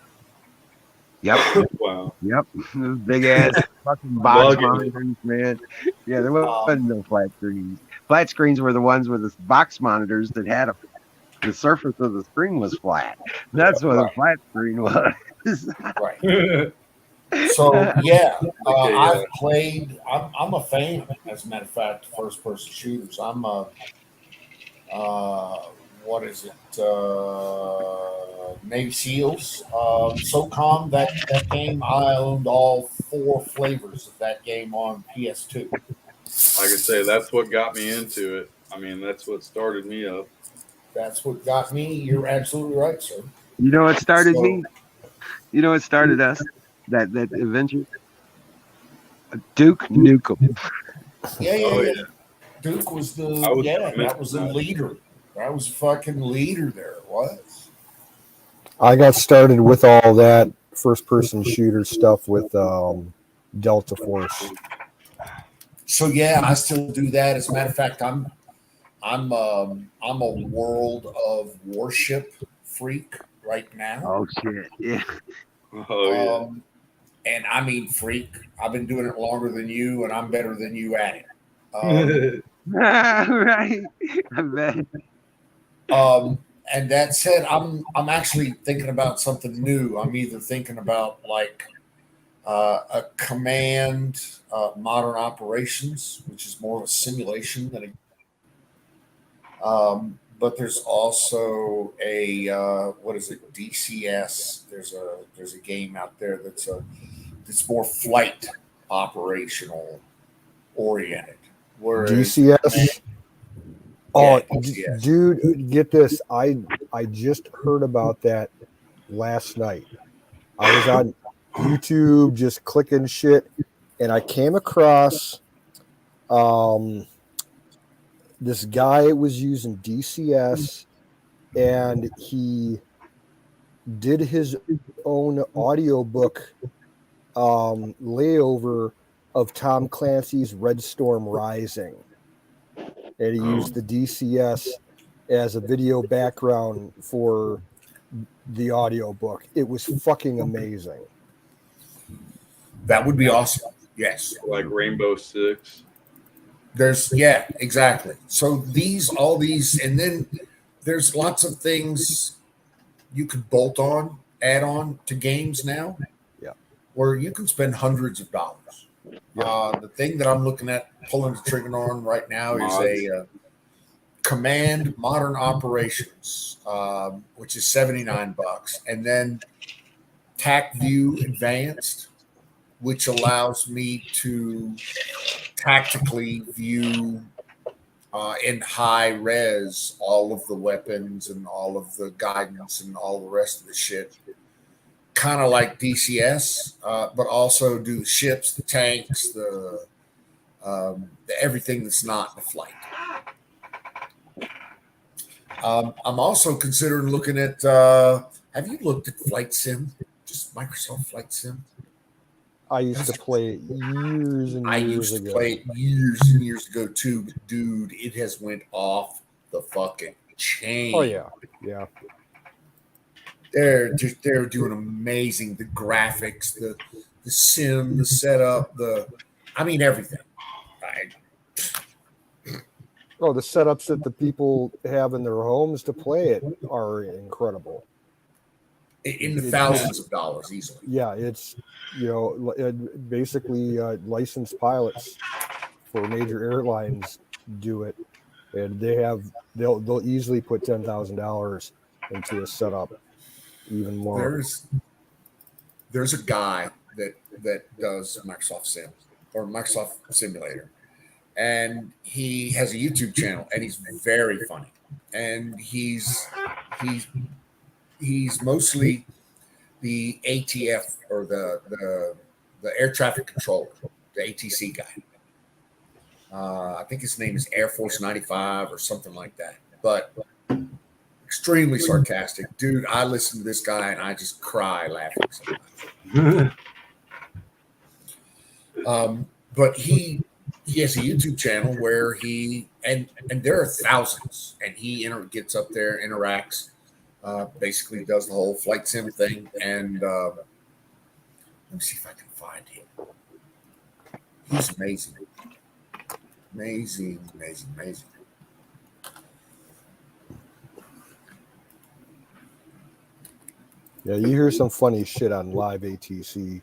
yep, wow, yep, those big ass fucking box bugging. monitors, man. Yeah, there Um, wasn't no flat screens. Flat screens were the ones with the box monitors that had the surface of the screen was flat. That's what a right, flat screen was. right. Okay, So yeah, yeah. I've played. I'm a fan, as a matter of fact, first person shooters. I'm a uh, what is it? Navy SEALs. SOCOM. That game, I owned all four flavors of that game on PS2. Like I say, that's what got me into it. I mean, that's what started me up. That's what got me. You're absolutely right, sir. You know what started So me? You know what started us? That adventure? Duke Nukem. yeah, yeah, Oh yeah. yeah, Duke was I was that reminiscing was the that. leader. That was a fucking leader. There it was. I got started with all that first person shooter stuff with Delta Force. So yeah, I still do that. As a matter of fact, I'm a World of Warship freak right now. Oh shit! Yeah. Oh yeah. Um, and I mean freak. I've been doing it longer than you, and I'm better than you at it. Um, Right. I bet. um, and that said, I'm actually thinking about something new. I'm either thinking about like a command modern operations, which is more of a simulation than a but there's also a what is it, DCS? There's a game out there that's more flight operational oriented. Whereas DCS. yeah, Oh, DCS. dude, get this. I just heard about that last night. I was on YouTube just clicking shit, and I came across um, this guy was using DCS, and he did his own audiobook layover of Tom Clancy's Red Storm Rising, and he Oh, used the DCS as a video background for the audiobook. It was fucking amazing. That would be awesome. Yes. like Rainbow Six. There's yeah, exactly. So all these, and then there's lots of things you could add on to games now, Yeah. where you can spend hundreds of dollars. The thing that I'm looking at pulling the trigger on right now is Mods. a Command Modern Operations, which is $79, and then TAC View Advanced, which allows me to tactically view in high res all of the weapons and all of the guidance and all the rest of the shit. Kind of like DCS, but also do the ships, the tanks, the everything that's not the flight. I'm also considering looking at. Have you looked at Flight Sim? Just Microsoft Flight Sim. I used to play it years and I years used to ago. play it years and years ago too, but dude, it has went off the fucking chain. Oh yeah, yeah. They're doing amazing. The graphics, the sim, the setup, I mean everything. Oh, the setups that the people have in their homes to play it are incredible. In the thousands of dollars easily. Yeah, it's basically licensed pilots for major airlines do it, and they'll easily put $10,000 into a setup, even more. There's a guy that does Microsoft Sim or Microsoft Simulator, and he has a YouTube channel, and he's very funny, and he's mostly the ATF or the air traffic controller, the ATC guy. I think his name is Air Force 95 or something like that. But extremely sarcastic, dude. I listen to this guy and I just cry laughing sometimes. But he has a YouTube channel where he and there are thousands, and he gets up there, interacts, basically does the whole flight sim thing. And let me see if I can find him. He's amazing. Amazing. Yeah, you hear some funny shit on live ATC,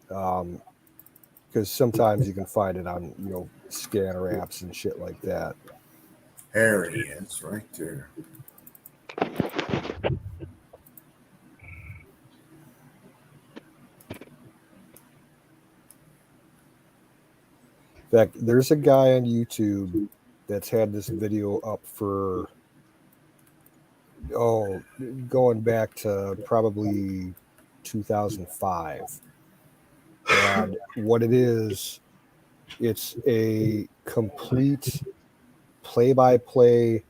because sometimes you can find it on scanner apps and shit like that. There he is, right there. In fact, there's a guy on YouTube that's had this video up for going back to probably 2005. And what it is, it's a complete play-by-play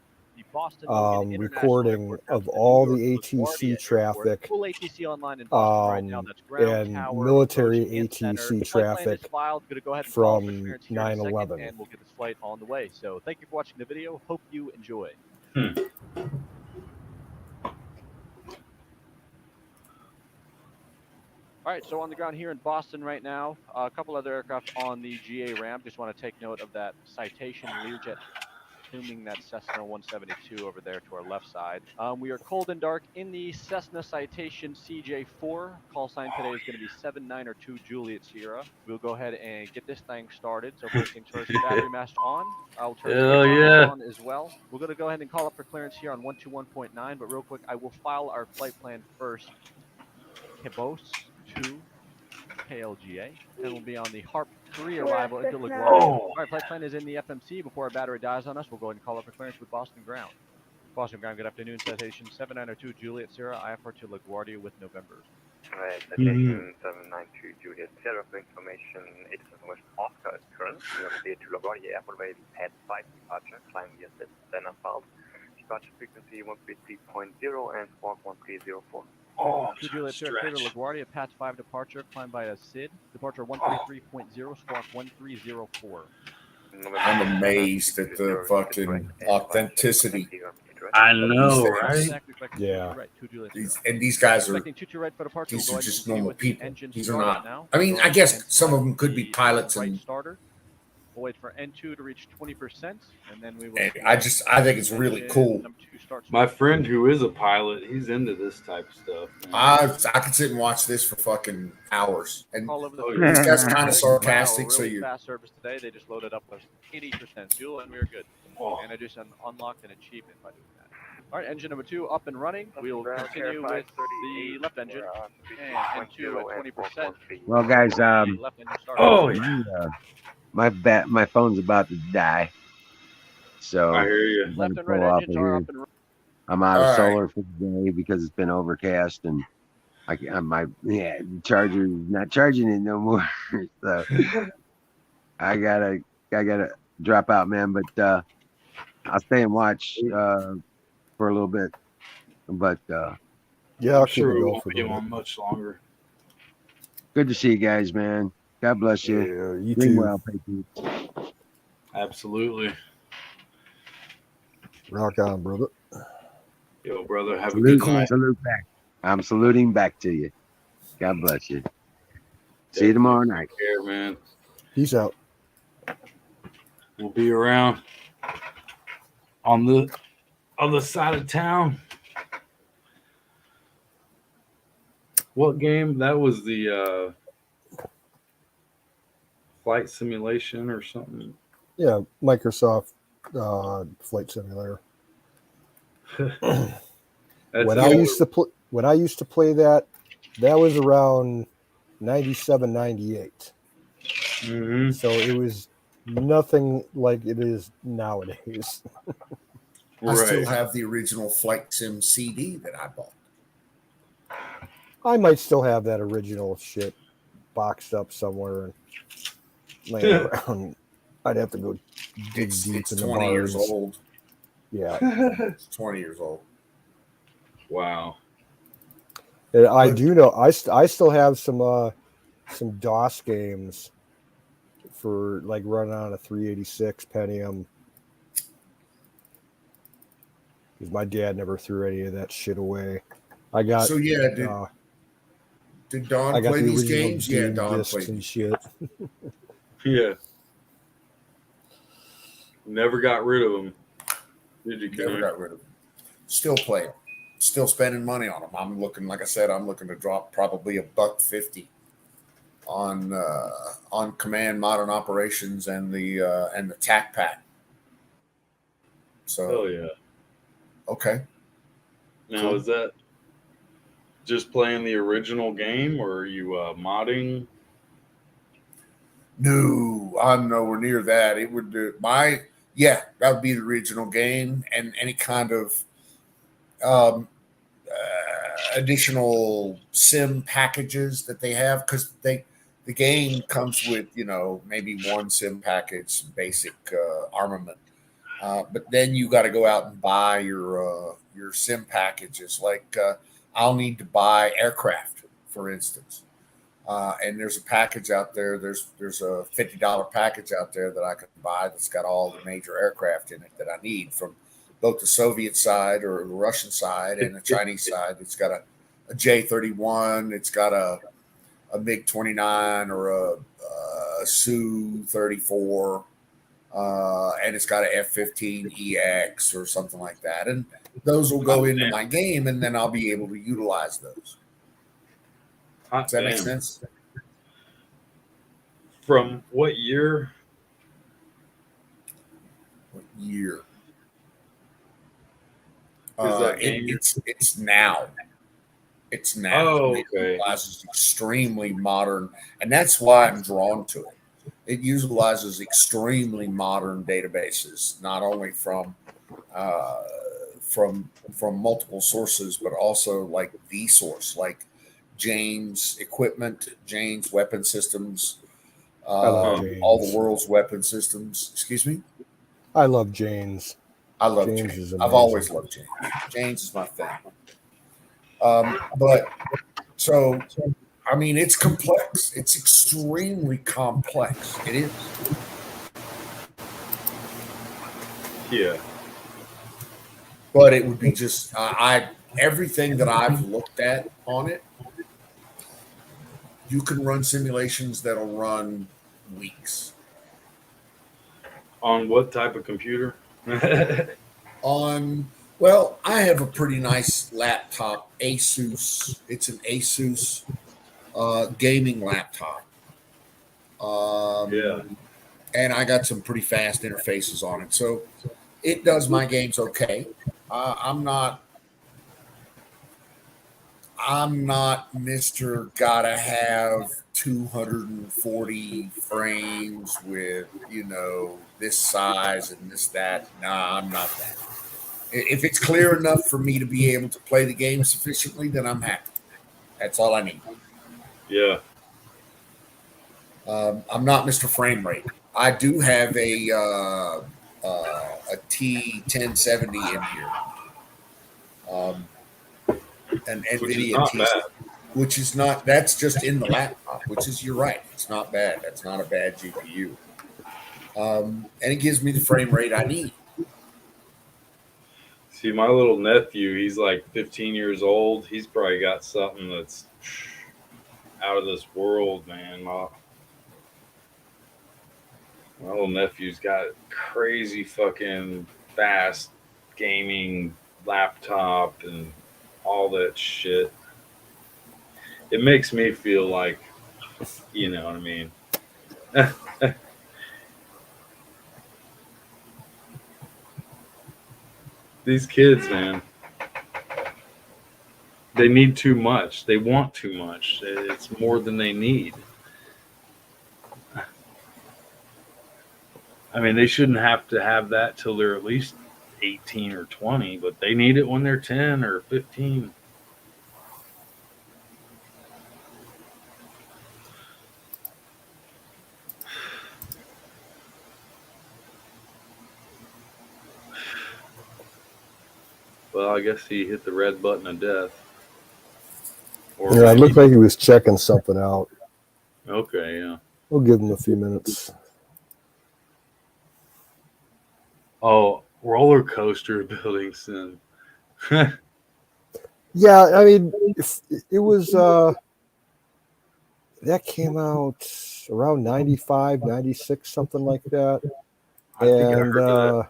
recording of all the ATC traffic, full ATC online in Boston right now. That's ground, and tower, military approach, and ATC center. traffic Filed. Go ahead and from clearance here in a second, 9/11. and we'll get this flight on the way. So thank you for watching the video. Hope you enjoy. All right, so on the ground here in Boston right now, a couple other aircraft on the GA ramp. Just want to take note of that Citation Learjet assuming that Cessna 172 over there to our left side. We are cold and dark in the Cessna Citation CJ4. Call sign today is going to be 792 Juliet Sierra. We'll go ahead and get this thing started. So first things first, battery mask on. I'll turn the on as well. We're going to go ahead and call up for clearance here on 121.9, but real quick, I will file our flight plan first. Caboose 2 KLGA, and we'll be on the HARP 3 arrival into LaGuardia. All right, flight plan is in the FMC. Before our battery dies on us, we'll go ahead and call up for clearance with Boston Ground. Boston Ground, good afternoon. Citation 792 Juliet Sierra, IFR to LaGuardia with November. Right, citation 792 Juliet Sierra, for information, 87 West Oscar is current. We are clear to LaGuardia Airport Way, pad 5 departure, climb via Cessna Fault. Departure frequency 133.0 and squawk 1304. Juliet Sierra, clear to LaGuardia, Pat 5 departure, climb via SID. Departure 133.0, squawk 1304. I'm amazed at the fucking authenticity. I know, right? Yeah. These guys are just normal people. These are not. I mean, I guess some of them could be pilots and. We'll wait for N2 to reach 20%, and then we will. I think it's really cool. My friend who is a pilot, he's into this type of stuff. I could sit and watch this for fucking hours. And these guys are kind of sarcastic, so you. Fast service today. They just loaded up with 80% fuel, and we are good. And I just unlocked an achievement by doing that. All right, engine number 2 up and running. We'll continue with the left engine, and N2 at 20%. Well, guys, my phone's about to die, so I hear you. Left and right engines are up and running. I'm out of solar for the day because it's been overcast, and my charger is not charging it no more. So I gotta drop out, man. But I'll stay and watch for a little bit. But yeah, I'll sure keep it it won't be on much longer. Good to see you guys, man. God bless you. Yeah, you Doing too. well, Patriots. Absolutely. Rock on, brother. Yo, brother, have a good night. Salute back. I'm saluting back to you. God bless you. See you tomorrow night. Take care, man. Peace out. We'll be around. on the side of town. What game? That was the flight simulation or something. Yeah, Microsoft Flight Simulator. That's When the I older. used to play that was around 97, 98. Mhm. So it was nothing like it is nowadays. I still Right. have the original Flight Sim CD that I bought. I might still have that original shit boxed up somewhere and laying around. I'd have to go dig deep It's in the 20 years barns. old. Yeah. It's 20 years old. Wow. And I But do know I still have some DOS games for like running on a 386 Pentium. Because my dad never threw any of that shit away. I got so yeah, did Don I got play the these original games? Yeah, Doom Don discs played and these shit. games. Yeah. Never got rid of them. Did you, Never Connor? got rid of them. Still play them. Still spending money on them. I'm looking, like I said, I'm looking to drop probably $1.50 on Command Modern Operations and the TAC Pack. So Hell yeah. okay, Now, cool. is that just playing the original game, or are you modding? No, I'm nowhere near that. It would yeah, that would be the original game and any kind of um, additional sim packages that they have because the game comes with maybe one sim package, some basic armament, but then you got to go out and buy your sim packages. Like I'll need to buy aircraft, for instance. And there's a package out there. There's a $50 package out there that I can buy that's got all the major aircraft in it that I need from both the Soviet side or the Russian side and the Chinese side. It's got a J-31. It's got a MiG 29 or a Su 34, and it's got a F-15 EX or something like that. And those will go into my game, and then I'll be able to utilize those. Hot Does that make damn. sense? From what year? What year? Is that game? It's now. It's now. Oh, It okay. utilizes extremely modern, and that's why I'm drawn to it. It utilizes extremely modern databases, not only uh, from multiple sources, but also like the source, like Jane's equipment, Jane's weapon systems, I love all the James. world's weapon systems. Excuse me. I love James. I love James Jane's. is I've amazing. always loved Jane's. Jane's is my thing. But so, I mean, it's complex. It's extremely complex. It is. Yeah. But it would be just I everything that I've looked at on it. You can run simulations that'll run weeks On what type of computer? on. Well, I have a pretty nice laptop, Asus. It's an Asus gaming laptop. Yeah. And I got some pretty fast interfaces on it, so it does my games okay. I'm not Mister Gotta have 240 frames with this size and this that. Nah, I'm not that. If it's clear enough for me to be able to play the game sufficiently, then I'm happy. That's all I need. Yeah. I'm not Mr. Frame Rate. I do have a T1070 in here, an Which is NVIDIA not T, bad. which is not. That's just in the laptop. Which is you're right. It's not bad. That's not a bad GPU, and it gives me the frame rate I need. See, my little nephew, he's like 15 years old. He's probably got something that's out of this world, man. My little nephew's got crazy fucking fast gaming laptop and all that shit. It makes me feel like, you know what I mean. These kids, man, they need too much. They want too much. It's more than they need. I mean, they shouldn't have to have that till they're at least 18 or 20, but they need it when they're 10 or 15. Well, I guess he hit the red button of death. Or Yeah, it maybe, looked like he was checking something out. okay, yeah. We'll give him a few minutes. Oh, roller coaster building sim. Yeah, I mean, it was that came out around 95, 96, something like that. I think I And heard of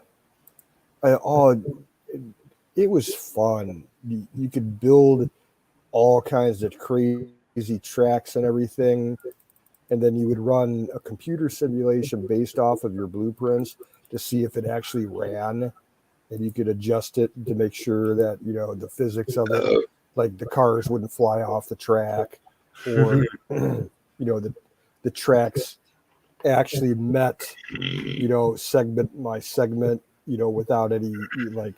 it was fun. You could build all kinds of crazy tracks and everything, and then you would run a computer simulation based off of your blueprints to see if it actually ran, and you could adjust it to make sure that the physics of it, like the cars wouldn't fly off the track, or the tracks actually met segment by segment, without any like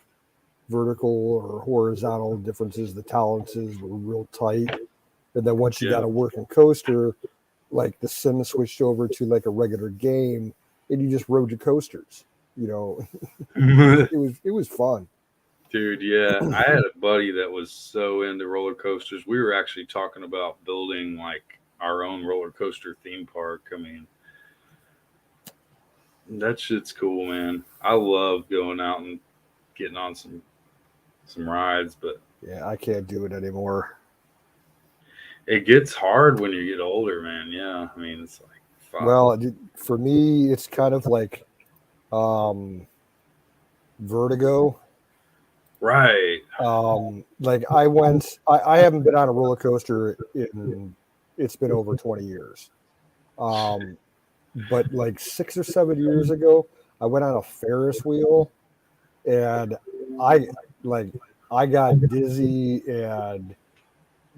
vertical or horizontal differences. The tolerances were real tight. And then once you got a working coaster, like the sim switched over to like a regular game, and you just rode your coasters. it. It was fun. Dude, yeah. I had a buddy that was so into roller coasters. We were actually talking about building like our own roller coaster theme park. I mean, that shit's cool, man. I love going out and getting on some rides, but Yeah, I can't do it anymore. it gets hard when you get older, man. Yeah, I mean, it's like fuck. Well, for me, it's kind of like vertigo. Right. Like I haven't been on a roller coaster it's been over 20 years. But like 6 or 7 years ago, I went on a Ferris wheel, and I I got dizzy and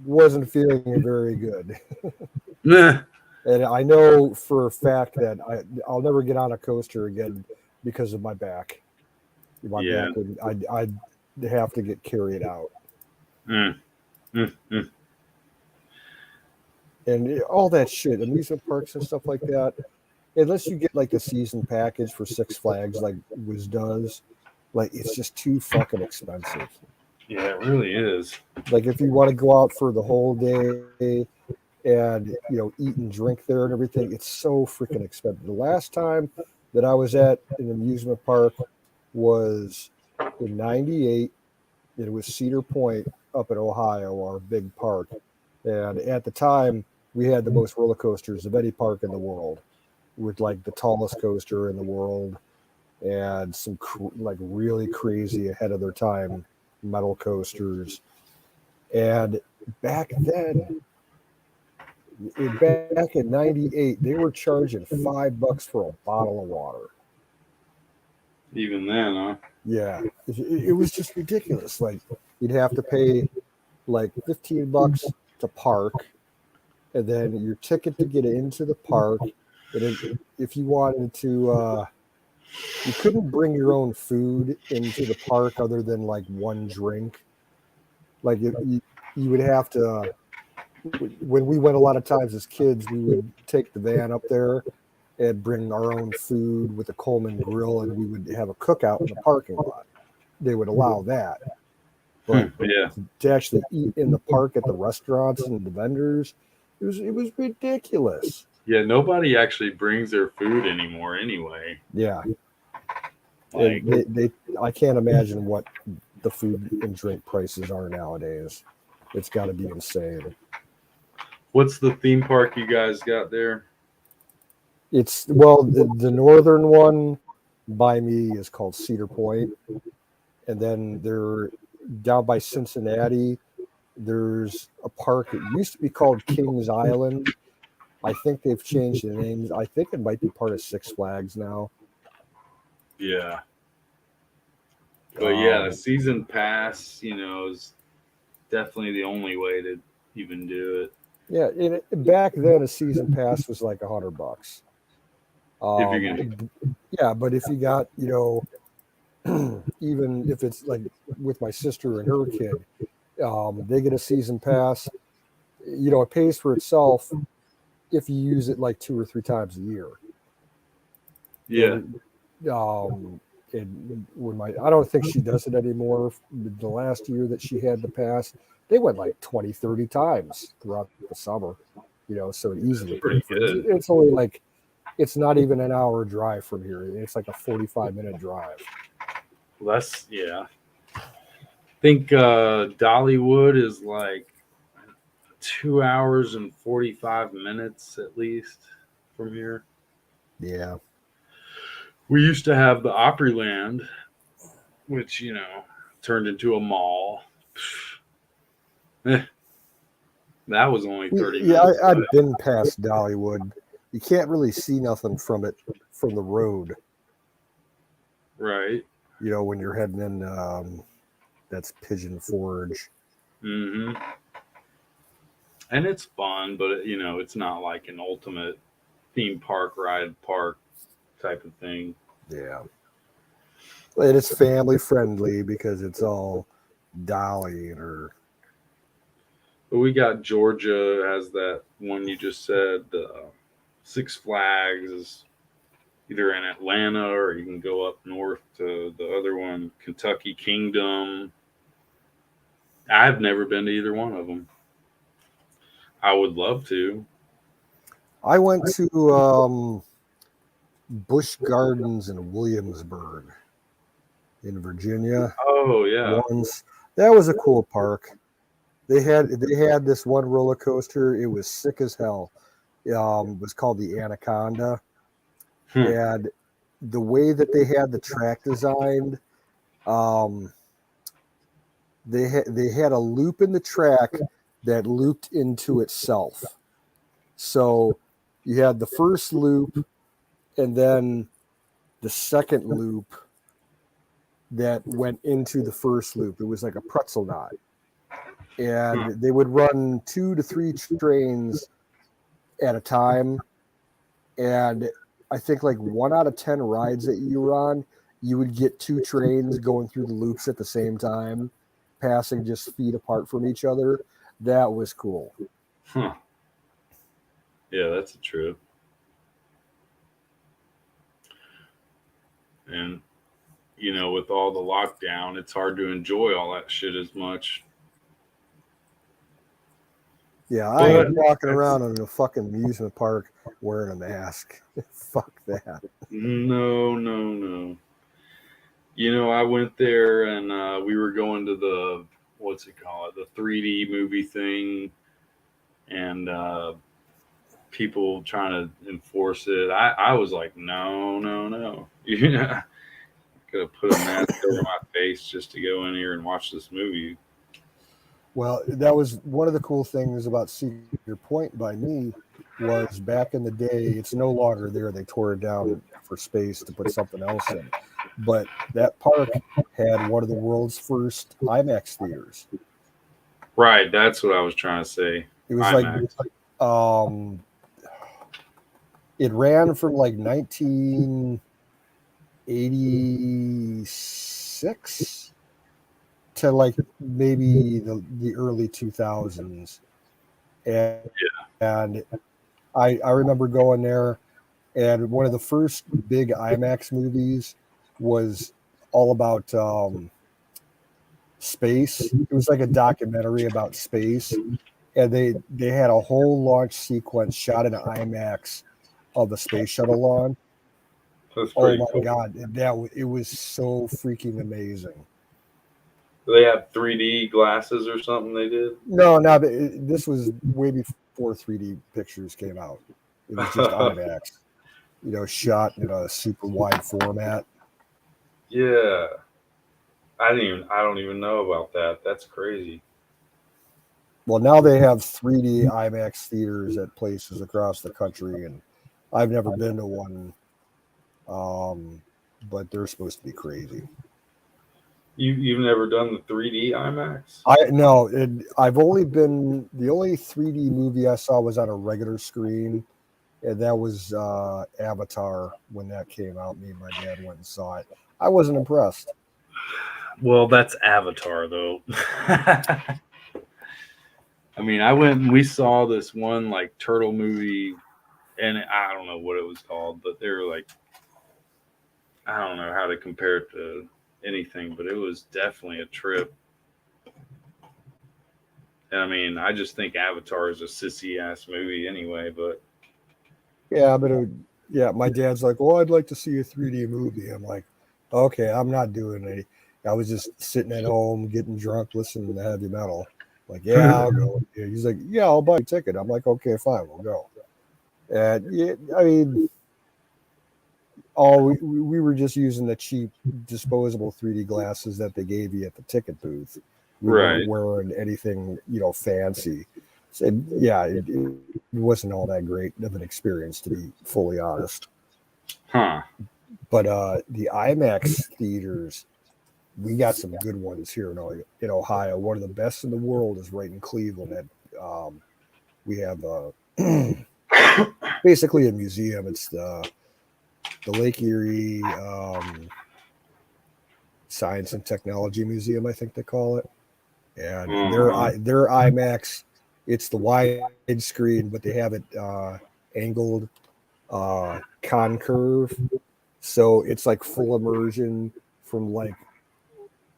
wasn't feeling very good. Nah. And I know for a fact that I'll never get on a coaster again because of my back. My Yeah. back would I'd have to get carried out. Mm, mm. And all that shit, amusement parks and stuff like that. Unless you get like the season package for Six Flags, like Wiz does, like it's just too fucking expensive. Yeah, it really is. Like if you want to go out for the whole day and eat and drink there and everything, it's so freaking expensive. The last time that I was at an amusement park was in '98. It was Cedar Point up in Ohio, our big park, and at the time we had the most roller coasters of any park in the world, with like the tallest coaster in the world and some like really crazy ahead of their time metal coasters. And back then, back in '98, they were charging $5 for a bottle of water. Even then, huh? Yeah, it was just ridiculous. Like you'd have to pay like $15 to park, and then your ticket to get into the park. And if you wanted to, you couldn't bring your own food into the park other than like one drink. Like you would have to. When we went a lot of times as kids, we would take the van up there and bring our own food with a Coleman grill, and we would have a cookout in the parking lot. They would allow that, but Yeah. to actually eat in the park at the restaurants and the vendors, it was ridiculous. Yeah, nobody actually brings their food anymore anyway. Yeah, Like, they I can't imagine what the food and drink prices are nowadays. It's got to be insane. what's the theme park you guys got there? It's well, the northern one by me is called Cedar Point, and then they're down by Cincinnati. There's a park. It used to be called Kings Island. I think they've changed the names. I think it might be part of Six Flags now. Yeah. But yeah, a Um, season pass, is definitely the only way to even do it. yeah, back then a season pass was like $100. If you're gonna, Yeah, but if you got, even if it's like with my sister and her kid, they get a season pass. It pays for itself if you use it like 2 or 3 times a year. yeah, And when I don't think she does it anymore. The last year that she had the pass, they went like 20, 30 times throughout the summer. So it easily that's pretty paid for it. good. It's only like, it's not even an hour drive from here. It's like a 45-minute drive. Less, yeah. I think Dollywood is like 2 hours and 45 minutes at least from here. Yeah. We used to have the Opryland, which turned into a mall. That was only 30 Yeah, minutes away. I've been past Dollywood. You can't really see nothing from it from the road. Right. When you're heading in, that's Pigeon Forge. Hmm. And it's fun, but it's not like an ultimate theme park ride park type of thing. Yeah. And it's family friendly because it's all Dolly and her. But we got Georgia has that one you just said. Six Flags is either in Atlanta or you can go up north to the other one, Kentucky Kingdom. I've never been to either one of them. I would love to. I went to Busch Gardens in Williamsburg in Virginia Oh yeah. once. That was a cool park. They had this one roller coaster. It was sick as hell. It was called the Anaconda, Hmm. and the way that they had the track designed, um, they had a loop in the track that looped into itself. So you had the first loop, and then the second loop that went into the first loop. It was like a pretzel knot, and they would run 2 to 3 trains at a time. And I think like 1 out of 10 rides that you were on, you would get 2 trains going through the loops at the same time, passing just feet apart from each other. That was cool. Huh. Yeah, that's a trip. And with all the lockdown, it's hard to enjoy all that shit as much. Yeah, I But ain't walking around in a fucking amusement park wearing a mask. Fuck that. no, no, no. I went there and we were going to the what's it called, the 3D movie thing, and people trying to enforce it. I was like, no, no, no. Could have put a mask over my face just to go in here and watch this movie. Well, that was one of the cool things about Cedar Point by me was back in the day, it's no longer there. They tore it down for space to put something else in. But that park had one of the world's first IMAX theaters. Right, that's what I was trying to say. It was IMAX. um it ran from like 1986 to like maybe the early 2000s. And I remember going there, and one of the first big IMAX movies was all about space. It was like a documentary about space, and they had a whole launch sequence shot in IMAX of the space shuttle launch. That's Oh pretty my cool. god, it was so freaking amazing. Do they have 3D glasses or something they did? No, this was way before 3D pictures came out. It was just IMAX, shot in a super wide format. Yeah. I don't even know about that. That's crazy. Well, now they have 3D IMAX theaters at places across the country, and I've never been to one, but they're supposed to be crazy. You've never done the 3D IMAX? I've only been the only 3D movie I saw was on a regular screen, and that was Avatar when that came out. Me and my dad went and saw it. I wasn't impressed. Well, that's Avatar though. I mean, I went and we saw this one like turtle movie, and I don't know what it was called, but they were like, I don't know how to compare it to anything, but it was definitely a trip. And I mean, I just think Avatar is a sissy ass movie anyway, but Yeah, yeah, my dad's like, "Well, I'd like to see a 3D movie." I'm like, "Okay, I'm not doing it." I was just sitting at home getting drunk, listening to heavy metal. Like, yeah, I'll go. Yeah, he's like, "Yeah, I'll buy a ticket." I'm like, "Okay, fine, we'll go." And yeah, I mean, we were just using the cheap disposable 3D glasses that they gave you at the ticket booth. We weren't right. wearing anything, fancy. So, yeah, it wasn't all that great of an experience, to be fully honest. Huh. But the IMAX theaters, we got some good ones here in Ohio. One of the best in the world is right in Cleveland. We have basically a museum. It's the Lake Erie Science and Technology Museum, I think they call it. And Uh-huh. their IMAX, it's the widescreen, but they have it angled concurve, so it's like full immersion from like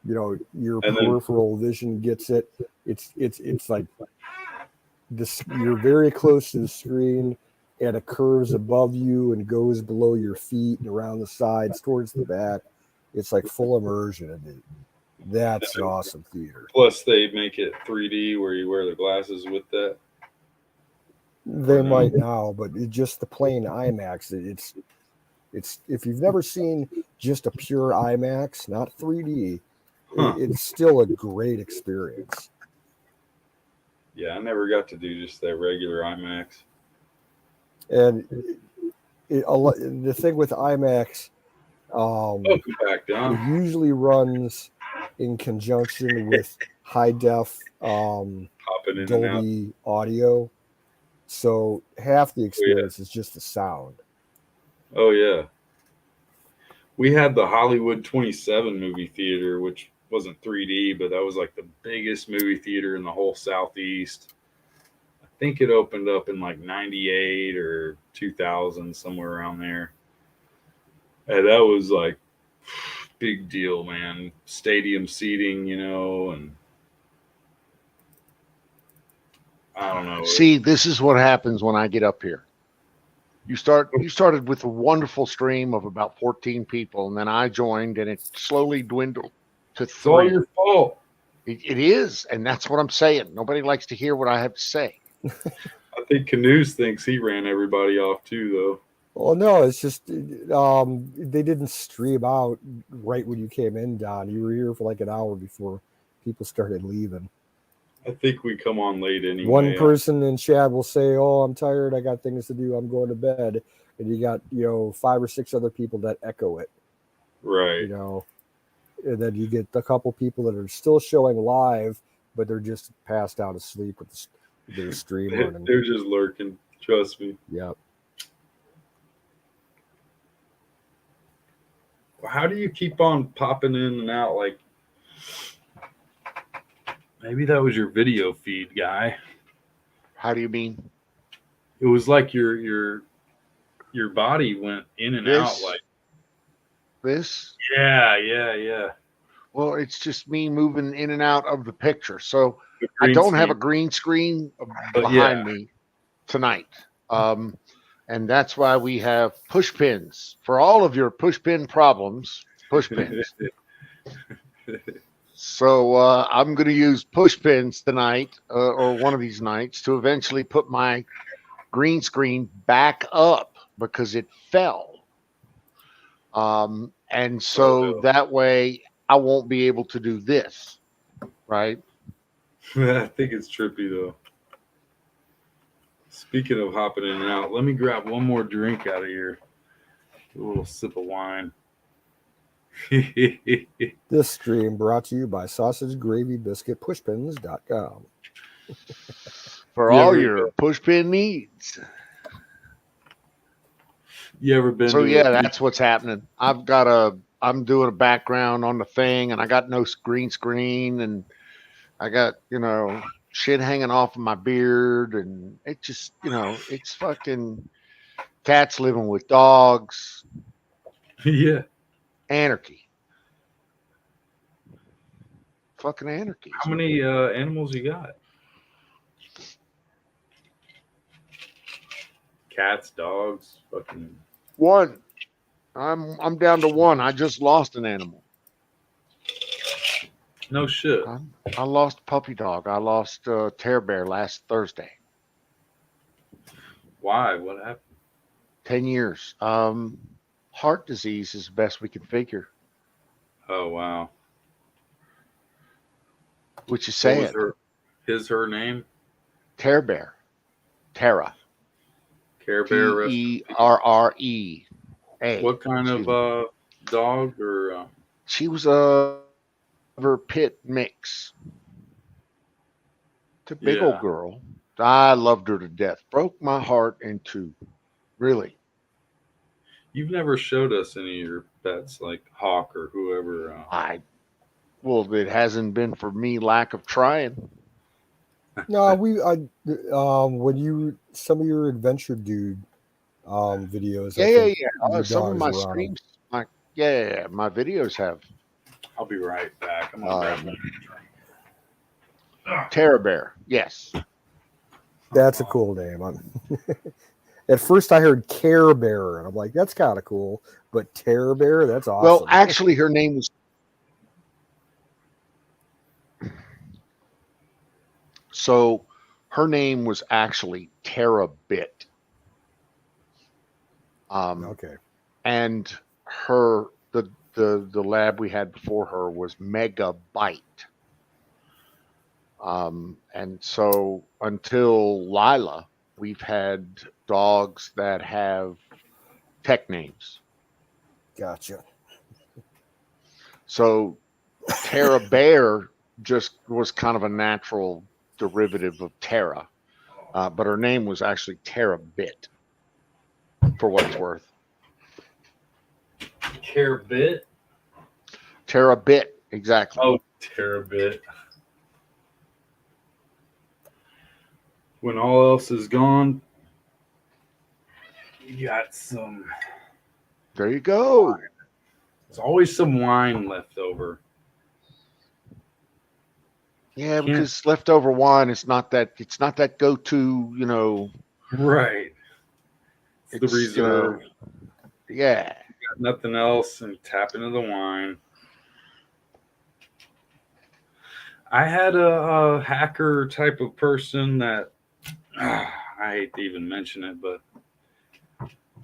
your And then peripheral vision gets it. It's like this. You're very close to the screen, and it curves above you and goes below your feet and around the sides towards the back. It's like full immersion, and that's an awesome theater. plus they make it 3D where you wear the glasses with that or They no? might now, but just the plain IMAX. It's if you've never seen just a pure IMAX, not 3D, Huh. it's still a great experience. Yeah, I never got to do just that regular IMAX. And the thing with IMAX, Welcome back, it Don. usually runs in conjunction with high def Popping in and out. Dolby audio. So half the Oh yeah. experience is just the sound. Oh yeah. We had the Hollywood 27 movie theater, which wasn't 3D, but that was like the biggest movie theater in the whole Southeast. I think it opened up in like 98 or 2000, somewhere around there. And that was like big deal, man. Stadium seating, and I don't know. See, this is what happens when I get up here. You started with a wonderful stream of about 14 people, and then I joined, and it slowly dwindled to It's all 3. your fault. It is, and that's what I'm saying. Nobody likes to hear what I have to say. I think Canoes thinks he ran everybody off too, though. Well, no, it's just they didn't stream out right when you came in, Don. You were here for like an hour before people started leaving. I think we come on late anyway. One person in chat will say, "Oh, I'm tired. I got things to do. I'm going to bed," and you got 5 or 6 other people that echo it. Right. And then you get a couple people that are still showing live, but they're just passed out asleep with their stream running. They're just lurking. Trust me. Yep. How do you keep on popping in and out? Like, maybe that was your video feed, guy. How do you mean? It was like your body went in and out. Like this. Yeah. Well, it's just me moving in and out of the picture. So The I green don't have a screen. green screen But behind yeah. me tonight. And that's why we have push pins for all of your push pin problems. Push pins. So I'm going to use push pins tonight or one of these nights to eventually put my green screen back up because it fell. And so no. that way I won't be able to do this, right? I think it's trippy though. Speaking of hopping in and out, let me grab one more drink out of here. A little sip of wine. This stream brought to you by Sausage Gravy Biscuit Pushpins.com. For You all ever- your push pin needs. You ever been So to yeah, a that's what's happening. I'm doing a background on the thing, and I got no green screen, and I got, shit hanging off of my beard, and it just, it's fucking cats living with dogs, yeah. anarchy. Fucking anarchy. How many animals you got? Cats, dogs, fucking. One. I'm down to one. I just lost an animal. No shit. I lost a puppy dog. I lost a Terror Bear last Thursday. Why? What happened? 10 years. Heart disease is the best we can figure, Oh wow. which is What was sad. her name? Terror Bear. Terra. Care Bear. Terre. What kind Excuse of me. dog or? She was a pit mix. It's a big old Yeah. girl. I loved her to death. Broke my heart in two. Really. You've never showed us any of your pets, like Hawk or whoever. Well, it hasn't been for me lack of trying. No, when some of your adventure dude videos. I think your Some of dogs my were on 'em. streams, my videos have I'll be right back. I'm gonna grab that. Terror Bear. Yes. That's a cool name. At first, I heard Care Bear, and I'm like, that's kind of cool. But Terror Bear, that's awesome. Well, actually, her name was. So, her name was actually Terabit. Okay. And the lab we had before her was Megabyte. And so until Lila, we've had dogs that have tech names. Gotcha. So Terra Bear just was kind of a natural derivative of Terra, but her name was actually Terabit, for what it's worth. Terabit? Terabit, exactly. Oh, Terabit. When all else is gone, you got some. There you go. There's always some wine left over. Yeah, because leftover wine is not that. It's not that go-to. Right. It's the reserve. Yeah. Got nothing else, and tap into the wine. I had a hacker type of person that I hate to even mention it, but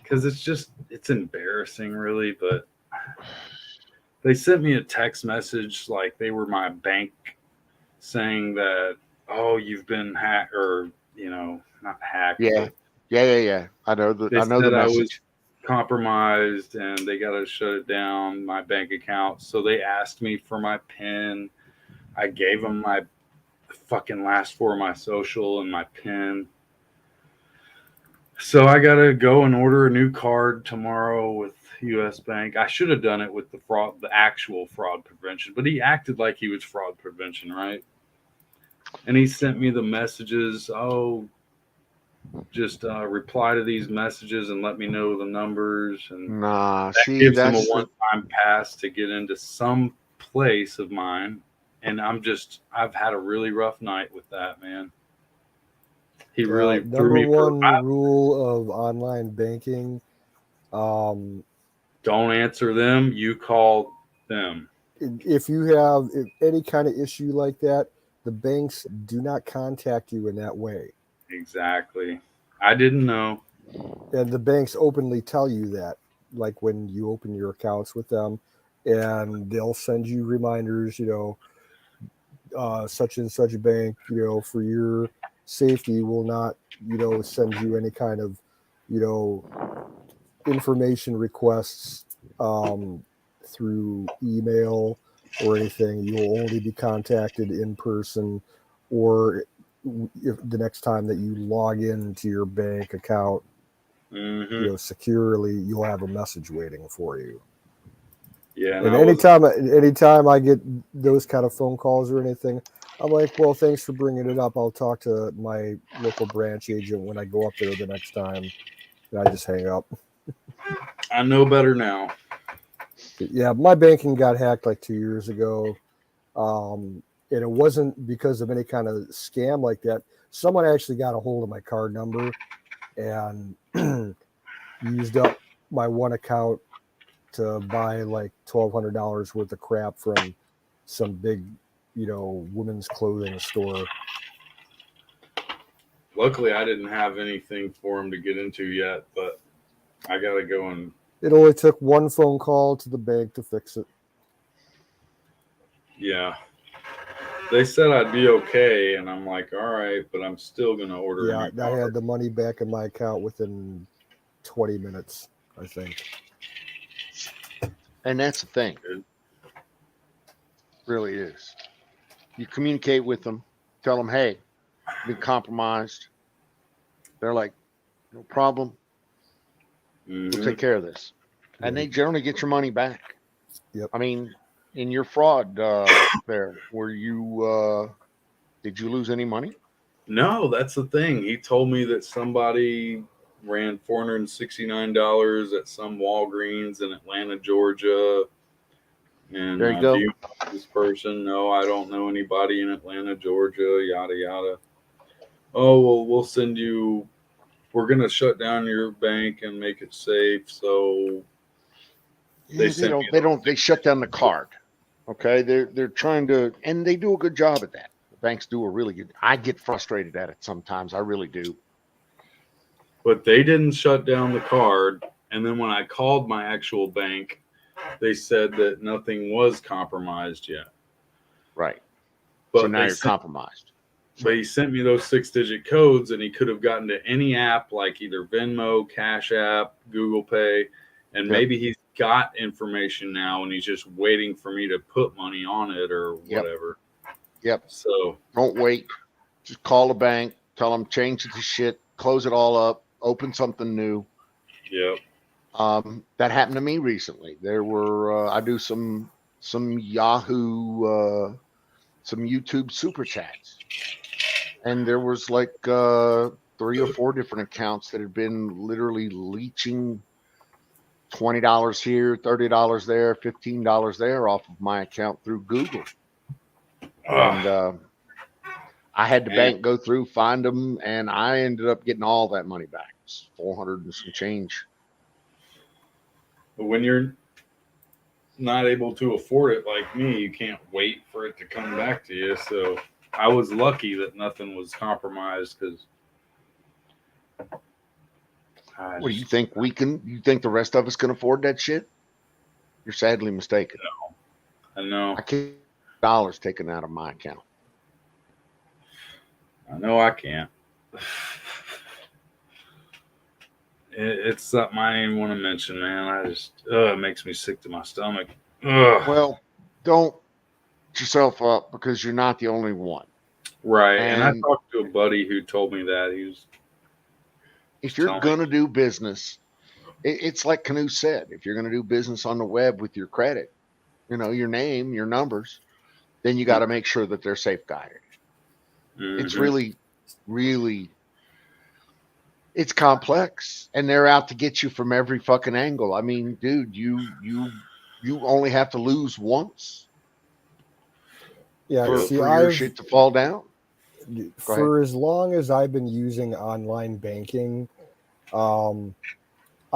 because it's embarrassing, really. But they sent me a text message like they were my bank, saying that, oh, you've been hacked, or not hacked. Yeah. Yeah. I know the They message. I was compromised, and they got to shut it down, my bank account. So they asked me for my PIN. I gave them my fucking last four of my social and my PIN. So I gotta go and order a new card tomorrow with US Bank. I should have done it with the actual fraud prevention, but he acted like he was fraud prevention, right? And he sent me the messages. Oh, just reply to these messages and let me know the numbers. And Nah, that see, gives him a that's one-time pass to get into some place of mine. And I've had a really rough night with that, man. He really threw number me one for rule of online banking. Don't answer them. You call them. If you have any kind of issue like that, the banks do not contact you in that way. Exactly. I didn't know. And the banks openly tell you that. like when you open your accounts with them, and they'll send you reminders, such and such bank, for your safety will not, send you any kind of, information requests through email or anything. You'll only be contacted in person, or if the next time that you log into your bank account, securely, you'll have a message waiting for you. Yeah, And anytime I get those kind of phone calls or anything, I'm like, well, thanks for bringing it up. I'll talk to my local branch agent when I go up there the next time. And I just hang up. I know better now. Yeah, my banking got hacked like 2 years ago. And it wasn't because of any kind of scam like that. Someone actually got a hold of my card number and used up my one account to buy like $1,200 worth of crap from some big, women's clothing store. Luckily, I didn't have anything for him to get into yet, but I got to go and. It only took one phone call to the bank to fix it. Yeah. They said I'd be okay, and I'm like, all right, but I'm still going to order a new I card. had the money back in my account within 20 minutes, I think. And that's the thing. It really is. You communicate with them, tell them, hey, been compromised. They're like, no problem. We'll take care of this. And they generally get your money back. Yep. I mean, in your fraud there, were you, did you lose any money? No, that's the thing. He told me that somebody ran $469 at some Walgreens in Atlanta, Georgia. And there you go. Do you know this person? No, I don't know anybody in Atlanta, Georgia, yada, yada. Oh, well, we'll send you, we're going to shut down your bank and make it safe. So they shut down the card. Okay. They're trying to, and they do a good job at that. The banks do a really good, I get frustrated at it sometimes. I really do. But they didn't shut down the card. And then when I called my actual bank, they said that nothing was compromised yet. Right. But so now you're compromised. But he sent me those 6-digit codes, and he could have gotten to any app like either Venmo, Cash App, Google Pay, and maybe he's got information now, and he's just waiting for me to put money on it or whatever. Yep. So don't wait. Just call the bank, tell them change the shit, close it all up, open something new. Yep. That happened to me recently. There were I do some Yahoo, some YouTube super chats, and there was like 3 or 4 different accounts that had been literally leeching $20 here, $30 there, $15 there off of my account through Google. And I had the bank go through, find them, and I ended up getting all that money back. It's 400 and some change. But when you're not able to afford it like me, you can't wait for it to come back to you. So I was lucky that nothing was compromised because. What do you think you think the rest of us can afford that shit? You're sadly mistaken. I know. I can't dollars taken out of my account. I know I can't. It's something I didn't even want to mention, man. I just, it makes me sick to my stomach. Ugh. Well, don't beat yourself up because you're not the only one. Right. And I talked to a buddy who told me that. If you're going to do business, it's like Canoe said, if you're going to do business on the web with your credit, your name, your numbers, then you got to make sure that they're safeguarded. Mm-hmm. It's really, really, it's complex, and they're out to get you from every fucking angle. I mean, dude, you only have to lose once. Yeah, for your shit to fall down. For as long as I've been using online banking, I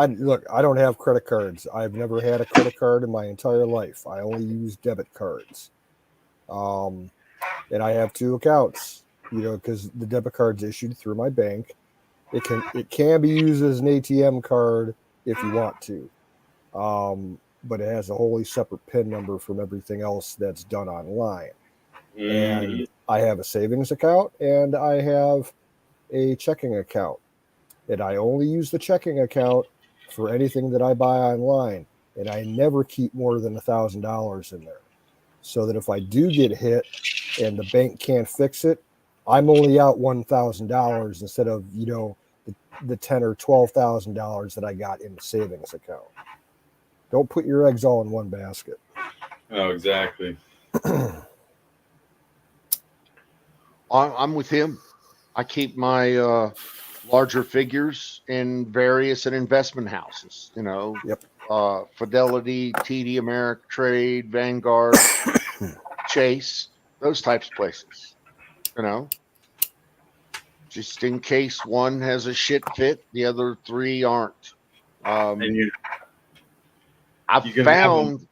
don't have credit cards. I've never had a credit card in my entire life. I only use debit cards. And I have 2 accounts, because the debit card's issued through my bank. It can be used as an ATM card if you want to. but it has a wholly separate PIN number from everything else that's done online. Mm. And I have a savings account and I have a checking account. And I only use the checking account for anything that I buy online. And I never keep more than $1,000 in there. So that if I do get hit and the bank can't fix it, I'm only out $1,000 instead of, the $10,000 or $12,000 that I got in the savings account. Don't put your eggs all in one basket. Oh, exactly. I'm with him. I keep my larger figures in various investment houses. Yep. Fidelity, TD Ameritrade, Vanguard, Chase, those types of places. Just in case one has a shit fit, the other three aren't. And you I've can have found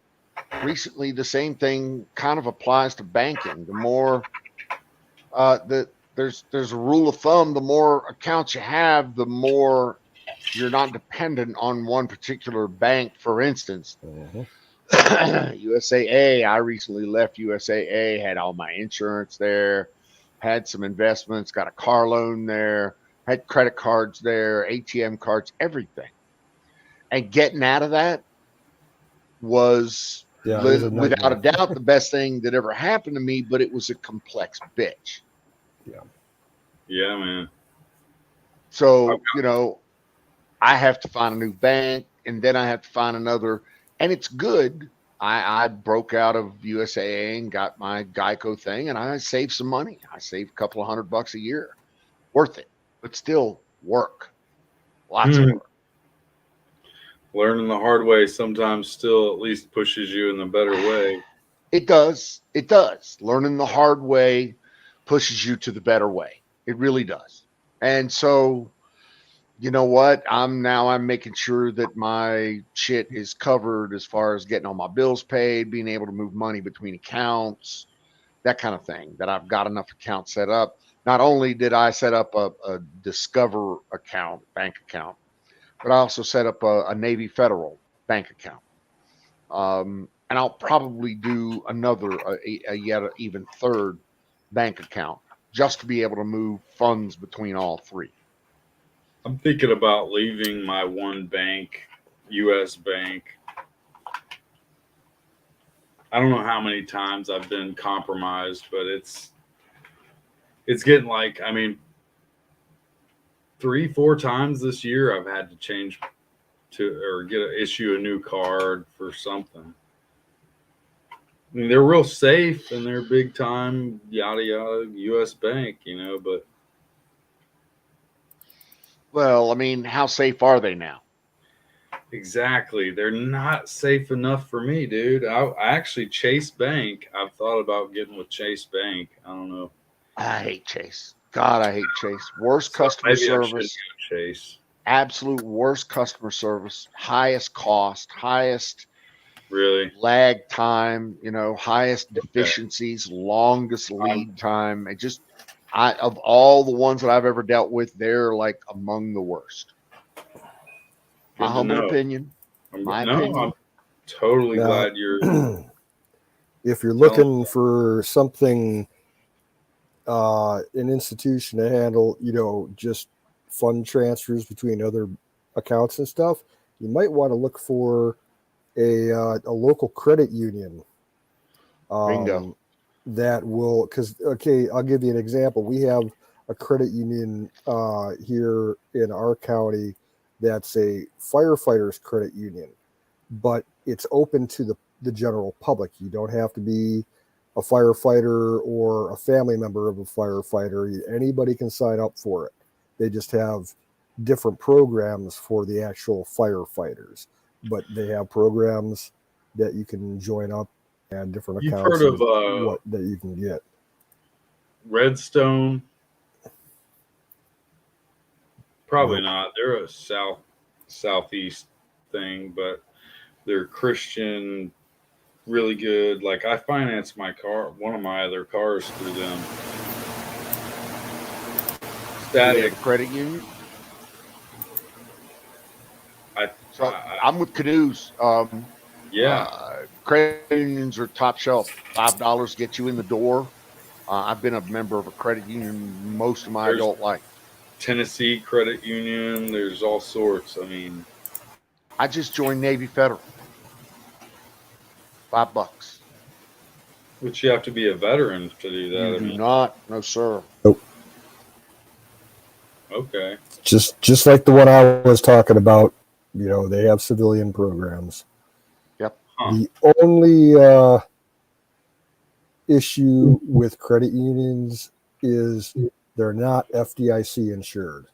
recently the same thing kind of applies to banking. The more there's a rule of thumb, the more accounts you have, the more you're not dependent on one particular bank. For instance, USAA, I recently left USAA, had all my insurance there, had some investments, got a car loan there, had credit cards there, ATM cards, everything. And getting out of that was Yeah, it was a without a nightmare. doubt the best thing that ever happened to me, but it was a complex bitch. Yeah, man. So, I have to find a new bank and then I have to find another. And it's good. I broke out of USAA and got my Geico thing and I saved some money. I saved a couple of $100 a year. Worth it, but still work. Lots of work. Learning the hard way sometimes still at least pushes you in the better way. It does. It does. Learning the hard way pushes you to the better way. It really does. And so, you know what? I'm making sure that my shit is covered as far as getting all my bills paid, being able to move money between accounts, that kind of thing, that I've got enough accounts set up. Not only did I set up a Discover account, bank account, but I also set up a Navy Federal bank account. And I'll probably do another, yet even third bank account just to be able to move funds between all three. I'm thinking about leaving my one bank, U.S. bank. I don't know how many times I've been compromised, but it's getting like, 3-4 times this year I've had to change or issue a new card for something. I mean, they're real safe and they're big time, yada yada, U.S. bank, but. Well, how safe are they now? Exactly. They're not safe enough for me, dude. I actually Chase Bank. I've thought about getting with Chase Bank. I don't know. I hate Chase. God, I hate Chase. Worst So customer maybe I should service. go Chase. Absolute worst customer service. Highest cost. Highest Really lag time. Highest deficiencies. Longest lead time. It just, of all the ones that I've ever dealt with, they're like among the worst. My humble opinion. I'm totally glad you're. If you're looking for something, an institution to handle, just fund transfers between other accounts and stuff, you might want to look for a local credit union. Bingo. That will, I'll give you an example. We have a credit union here in our county that's a firefighters credit union, but it's open to the general public. You don't have to be a firefighter or a family member of a firefighter. Anybody can sign up for it. They just have different programs for the actual firefighters, but they have programs that you can join up and different You've accounts heard of what that you can get. Redstone? Probably Nope. not. They're a southeast thing, but they're Christian, really good. Like I financed my car, one of my other cars through them. Static credit union. So I'm with canoes. Yeah. Credit unions are top shelf. $5 gets you in the door. I've been a member of a credit union most of my There's adult life. Tennessee Credit Union. There's all sorts. I mean, I just joined Navy Federal. $5. but you have to be a veteran to do that. You I do mean, not, no sir. Nope. okay. Just like the one I was talking about, they have civilian programs. Yep. Huh. The only issue with credit unions is they're not FDIC insured.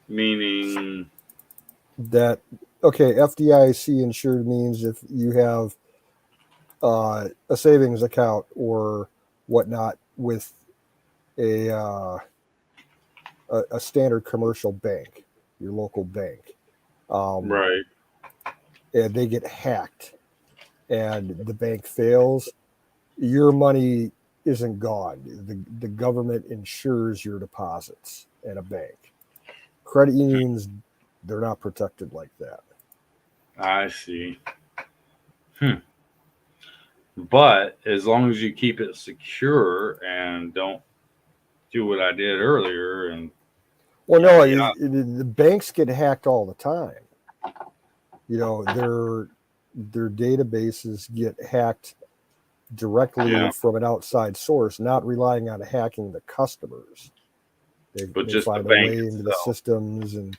Meaning, That okay, FDIC insured means if you have a savings account or whatnot with a standard commercial bank, your local bank, right? and they get hacked, and the bank fails, your money isn't gone. The government insures your deposits at a bank. Credit unions, they're not protected like that. I see. But as long as you keep it secure and don't do what I did earlier, and Well, no, yada, the banks get hacked all the time. Their databases get hacked directly yeah, from an outside source, not relying on hacking the customers. but They just the find a bank way into the itself. systems, and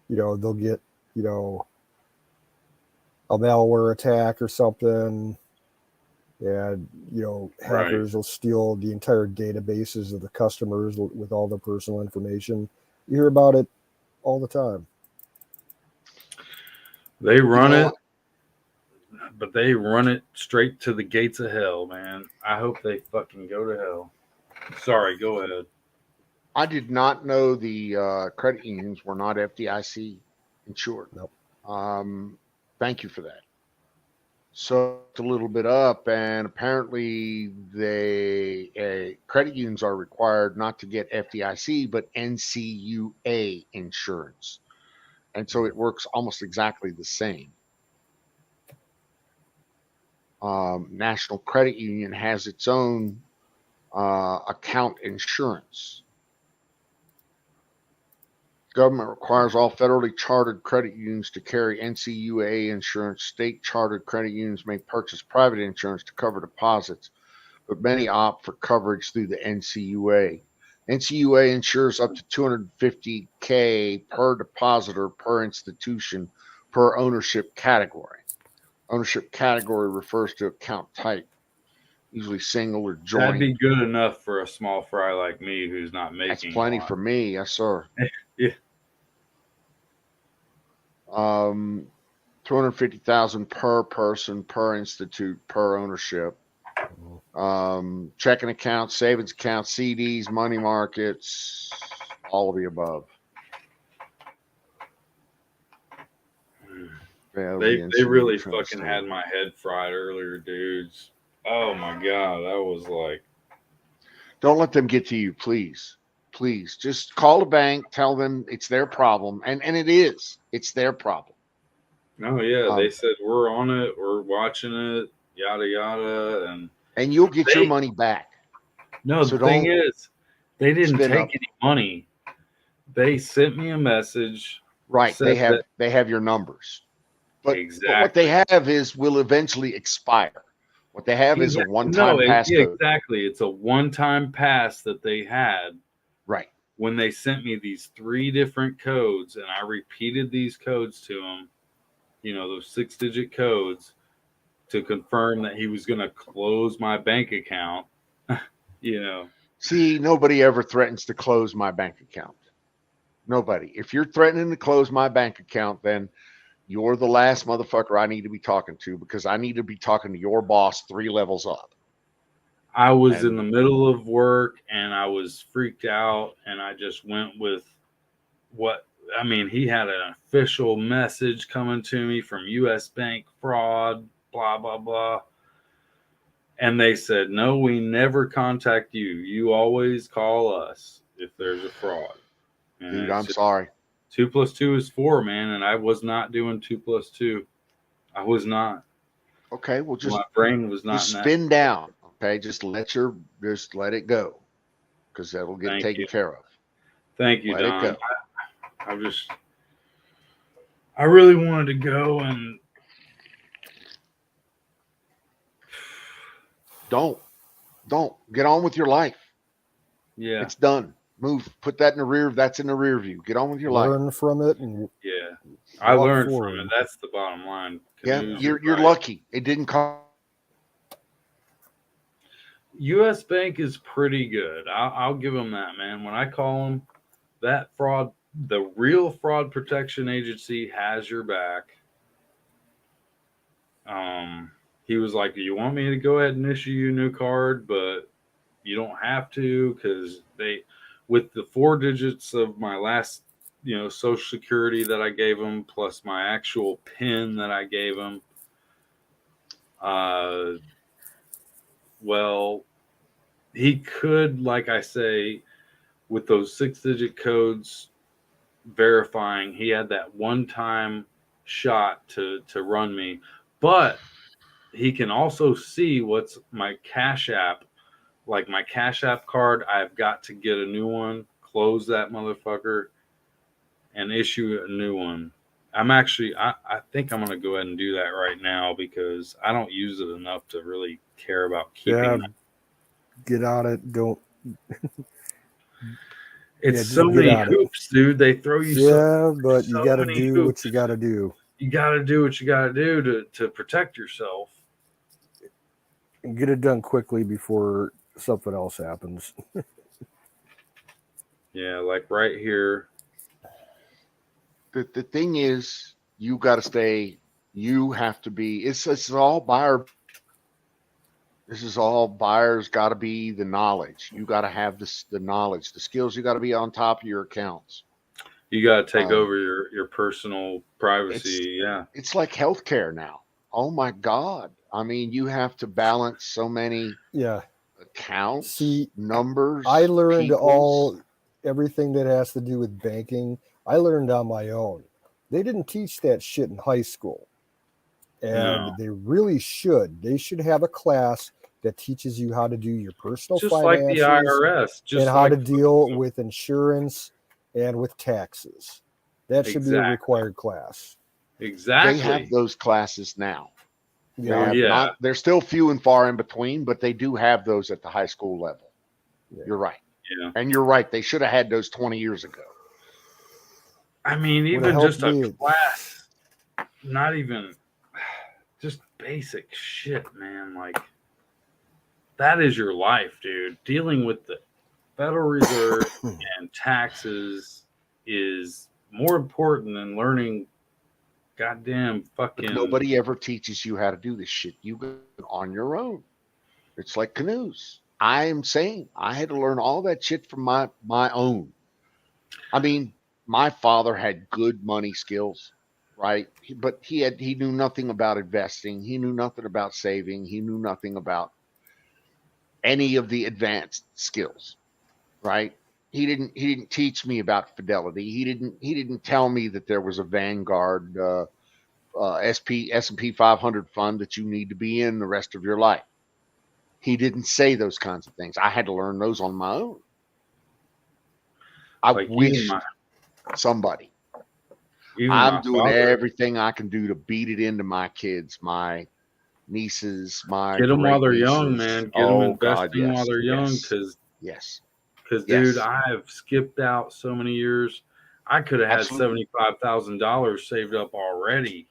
they'll get a malware attack or something, and Right. hackers will steal the entire databases of the customers with all their personal information. You hear about it all the time. They You run know, it, but they run it straight to the gates of hell, man. I hope they fucking go to hell. Sorry, go ahead. I did not know the credit unions were not FDIC insured. Nope. Thank you for that. So it's a little bit up, and apparently credit unions are required not to get FDIC but NCUA insurance, and so it works almost exactly the same. National Credit Union has its own account insurance. Government requires all federally chartered credit unions to carry NCUA insurance. State chartered credit unions may purchase private insurance to cover deposits, but many opt for coverage through the NCUA. NCUA insures up to $250K per depositor per institution per ownership category. Ownership category refers to account type, usually single or That'd joint. be good enough for a small fry like me who's not That's making a plenty lot. for me, yes, sir. Yeah. 250,000 per person, per institute, per ownership. Checking accounts, savings accounts, CDs, money markets, all of the above. Yeah, They really fucking had my head fried earlier, dudes. Oh my god, that was like, Don't let them get to you, please. Please, just call the bank, tell them it's their problem, and it is. It's their problem. oh yeah, they Um, said we're on it, we're watching it, yada yada, and you'll get your they money back. no. So The thing don't is, they didn't spin take up. any money. They sent me a message, Right? said that They have your numbers, but what they exactly. have is will eventually expire. What they have is a No, one-time yeah, passcode. exactly. It's a one-time pass that they had Right. when they sent me these 3 different codes, and I repeated these codes to him. Those 6-digit codes to confirm that he was going to close my bank account. you know, See, nobody ever threatens to close my bank account. Nobody. If you're threatening to close my bank account, then you're the last motherfucker I need to be talking to, because I need to be talking to your boss 3 levels up. I was in And the middle of work and I was freaked out, and I just went with what I mean. He had an official message coming to me from US Bank fraud, blah, blah, blah. And they said, no, we never contact you. You always call us if there's a fraud. And dude, it's I'm just, sorry. 2 plus 2 is 4, man, and I was not doing 2 plus 2. I was not. Okay, well, My brain was not just in that. spin down. Okay, just let it go, because that'll get Thank taken you. care of. Thank you, Let it Don. go. I really wanted to go and Don't get on with your life. yeah, It's done. Move. Put that in the rear. That's in the rear view. Get on with your life. Learn from it and yeah. I walk learned forward. from it. That's the bottom line. Yeah, Canoes, you're right. lucky. It didn't cost. U.S. Bank is pretty good. I'll give them that, man. When I call them, that fraud, the real fraud protection agency has your back. He was like, "Do you want me to go ahead and issue you a new card, but you don't have to because they, with the 4 digits of my last, Social Security that I gave him plus my actual PIN that I gave him, uh, well, he could, like I say, with those 6 digit codes verifying, he had that one time shot to run me, but he can also see what's my Cash App, like my Cash App card. I've got to get a new one, close that motherfucker, and issue a new one. I think I'm going to go ahead and do that right now because I don't use it enough to really care about keeping them. Get on it. Don't. It's just so get many on it. hoops, dude. They throw you but you so got to many do hoops. what you got to do. You got to do what you got to do to protect yourself. And get it done quickly before something else happens. Yeah, like right here. The thing is, you got to stay. You have to be. It's all buyer. This is all buyers got to be the knowledge. You got to have the knowledge, the skills. You got to be on top of your accounts. You got to take over your personal privacy. Yeah. It's like healthcare now. Oh my God. I mean, you have to balance so many accounts, numbers. I learned everything that has to do with banking. I learned on my own. They didn't teach that shit in high school. And they really should. They should have a class that teaches you how to do your personal just finances, like the IRS, and how to deal with insurance and with taxes. That should be a required class. Exactly. They have those classes now. Yeah. They're still few and far in between, but they do have those at the high school level. Yeah. You're right. Yeah. And you're right. They should have had those 20 years ago. I mean, even just a class, not even just basic shit, man. Like, that is your life, dude. Dealing with the Federal Reserve and taxes is more important than learning goddamn fucking. But nobody ever teaches you how to do this shit. You go on your own. It's like canoes. I am saying I had to learn all that shit from my own. I mean, my father had good money skills, right? But he knew nothing about investing. He knew nothing about saving. He knew nothing about any of the advanced skills, right? He didn't teach me about fidelity. He didn't tell me that there was a Vanguard S&P 500 fund that you need to be in the rest of your life. He didn't say those kinds of things. I had to learn those on my own. I wish somebody. I'm doing everything I can do to beat it into my kids, my nieces, my get them while they're nieces. young, man. Get them investing while they're young, because dude, I've skipped out so many years. I could have had $75,000 saved up already.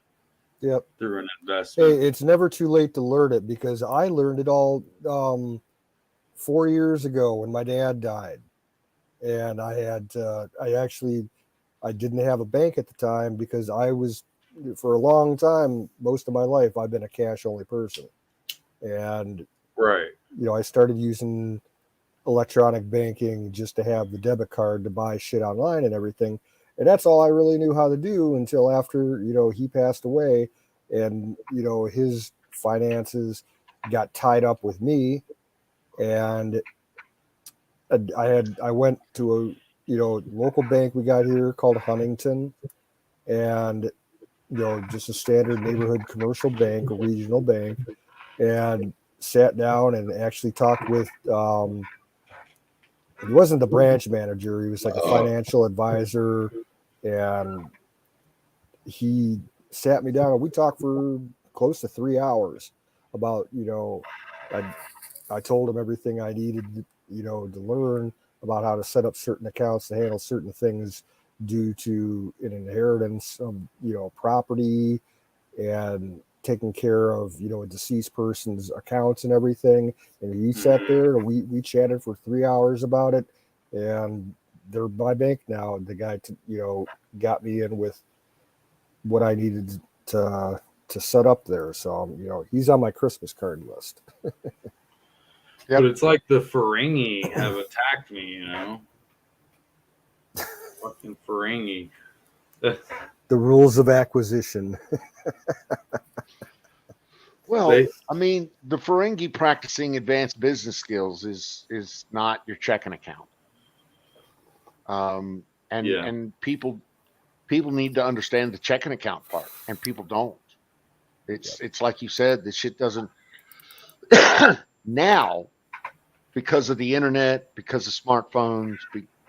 Yep. Through an investment. Hey, it's never too late to learn it, because I learned it all 4 years ago when my dad died, and I didn't have a bank at the time, because I was, for a long time, most of my life, I've been a cash only person, and I started using electronic banking just to have the debit card to buy shit online and everything. And that's all I really knew how to do until after, he passed away, and, his finances got tied up with me. And I went to local bank we got here called Huntington, and just a standard neighborhood commercial bank, a regional bank, and sat down and actually talked with. He wasn't the branch manager; he was like a financial advisor, and he sat me down and we talked for close to 3 hours about I told him everything I needed to learn about how to set up certain accounts to handle certain things due to an inheritance of property and taking care of a deceased person's accounts and everything. And he sat there and we chatted for 3 hours about it, and they're my bank now. The guy got me in with what I needed to set up there. So he's on my Christmas card list. But it's like the Ferengi have attacked me, Fucking Ferengi. The rules of acquisition. Well, I mean, the Ferengi practicing advanced business skills is not your checking account. And people need to understand the checking account part, and people don't. It's like you said, this shit doesn't now, because of the internet, because of smartphones,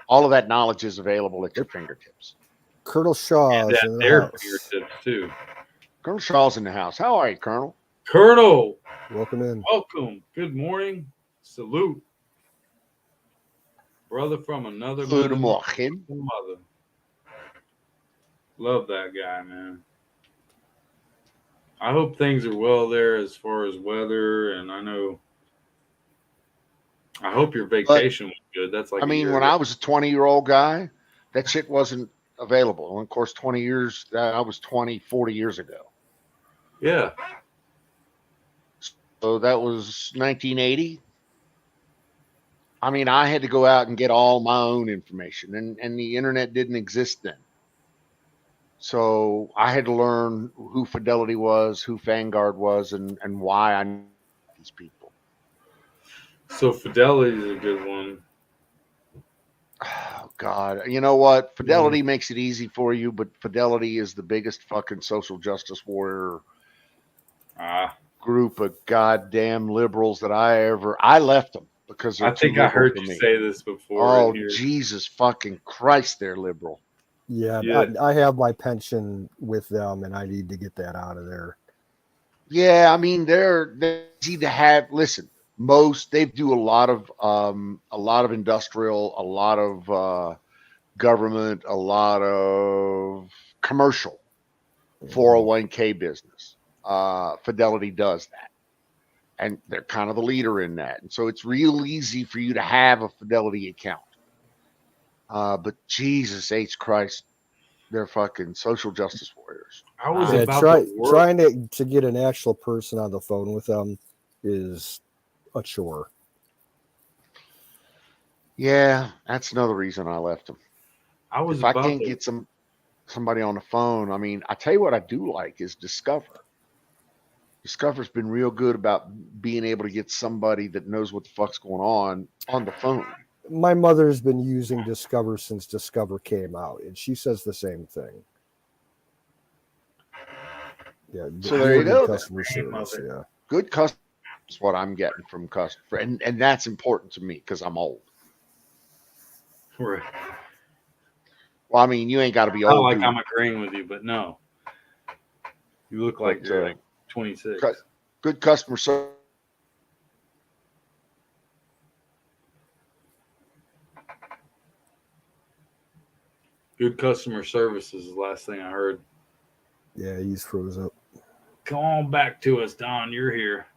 all of that knowledge is available at your fingertips. Colonel Shaw is in the house. Fingertips too. Colonel Shaw's in the house. How are you, Colonel? Colonel, welcome in. Welcome. Good morning. Salute, brother from another Good morning. Mother. Love that guy, man. I hope things are well there as far as weather, and I hope your vacation was good. That's like when I was a 20-year-old guy, that shit wasn't available. And of course, 20 years, I was 40 years ago. Yeah. So that was 1980. I had to go out and get all my own information, and the internet didn't exist then. So I had to learn who Fidelity was, who Vanguard was, and why I knew these people. So Fidelity is a good one. Oh, God. You know what? Fidelity makes it easy for you, but Fidelity is the biggest fucking social justice warrior group of goddamn liberals that I left them because they're too liberal. I heard you say this before. Oh, Jesus fucking Christ, they're liberal. Yeah. I have my pension with them, and I need to get that out of there. Yeah, they're easy to have. Listen, they do a lot of industrial, a lot of government, a lot of commercial 401k business. Fidelity does that, and they're kind of the leader in that, and so it's real easy for you to have a Fidelity account. But Jesus H Christ, they're fucking social justice warriors. I was trying to get an actual person on the phone with them is a chore. Yeah, that's another reason I left them. If I can't get somebody on the phone, I tell you what I do like is Discover. Discover's been real good about being able to get somebody that knows what the fuck's going on the phone. My mother's been using Discover since Discover came out, and she says the same thing. Yeah, so there you go. Customer service, yeah. Good customer is what I'm getting from customer, and that's important to me because I'm old. Right. Well, you ain't got to be old. Not like I'm agreeing with you, but no. You look like you're like 26. Good customer service. Good customer service is the last thing I heard. Yeah, he's froze up. Come on back to us, Don. You're here.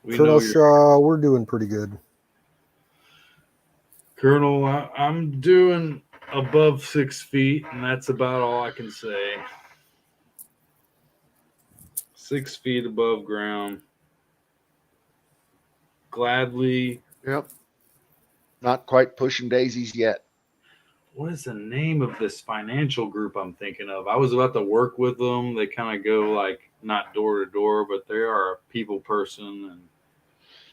Colonel Shaw, we're doing pretty good. Colonel, I'm doing above 6 feet, and that's about all I can say. 6 feet above ground. Gladly. Yep. Not quite pushing daisies yet. What is the name of this financial group I'm thinking of? I was about to work with them. They kind of go like not door to door, but they are a people person. And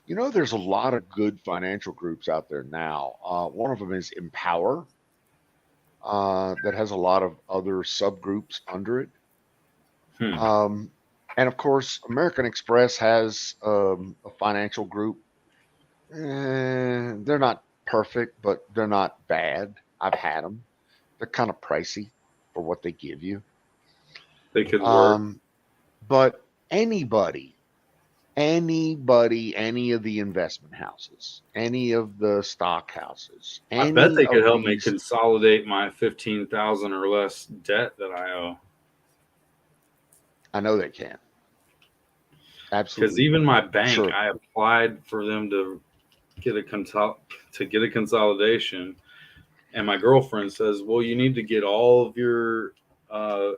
You know, there's a lot of good financial groups out there now. One of them is Empower, that has a lot of other subgroups under it. Hmm. And of course, American Express has a financial group. They're not perfect, but they're not bad. I've had them. They're kind of pricey for what they give you. They could work. But anybody, any of the investment houses, any of the stock houses, I bet any they could of help me these, consolidate my 15,000 or less debt that I owe. I know they can. Because Absolutely. even my bank, Sure. I applied for them to get a consolidation, and my girlfriend says, "Well, you need to get all of your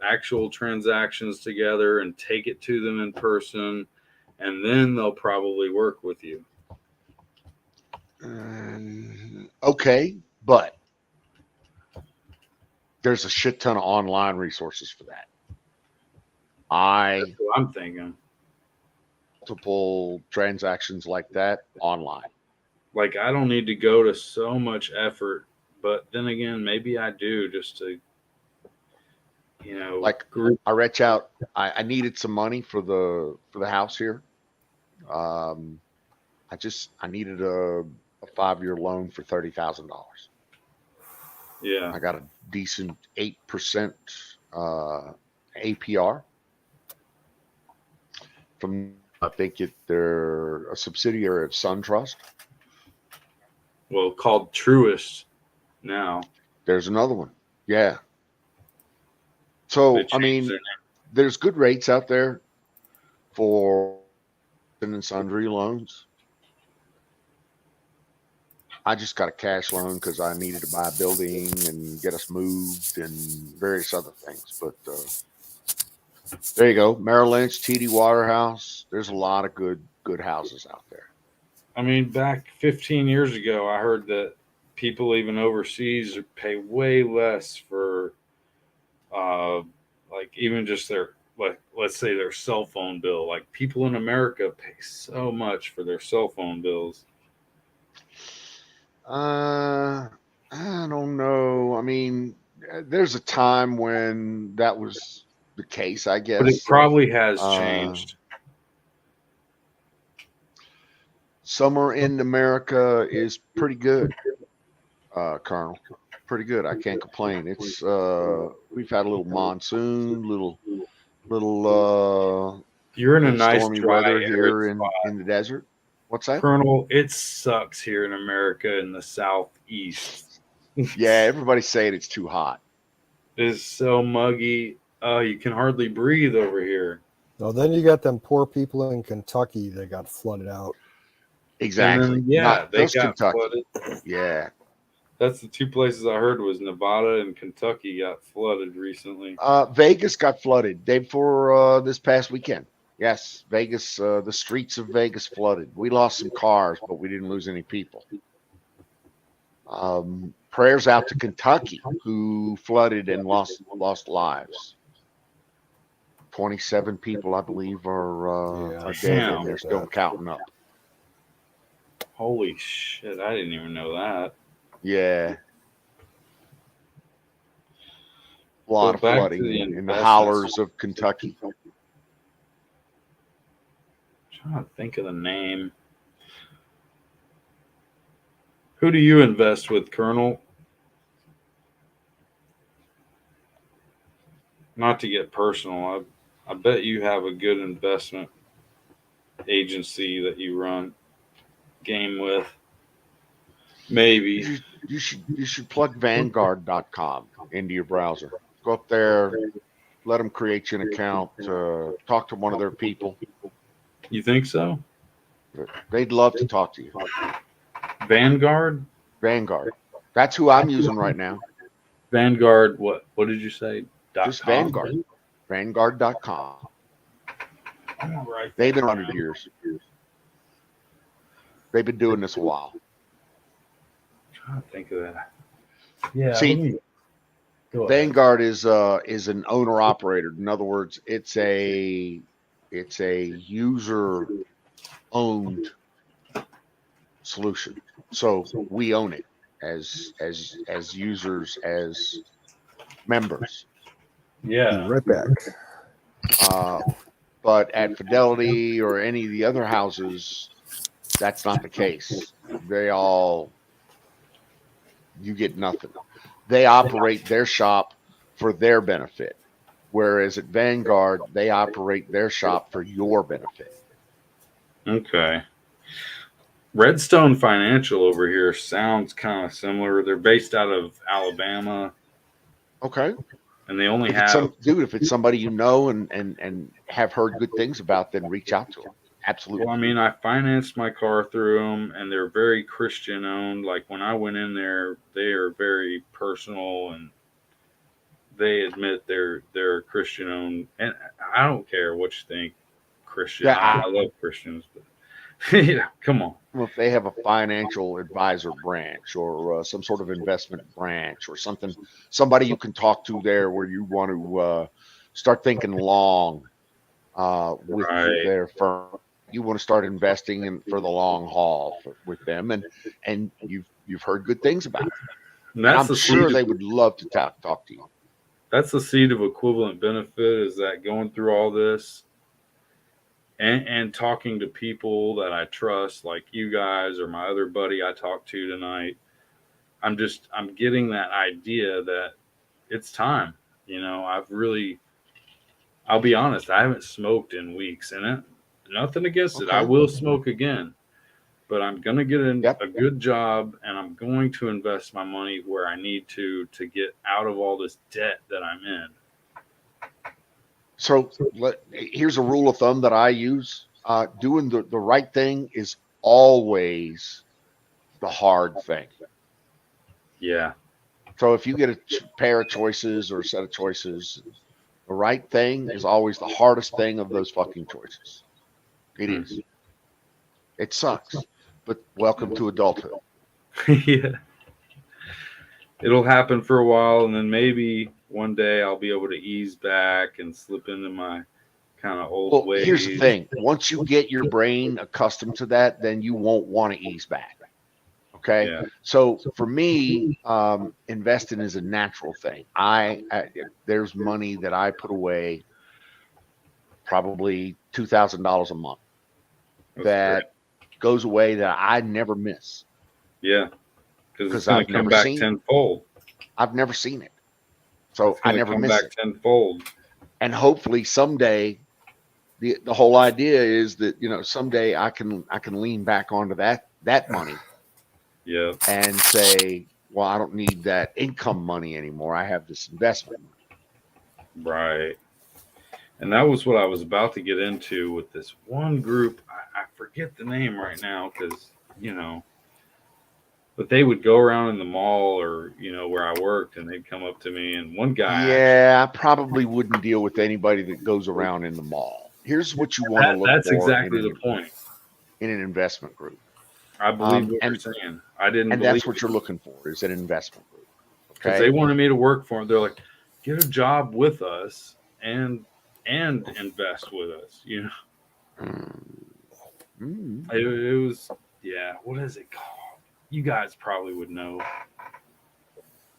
actual transactions together and take it to them in person, and then they'll probably work with you." Okay, but there's a shit ton of online resources for that. That's what I'm thinking. Multiple transactions like that online. Like, I don't need to go to so much effort, but then again, maybe I do, just to, Like group. I reach out. I needed some money for the house here. Um, I needed a 5-year loan for $30,000. Yeah. I got a decent 8% APR from, I think they're a subsidiary of SunTrust. Well, called Truist now. There's another one. Yeah. So They I changed mean, their name. there's good rates out there for and sundry loans. I just got a cash loan because I needed to buy a building and get us moved and various other things. But there you go, Merrill Lynch, TD Waterhouse. There's a lot of good houses out there. I mean, back 15 years ago, I heard that people even overseas pay way less for, uh, like, even just their, like, let's say their cell phone bill. Like, people in America pay so much for their cell phone bills. I don't know. I mean, there's a time when that was the case, I But it guess. probably has Uh, changed. Summer in America is pretty good, Colonel. Pretty good. I can't complain. It's we've had a little monsoon, You're in a little nice, stormy dry, weather arid here spot. in the desert. What's that? Colonel, it sucks here in America in the southeast. Yeah, everybody's saying it's too hot. It's so muggy. You can hardly breathe over here. No, then you got them poor people in Kentucky that got flooded out. Exactly. And then, yeah, Not they just got Kentucky. flooded. Yeah. That's the two places I heard was Nevada and Kentucky got flooded recently. Vegas got flooded day before this past weekend. Yes, Vegas, the streets of Vegas flooded. We lost some cars, but we didn't lose any people. Prayers out to Kentucky, who flooded and lost lives. 27 people, I believe, are dead, and they're still counting up. Holy shit! I didn't even know that. Yeah, a lot of Back to flooding the in the investments. hollers of Kentucky. I'm trying to think of the name. Who do you invest with, Colonel? Not to get personal, I bet you have a good investment agency that you run game with. Maybe. You should plug Vanguard.com into your browser. Go up there, let them create you an account, talk to one of their people. You think so? They'd love to talk to you. Vanguard? Vanguard. That's who I'm using right now. Vanguard, what? What did you say? Just Vanguard. Vanguard.com. Right. They've been 100 years. They've been doing this a while. I'm trying to think of that. Yeah. See, Vanguard is an owner operator. In other words, it's a user owned solution. So we own it as users, as members. Yeah. Right back. But at Fidelity or any of the other houses, that's not the case. You get nothing. They operate their shop for their benefit. Whereas at Vanguard, they operate their shop for your benefit. Okay. Redstone Financial over here sounds kind of similar. They're based out of Alabama, Okay. and they only If it's have. if it's somebody you know and have heard good things about, then reach out to them. Absolutely. Well, I mean, I financed my car through them, and they're very Christian owned. Like when I went in there, they are very personal, and they admit they're Christian owned. And I don't care what you think, Christian. Yeah, I love Christians, but yeah, come on. if they have a financial advisor branch or some sort of investment branch or somebody you can talk to there where you want to start thinking long with Right. their firm. You want to start investing for the long haul with them, and you've heard good things about it. And And that's I'm the sure seed. they would love to talk to you. That's the seed of equivalent benefit. Is that going through all this and talking to people that I trust, like you guys or my other buddy I talked to tonight. I'm getting that idea that it's time. I'll be honest, I haven't smoked in weeks, and nothing against it. I Okay. will smoke again, but I'm gonna get Yep. a good job, and I'm going to invest my money where I need to get out of all this debt that I'm in. So here's a rule of thumb that I use. Doing the right thing is always the hard thing. Yeah. So if you get a pair of choices or a set of choices, the right thing is always the hardest thing of those fucking choices. It is. It sucks, but welcome to adulthood. Yeah. It'll happen for a while, and then maybe one day I'll be able to ease back and slip into my kind of old ways. Here's the thing. Once you get your brain accustomed to that, then you won't want to ease back. Okay. Yeah. So for me, investing is a natural thing. There's money that I put away, probably $2,000 a month, that goes away that I never miss. Yeah. Because it's going to come back tenfold. I've never seen it. So I never miss it. Tenfold. And hopefully someday, the whole idea is that, someday I can lean back onto that money. Yeah. And say, well, I don't need that income money anymore. I have this investment money. Right. And that was what I was about to get into with this one group. I forget the name right now because, but they would go around in the mall or, where I worked, and they'd come up to me, and one guy. Yeah, I probably wouldn't deal with anybody that goes around in the mall. Here's what you want to look for. That's exactly the point. In an investment group. I believe what you're saying. I didn't. And that's what you're looking for, is an investment group. Because they wanted me to work for them. They're like, get a job with us and invest with us. It was, yeah. What is it called? You guys probably would know.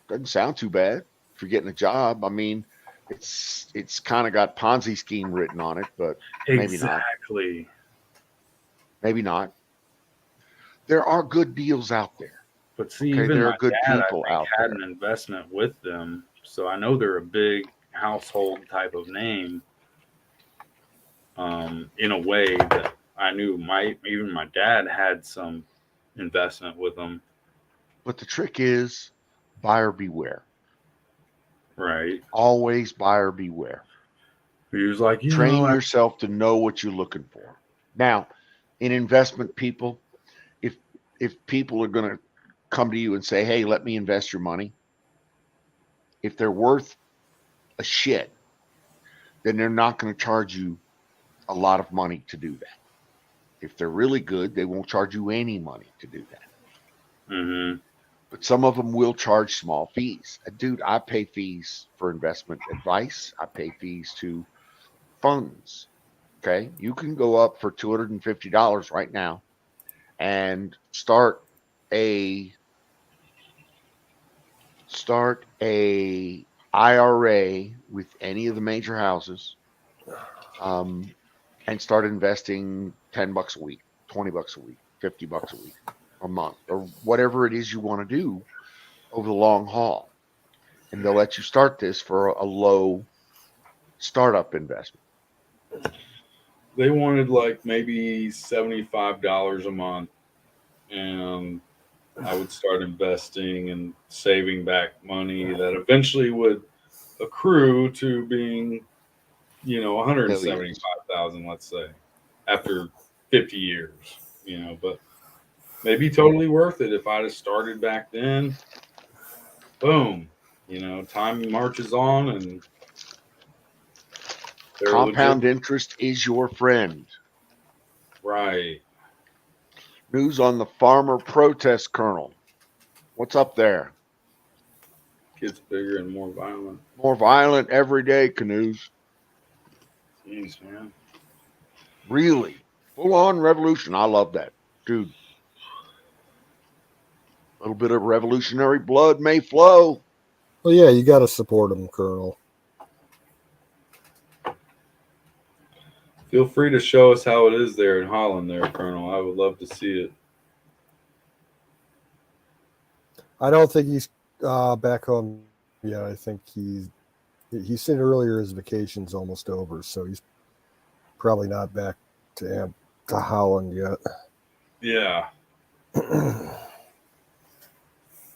Doesn't sound too bad if you're getting a job. I mean, it's kind of got Ponzi scheme written on it, but maybe not. Exactly. Maybe not. There are good deals out there. But see, even there my are good dad, people out there. had an investment with them, so I know they're a big household type of name. In a way that I knew even my dad had some investment with them. But the trick is buyer beware. Right. Always buyer beware. He was like, train yourself to know what you're looking for. Now, in investment, people, if people are going to come to you and say, hey, let me invest your money, if they're worth a shit, then they're not going to charge you a lot of money to do that. If they're really good, they won't charge you any money to do that. Mm-hmm. But some of them will charge small fees. Dude, I pay fees for investment advice. I pay fees to funds. Okay. You can go up for $250 right now and start a IRA with any of the major houses, and start investing $10 a week, $20 a week, $50 a week, a month, or whatever it is you want to do over the long haul. And they'll let you start this for a low startup investment. They wanted like maybe $75 a month, and I would start investing and saving back money that eventually would accrue to being, 175,000, let's say, after 50 years, but maybe totally worth it if I'd have started back then. Boom, time marches on, and they're Compound legit. interest is your friend. Right. News on the farmer protest, Colonel. What's up there? Gets bigger and more violent. More violent every day, Canoes. Jeez, man. Really? Full on revolution. I love that. Dude. A little bit of revolutionary blood may flow. Well, yeah, you got to support him, Colonel. Feel free to show us how it is there in Holland, there, Colonel. I would love to see it. I don't think he's back home yet. I think he said earlier his vacation's almost over, so he's probably not back to Holland yet. Yeah.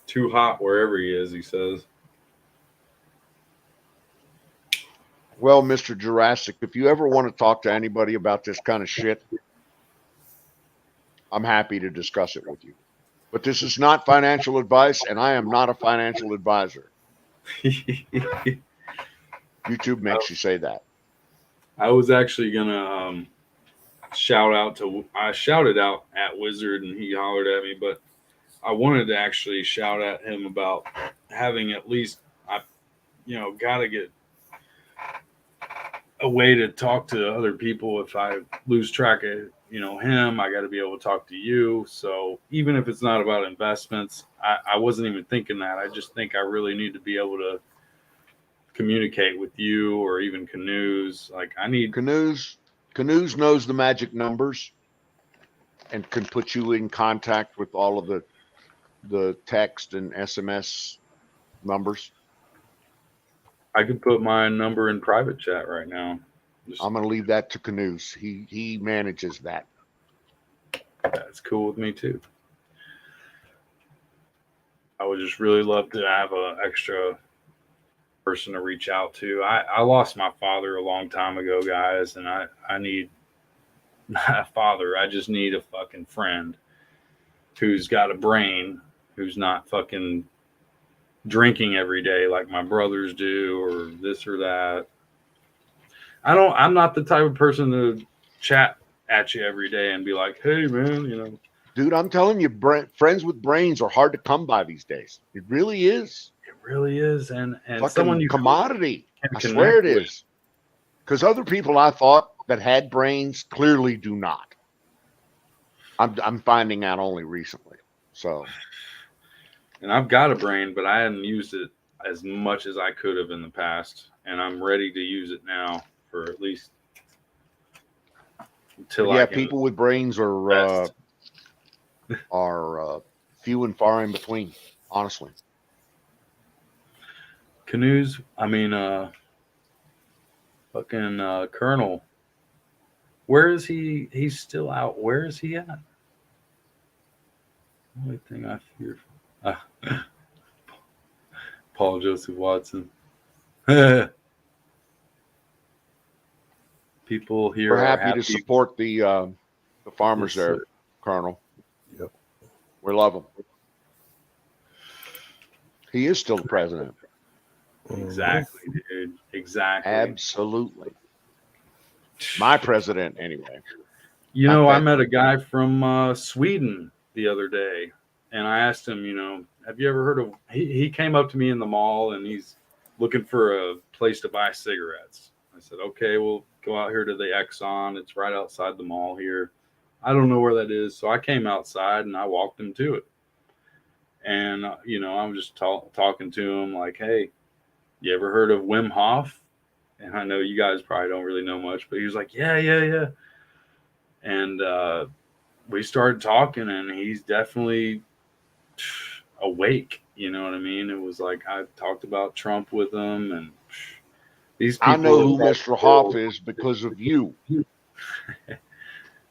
Too hot wherever he is, he says. Well, Mr. Jurassic, if you ever want to talk to anybody about this kind of shit, I'm happy to discuss it with you. But this is not financial advice, and I am not a financial advisor. YouTube makes you say that. I was actually gonna I shouted out at Wizard and he hollered at me, but I wanted to actually shout at him about having at least gotta get a way to talk to other people. If I lose track of him, I got to be able to talk to you. So even if it's not about investments, I wasn't even thinking that. I just think I really need to be able to communicate with you, or even Canoes. Like, I need Canoes knows the magic numbers and can put you in contact with all of the text and SMS numbers. I could put my number in private chat right now. I'm going to leave that to Canoes. He manages that. That's cool with me too. I would just really love to have an extra person to reach out to. I lost my father a long time ago, guys, and I need not a father. I just need a fucking friend who's got a brain, who's not fucking drinking every day like my brothers do, or this or that. I'm not the type of person to chat at you every day and be like, hey man, Dude, I'm telling you, friends with brains are hard to come by these days. It really is. It really is. And fucking someone you commodity. I swear it is. Because other people I thought that had brains clearly do not. I'm finding out only recently. So, and I've got a brain, but I hadn't used it as much as I could have in the past, and I'm ready to use it now for at least until I can. People with brains are few and far in between, honestly. Canoes, fucking Colonel. Where is he? He's still out. Where is he at? Only thing I fear. Paul Joseph Watson. People here We're are happy to support the farmers there, Colonel. Yep. We love him. He is still the president. Exactly, dude. Exactly. Absolutely. My president, anyway. I met a guy from Sweden the other day, and I asked him, have you ever heard of? He came up to me in the mall, and he's looking for a place to buy cigarettes. I said, okay, we'll go out here to the Exxon. It's right outside the mall here. I don't know where that is. So I came outside and I walked him to it. And, I'm just talking to him like, hey, you ever heard of Wim Hof? And I know you guys probably don't really know much, but he was like, yeah, yeah, yeah. And we started talking, and he's definitely awake. You know what I mean? It was like I talked about Trump with him, and these I know people who across Mr. the Hoff world, is because of you.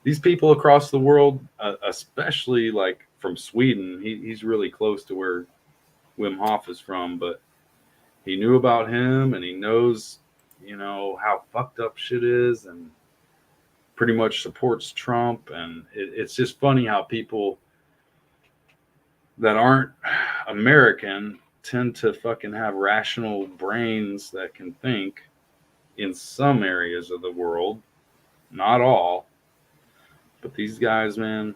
these people across the world, especially like from Sweden, he's really close to where Wim Hof is from, but he knew about him, and he knows, how fucked up shit is, and pretty much supports Trump. And it's just funny how people that aren't American tend to fucking have rational brains that can think in some areas of the world, not all. But these guys, man,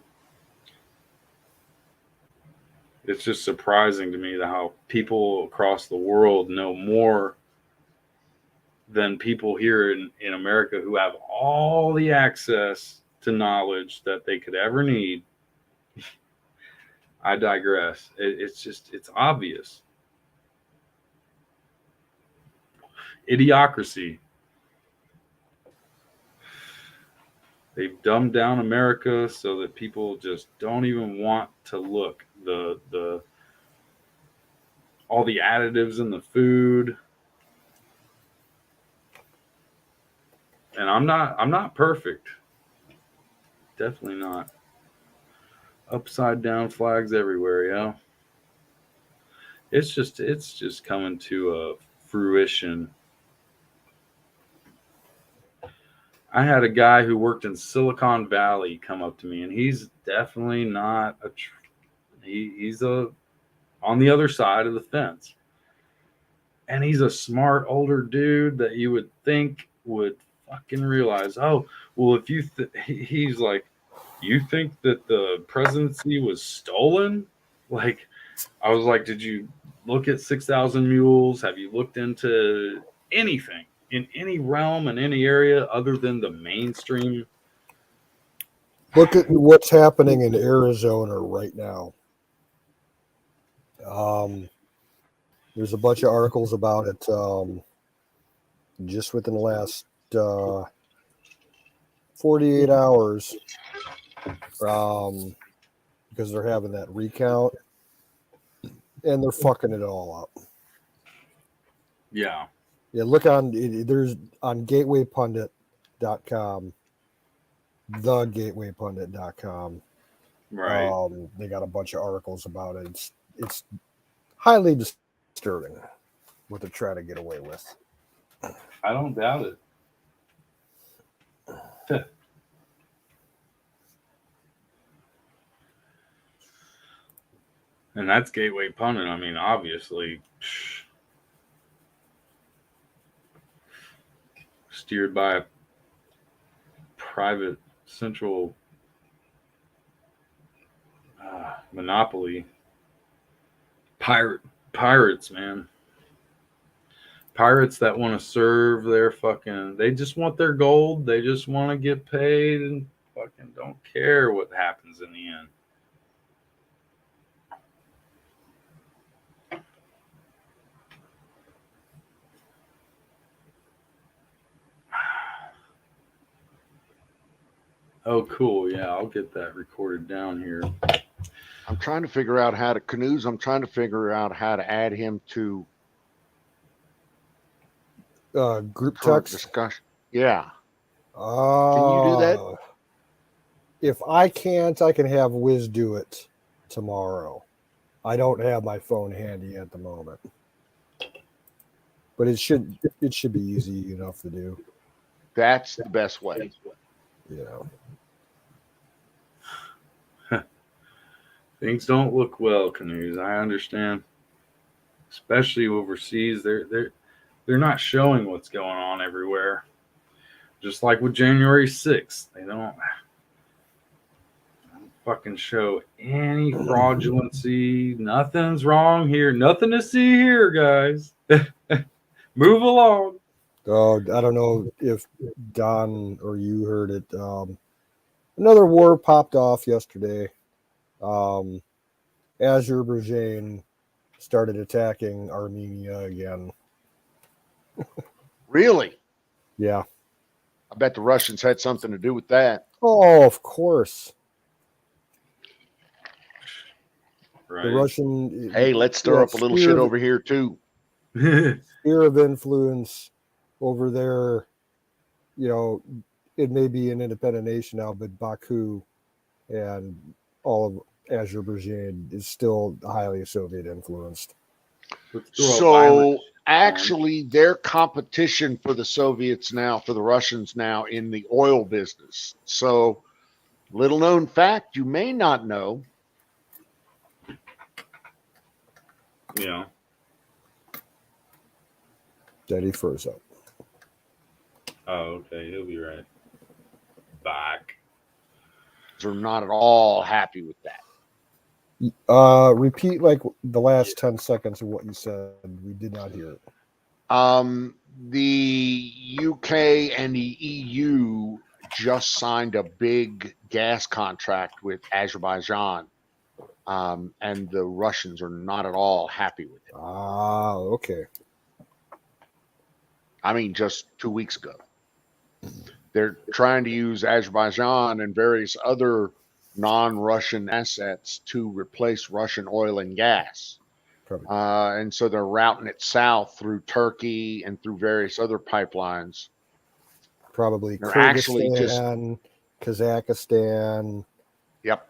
it's just surprising to me that how people across the world know more than people here in America who have all the access to knowledge that they could ever need. I digress. It's obvious. Idiocracy. They've dumbed down America so that people just don't even want to look. The all the additives in the food. And I'm not perfect. Definitely not. Upside down flags everywhere, yeah. It's just coming to a fruition. I had a guy who worked in Silicon Valley come up to me, and he's definitely not he's a on the other side of the fence. And he's a smart older dude that you would think would fucking realize, oh, well, if he's like, you think that the presidency was stolen? Like, I was like, did you look at 6,000 Mules? Have you looked into anything in any realm in any area other than the mainstream? Look at what's happening in Arizona right now. There's a bunch of articles about it just within the last 48 hours because they're having that recount and they're fucking it all up. Yeah. Yeah, look there's on gatewaypundit.com, thegatewaypundit.com. Right. They got a bunch of articles about it. It's highly disturbing what they're trying to get away with. I don't doubt it. And that's Gateway Pundit. I mean, obviously, steered by a private central monopoly. Pirates, man. Pirates that want to serve their they just want their gold. They just want to get paid and fucking don't care what happens in the end. Oh, cool. Yeah, I'll get that recorded down here. I'm trying to figure out how to Canoes. I'm trying to figure out how to add him to Group current text discussion. Yeah. Can you do that? If I can't, I can have Wiz do it tomorrow. I don't have my phone handy at the moment, but it should be easy enough to do. That's the best way. Yeah. Things don't look well, Canoes. I understand, especially overseas. They're not showing what's going on everywhere. Just like with January 6th, they don't fucking show any fraudulency. Nothing's wrong here. Nothing to see here, guys. Move along. Oh, I don't know if Don or you heard it. Another war popped off yesterday. Azerbaijan started attacking Armenia again. Really? Yeah. I bet the Russians had something to do with that. Oh, of course. Right. The Russian. Hey, let's stir up a little shit over here too. Sphere of influence over there. You know, it may be an independent nation now, but Baku and all of Azerbaijan is still highly Soviet influenced. So actually, their competition for the Soviets now, for the Russians now in the oil business. So, little known fact you may not know. Yeah. Daddy froze up. Oh, okay. He'll be right back. They're not at all happy with that. Repeat like the last 10 seconds of what you said. We did not hear it. The UK and the EU just signed a big gas contract with Azerbaijan, and the Russians are not at all happy with it. Ah, okay. I mean, just 2 weeks ago. They're trying to use Azerbaijan and various other non-Russian assets to replace Russian oil and gas. And so they're routing it south through Turkey and through various other pipelines. Probably They're Kyrgyzstan, actually just Kazakhstan. Yep.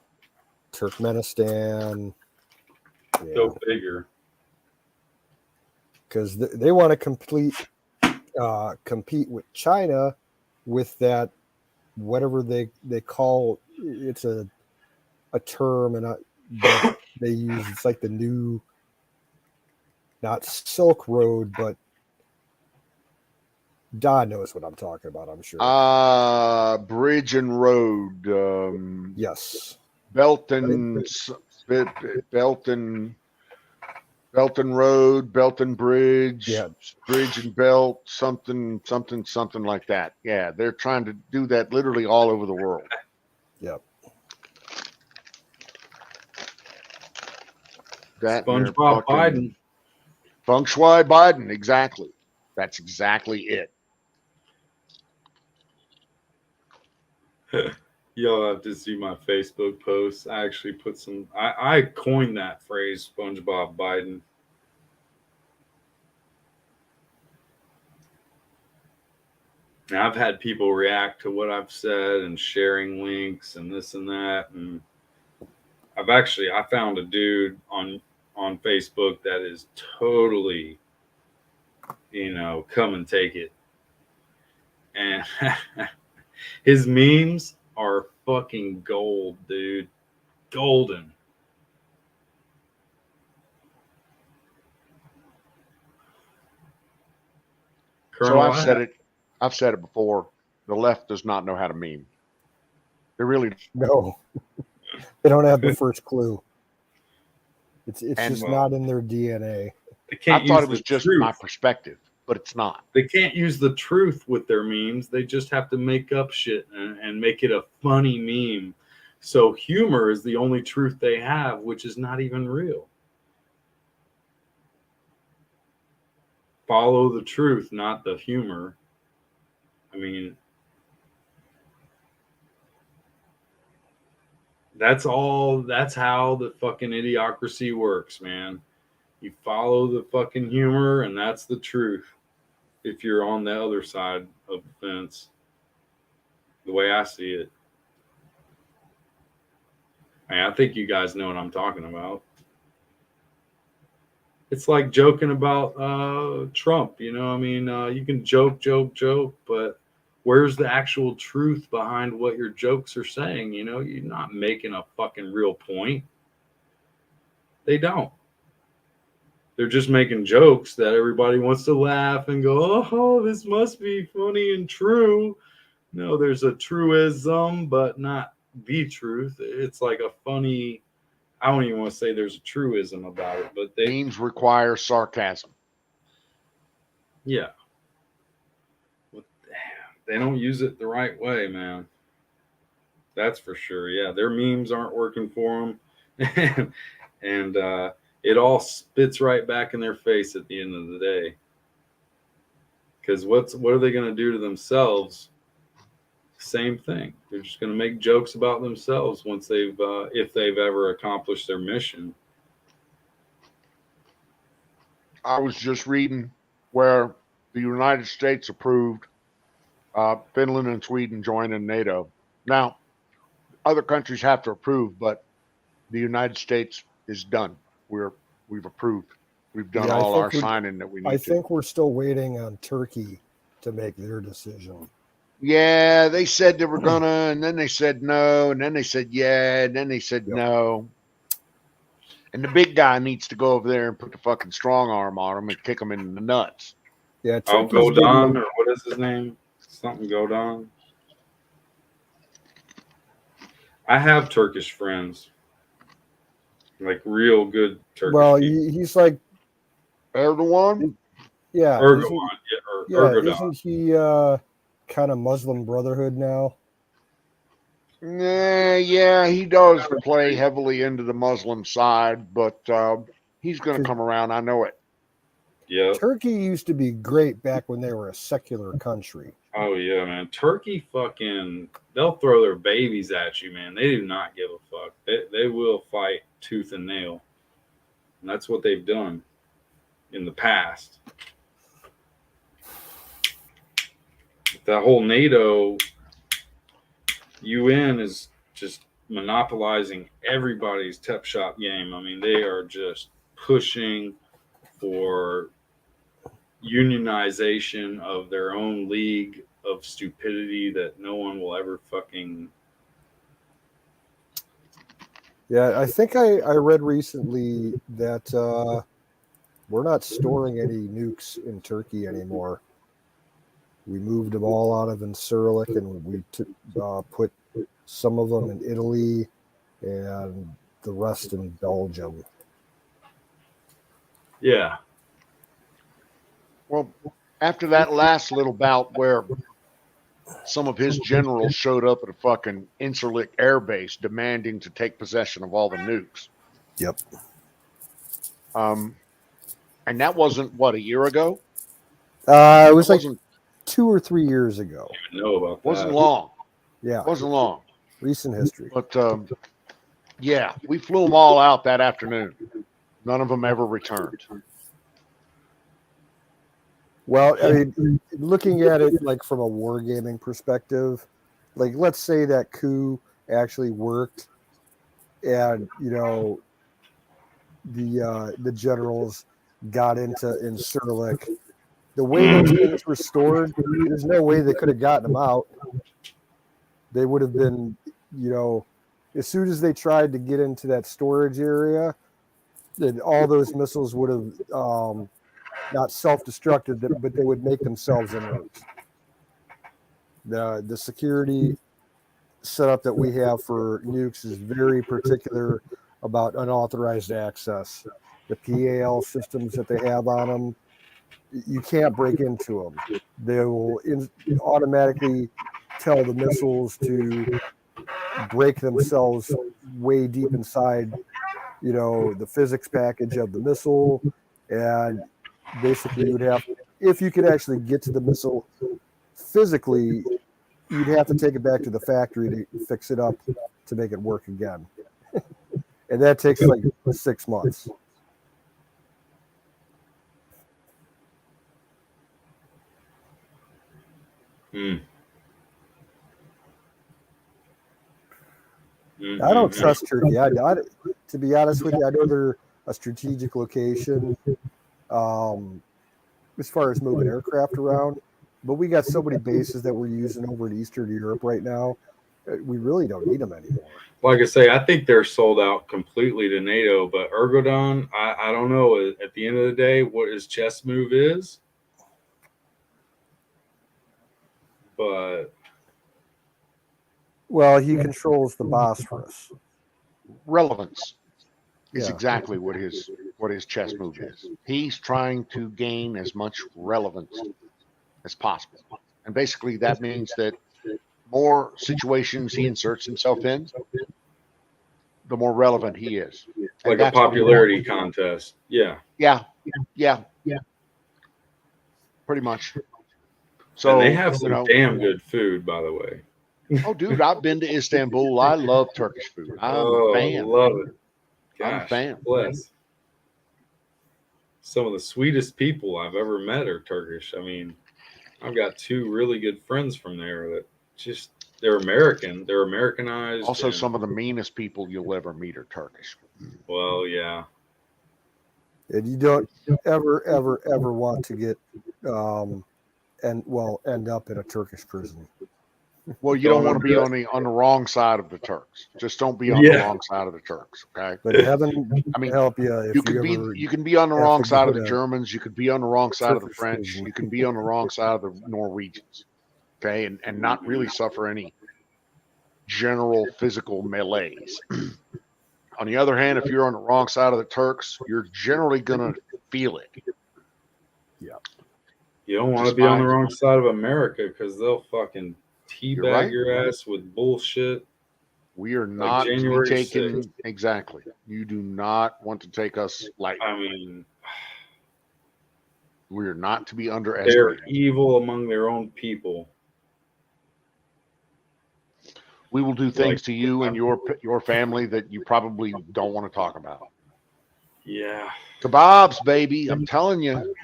Turkmenistan. Yeah. Go figure. Because they want to compete with China with that whatever they call it's a term and that they use. It's like the new, not Silk Road, but Don knows what I'm talking about, I'm sure. Bridge and road. Yes. Belt and road, belt and bridge, Yeah. bridge and belt, something like that. Yeah, they're trying to do that literally all over the world. Yep. That SpongeBob Biden. Feng Shui Biden, exactly. That's exactly it. Y'all have to see my Facebook posts. I actually put some. I coined that phrase, SpongeBob Biden. Now, I've had people react to what I've said and sharing links and this and that. And I found a dude on Facebook that is totally, come and take it. And his memes are fucking gold, dude. Golden. Colonel, so I've said it before. The left does not know how to meme. They really no. They don't have the first clue. It's just not in their DNA. I thought it was just my perspective, but it's not. They can't use the truth with their memes. They just have to make up shit and make it a funny meme. So humor is the only truth they have, which is not even real. Follow the truth, not the humor. I mean, that's how the fucking idiocracy works, man. You follow the fucking humor, and that's the truth. If you're on the other side of the fence, the way I see it. I think you guys know what I'm talking about. It's like joking about Trump, you can joke, but where's the actual truth behind what your jokes are saying? You're not making a fucking real point. They don't. They're just making jokes that everybody wants to laugh and go, oh, this must be funny and true. No, there's a truism, but not the truth. It's like a funny, I don't even want to say there's a truism about it, but memes require sarcasm. Yeah. They don't use it the right way, man. That's for sure. Yeah, their memes aren't working for them, and it all spits right back in their face at the end of the day. Because what are they going to do to themselves? Same thing. They're just going to make jokes about themselves once they've, if they've ever accomplished their mission. I was just reading where the United States approved Finland and Sweden joining NATO. Now, other countries have to approve, but the United States is done. We've approved. We've done Yeah, all our signing that we need I to. think we're still waiting on Turkey to make their decision. Yeah, they said they were gonna, and then they said no, and then they said yeah, and then they said no. And the big guy needs to go over there and put the fucking strong arm on him and kick him in the nuts. Yeah, Oh, Turkey's Godon, getting, or what is his name? Something Godon. I have Turkish friends, like real good Turkish well, people. he's like, Erdogan? yeah, Erdogan, isn't, or yeah, Ergodon. isn't he kind of Muslim Brotherhood now? Yeah, he does play heavily into the Muslim side, but he's going to come around. I know it. Yeah. Turkey used to be great back when they were a secular country. Oh yeah, man. Turkey fucking they'll throw their babies at you, man. They do not give a fuck. They will fight tooth and nail. And that's what they've done in the past. That whole NATO UN is just monopolizing everybody's tep shop game. I mean, they are just pushing for unionization of their own league of stupidity that no one will ever fucking. Yeah, I think I read recently that we're not storing any nukes in Turkey anymore. We moved them all out of Incirlik, and we put some of them in Italy and the rest in Belgium. Yeah. Well, after that last little bout where some of his generals showed up at a fucking Incirlik air base demanding to take possession of all the nukes. Yep. And that wasn't, what, a year ago? It was like 2 or 3 years ago. I didn't know about that. Wasn't long. Yeah. Wasn't long. Recent history. But, yeah, we flew them all out that afternoon. None of them ever returned. Well, I mean, looking at it like from a wargaming perspective, like let's say that coup actually worked, and the generals got into Incirlik. The way those things were stored, there's no way they could have gotten them out. They would have been, as soon as they tried to get into that storage area, then all those missiles would have not self-destructed, but they would make themselves inert. The security setup that we have for nukes is very particular about unauthorized access. The PAL systems that they have on them, you can't break into them. They will automatically tell the missiles to break themselves way deep inside, the physics package of the missile, and basically you would have, if you could actually get to the missile physically, you'd have to take it back to the factory to fix it up to make it work again. And that takes like 6 months. I don't trust Turkey. To be honest with you, I know they're a strategic location as far as moving aircraft around, but we got so many bases that we're using over in Eastern Europe right now. We really don't need them anymore. Like I say, I think they're sold out completely to NATO, but Ergodon, I don't know. At the end of the day, what his chess move is, but well, he controls the Bosphorus. Relevance is exactly what his chess move is. He's trying to gain as much relevance as possible, and basically that means that more situations he inserts himself in, the more relevant he is. And Like a that's what we want. popularity contest. Yeah. Yeah, pretty much. So And they have some you know, damn good food, by the way. oh, dude, I've been to Istanbul. I love Turkish food. I'm a fan. Love it. I'm a Gosh, fan. bless. Some of the sweetest people I've ever met are Turkish. I mean, I've got two really good friends from there that just they're American. They're Americanized. Also, and, some of the meanest people you'll ever meet are Turkish. well, yeah. And you don't ever want to get end up in a Turkish prison. Well, you don't want to be on the wrong side of the Turks. Just don't be on the wrong side of the Turks. Okay. But heaven I mean, help you if you can be on the have wrong to side go of the to Germans. You could be on the wrong side of the Turkish French. prison. You can be on the wrong side of the Norwegians. Okay, and not really suffer any general physical malaise. On the other hand, if you're on the wrong side of the Turks, you're generally gonna feel it. Yeah. You don't want to Just be on the mind- wrong side of America because they'll fucking You're teabag right. your ass with bullshit. We are Like not to be January taken 6th. exactly. You do not want to take us lightly. I mean, We are not to be they're underestimated. evil among their own people. We will do things to you and your family that you probably don't want to talk about. Yeah. Kebabs, baby. I'm telling you.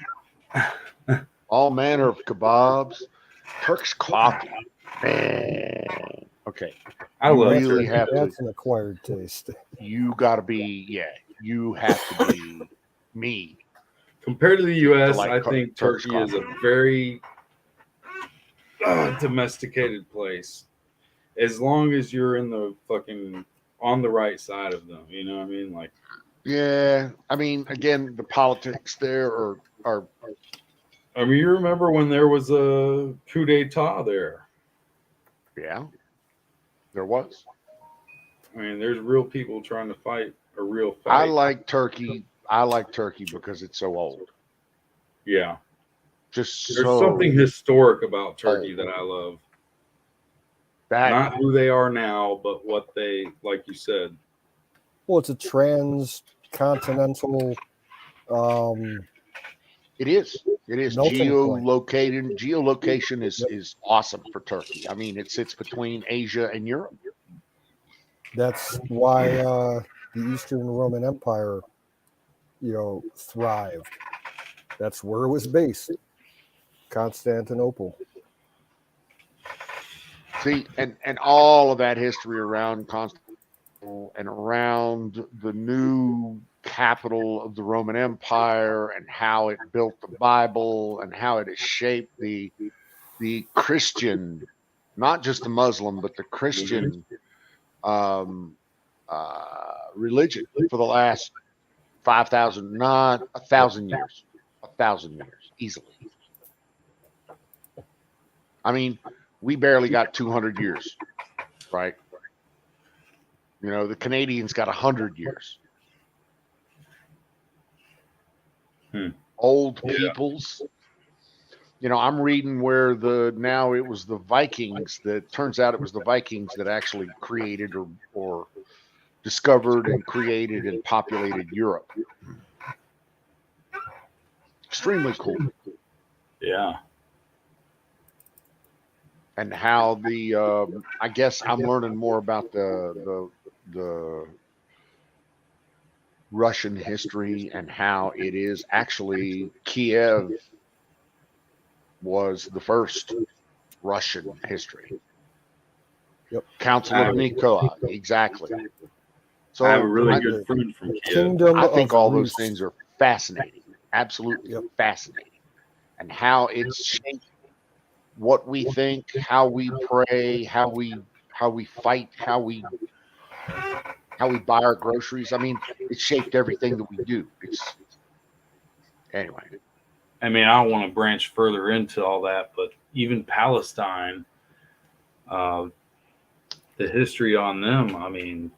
All manner of kebabs. Turkish coffee. Man. Okay. I You love really turkey. have to. That's an acquired taste. You got to be, yeah. You have to be me. Compared to the U.S., like I think Turkish Turkey is a coffee. very domesticated place. As long as you're in the fucking on the right side of them, you know what I mean? Like, Yeah. I mean, again, the politics there are I mean, you remember when there was a coup d'état there? yeah. There was. I mean, there's real people trying to fight a real fight. I like Turkey. I like Turkey because it's so old. Yeah. Just There's so something historic about Turkey old. that I love. That Not who they are now, but what they, like you said. Well, it's a transcontinental it is. It is melting point. geolocated. Geolocation is awesome for Turkey. I mean, it sits between Asia and Europe. That's why the Eastern Roman Empire, thrived. That's where it was based. Constantinople. See, and all of that history around Constantinople and around the new capital of the Roman Empire and how it built the Bible and how it has shaped the Christian, not just the Muslim, but the Christian religion for the last 5,000, not 1,000 years, 1,000 years easily. I mean, we barely got 200 years, right? You know, the Canadians got 100 years. Old peoples. You know, I'm reading where now it was the Vikings that turns out it was the Vikings that actually created or discovered and created and populated Europe. Extremely cool. Yeah. And how I guess I'm learning more about the Russian history and how it is actually Kiev was the first Russian history. Yep. Council of Nicosia, exactly. So I have a really good friend from Kiev. I think all those things are fascinating, absolutely fascinating, and how it's shaped what we think, how we pray, how we fight, how we buy our groceries. I mean, it shaped everything that we do. It's anyway. I mean, I don't want to branch further into all that, but even Palestine, the history on them, I mean,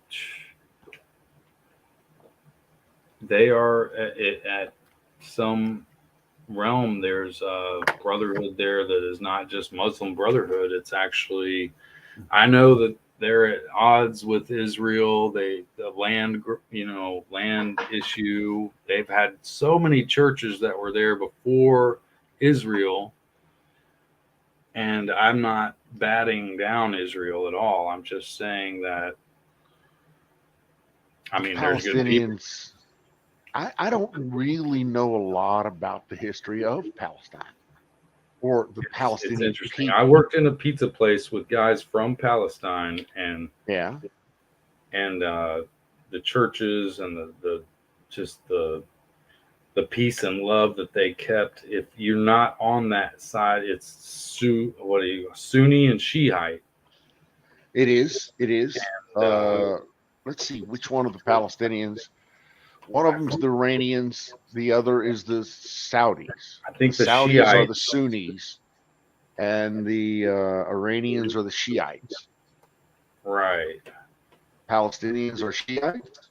they are at some realm. There's a brotherhood there that is not just Muslim Brotherhood. It's actually I know that they're at odds with Israel. The land, land issue. They've had so many churches that were there before Israel, and I'm not batting down Israel at all. I'm just saying that. I mean, there's good people. Palestinians. I don't really know a lot about the history of Palestine or the It's Palestinian interesting. I people. worked in a pizza place with guys from Palestine, and Yeah, and the churches and the just the peace and love that they kept. If you're not on that side, it's Sunni and Shiite. it is. It is. Uh, Let's see which one of the Palestinians. One of them's the Iranians. The other is the Saudis. I The think the Saudis are the Shiites, Sunnis, and the Iranians are the Shiites. right? Palestinians are Shiites.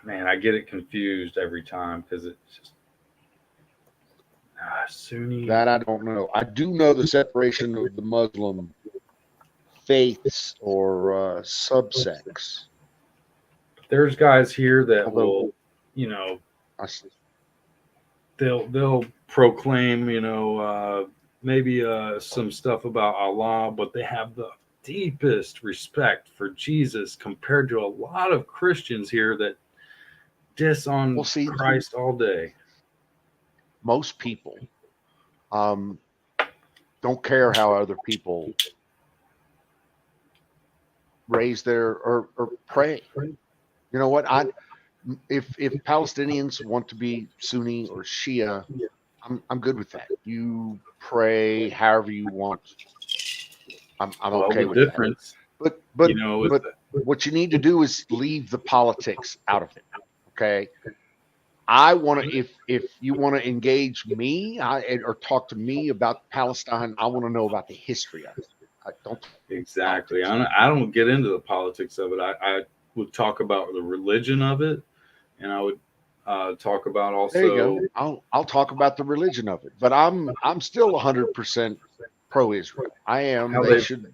Man, I get it confused every time because it's just Sunni. That I don't know. I do know the separation of the Muslim faiths or subsects. There's guys here that Although will, you know, I s- they'll proclaim, maybe some stuff about Allah, but they have the deepest respect for Jesus compared to a lot of Christians here that diss on well, see, Christ all day. most people don't care how other people raise their or pray. You know what? If Palestinians want to be Sunni or Shia, I'm good with that. You pray however you want. I'm Well, okay the with that. difference, But is but what you need to do is leave the politics out of it. Okay. I want to if you want to engage me or talk to me about Palestine, I want to know about the history of it. I don't exactly. politics. I don't get into the politics of it. I would talk about the religion of it, and I would talk about There you also. go. I'll talk about the religion of it, but I'm still 100% pro-Israel. I am. How They they should.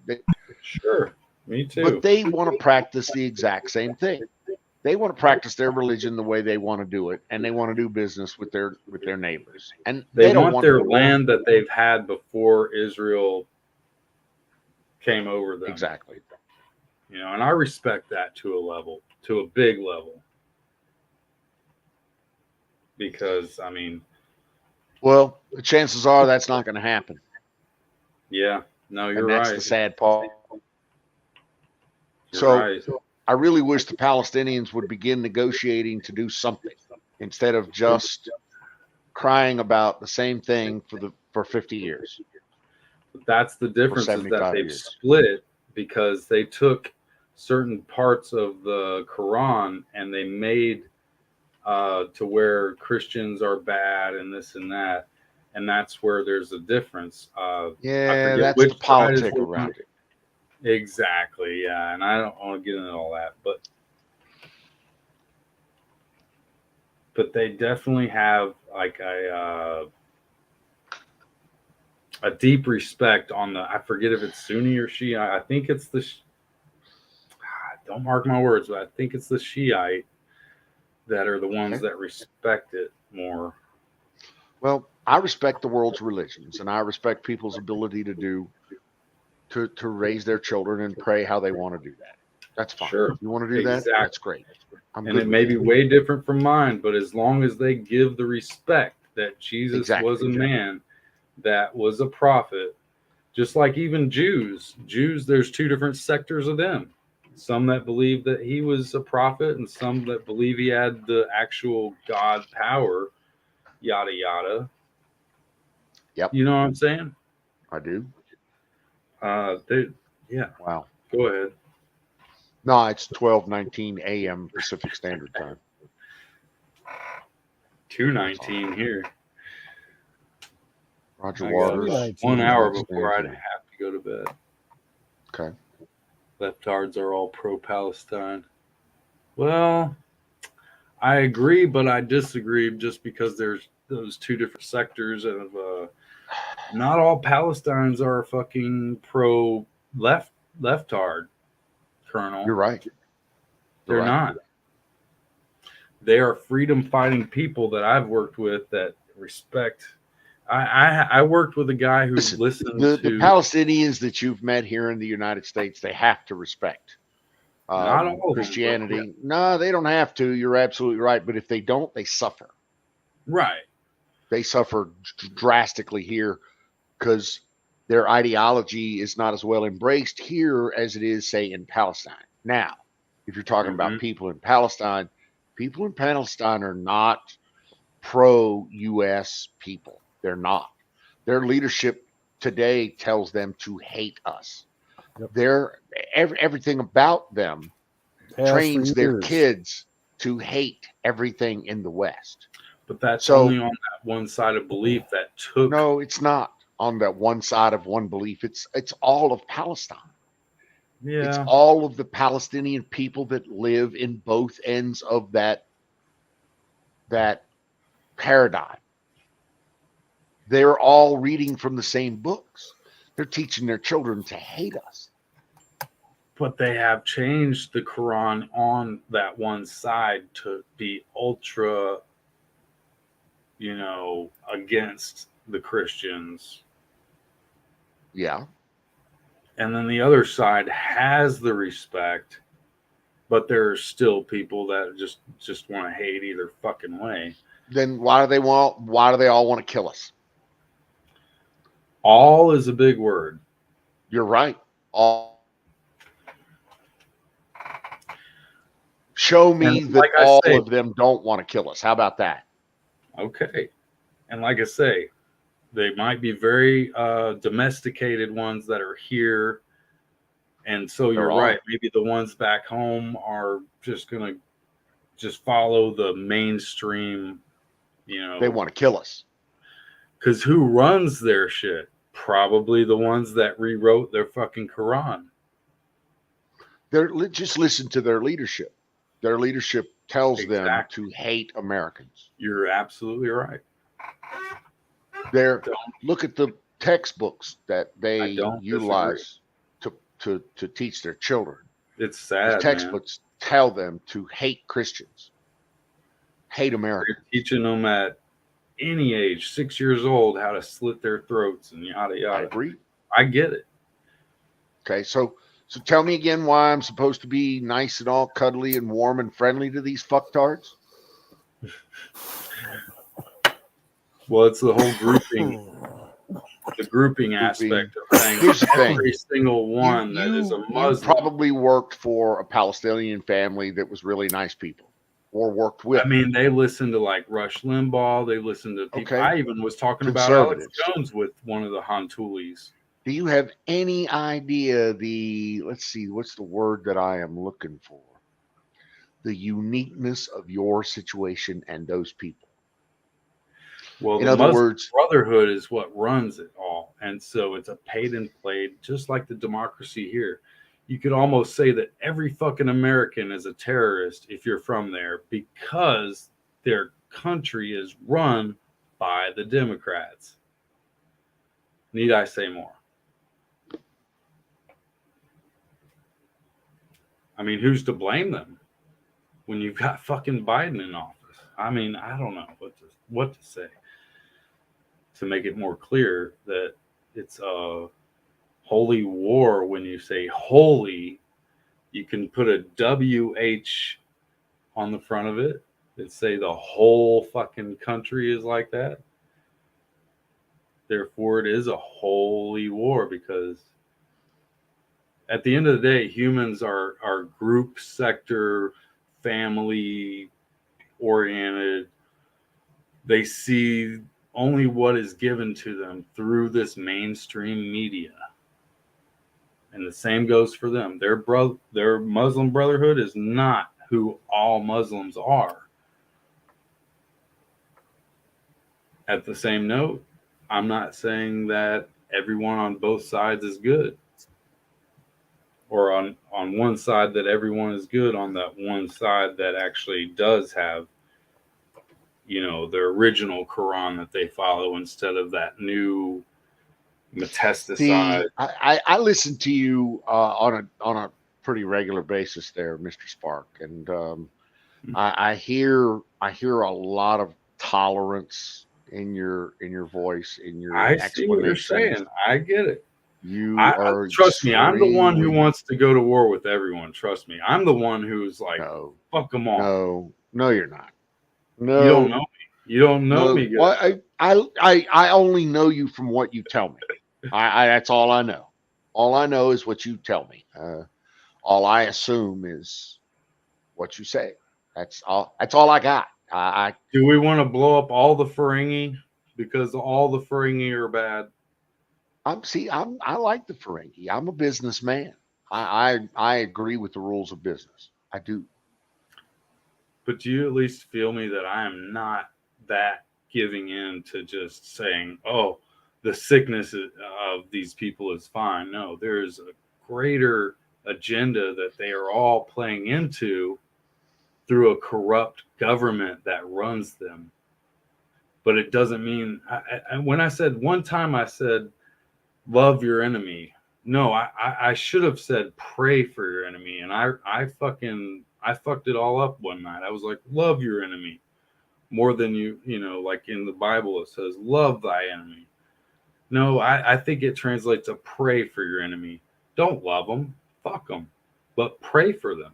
Sure, me But too. they want to practice the exact same thing. They want to practice their religion the way they want to do it, and they want to do business with their neighbors, and They they don't want want their the war. land that they've had before Israel came over them. Exactly. And I respect that to a big level, because I mean, Well, the chances are that's not going to happen, yeah, no, you're and that's right. the sad part. You're So right. I really wish the Palestinians would begin negotiating to do something instead of just crying about the same thing for 50 years But that's the or difference, is that 75 they've years. split because they took certain parts of the Quran and they made to where Christians are bad and this and that, and that's where there's a difference. I Yeah, forget that's the which side is politic around it. exactly. Yeah, and I don't want to get into all that, but they definitely have like a deep respect on the. I forget if it's Sunni or Shia. I think it's don't mark my words, but I think it's the Shiite that are the ones Okay. that respect it more. Well, I respect the world's religions, and I respect people's ability to raise their children and pray how they want to do that. That's fine. Sure, You want to do that? exactly. That's great. I'm And good it with may that. be way different from mine, but as long as they give the respect that Jesus was Exactly. a man, that was a prophet, just like even Jews, there's two different sectors of them. Some that believe that he was a prophet, and some that believe he had the actual God power, yada yada. Yep, You know what I'm saying? I do. Yeah. Wow. Go ahead. No, it's 12:19 a.m. Pacific Standard Time. 2:19 here. Roger I got Waters. about 2:19 1 hour Pacific before I'd Standard Time. have to go to bed. Okay. Leftards are all pro-Palestine. Well, I agree, but I disagree just because there's those two different sectors of not all Palestinians are fucking pro leftard, Colonel. You're right. They're right. not. They are freedom fighting people that I've worked with that respect. I worked with a guy who Listen, listened the to Palestinians that you've met here in the United States, they have to respect not all of them, Christianity. No, they don't have to. You're absolutely right. But if they don't, they suffer. right. They suffer drastically here because their ideology is not as well embraced here as it is, say, in Palestine. Now, if you're talking about people in Palestine are not pro US people. They're not. Their leadership today tells them to hate us. Yep. Everything about them Has trains for their years. kids to hate everything in the West. But that's So- only on that one side of belief that took. No, it's not on that one side of one belief. It's all of Palestine. It's Yeah. all of the Palestinian people that live in both ends of that paradigm. They're all reading from the same books. They're teaching their children to hate us. But they have changed the Quran on that one side to be ultra, against the Christians. Yeah. And then the other side has the respect, but there's still people that just want to hate either fucking way. Then why do they all want to kill us? All is a big word. You're right. All. Show me that all of them don't want to kill us. How about that? Okay. And like I say, they might be very domesticated ones that are here. And so you're right. Maybe the ones back home are just going to just follow the mainstream, They want to kill us. Because who runs their shit? Probably the ones that rewrote their fucking Quran. Just listen to their leadership. Their leadership tells them to hate Americans. You're absolutely right. Look at the textbooks that they utilize to teach their children. It's sad. The textbooks tell them to hate Christians, hate Americans. They're teaching them at any age, 6 years old, how to slit their throats and yada yada. I agree. I get it. Okay, so tell me again why I'm supposed to be nice and all cuddly and warm and friendly to these fucktards. Well, it's the whole grouping aspect of things. Every single one that is a Muslim. You probably worked for a Palestinian family that was really nice people, or worked with. I mean, they listened to like Rush Limbaugh. They listened to people. I even was talking about Alex Jones with one of the Hantulis. Do you have any idea let's see, what's the word that I am looking for? The uniqueness of your situation and those people. Well, in other words, Brotherhood is what runs it all. And so it's a paid and played, just like the democracy here. You could almost say that every fucking American is a terrorist if you're from there, because their country is run by the Democrats. Need I say more? I mean, who's to blame them when you've got fucking Biden in office? I mean, I don't know what to say to make it more clear that it's a holy war. When you say holy, you can put a WH on the front of it and say the whole fucking country is like that. Therefore, it is a holy war, because at the end of the day, humans are group, sector, family oriented. They see only what is given to them through this mainstream media. And the same goes for them. Their Muslim Brotherhood is not who all Muslims are. At the same note, I'm not saying that everyone on both sides is good, or on one side that everyone is good, on that one side that actually does have, the original Quran that they follow instead of that new metastasized. See, I listen to you on a pretty regular basis there, Mr. Spark, and I hear a lot of tolerance in your voice, in your I see what you're explanations. saying. I get it. You are Trust me, I'm the one who extremely wants to go to war with everyone. Trust me, I'm the one who's like, no, fuck them all. no, you're not. You don't No, know me. You don't know no. me good. Well, I only know you from what you tell me. I that's all I know. All I know is what you tell me. All I assume is what you say. That's all. That's all I got. Do we want to blow up all the Ferengi because all the Ferengi are bad? I like the Ferengi. I'm a businessman. I agree with the rules of business. I do. But do you at least feel me that I am not that giving in to just saying, oh, the sickness of these people is fine? No, there's a greater agenda that they are all playing into through a corrupt government that runs them. But it doesn't mean, when I said one time, I said, love your enemy. No, I should have said pray for your enemy. And I fucked it all up one night. I was like, love your enemy more than like in the Bible, it says, love thy enemy. No, I think it translates to pray for your enemy. Don't love them, fuck them, but pray for them.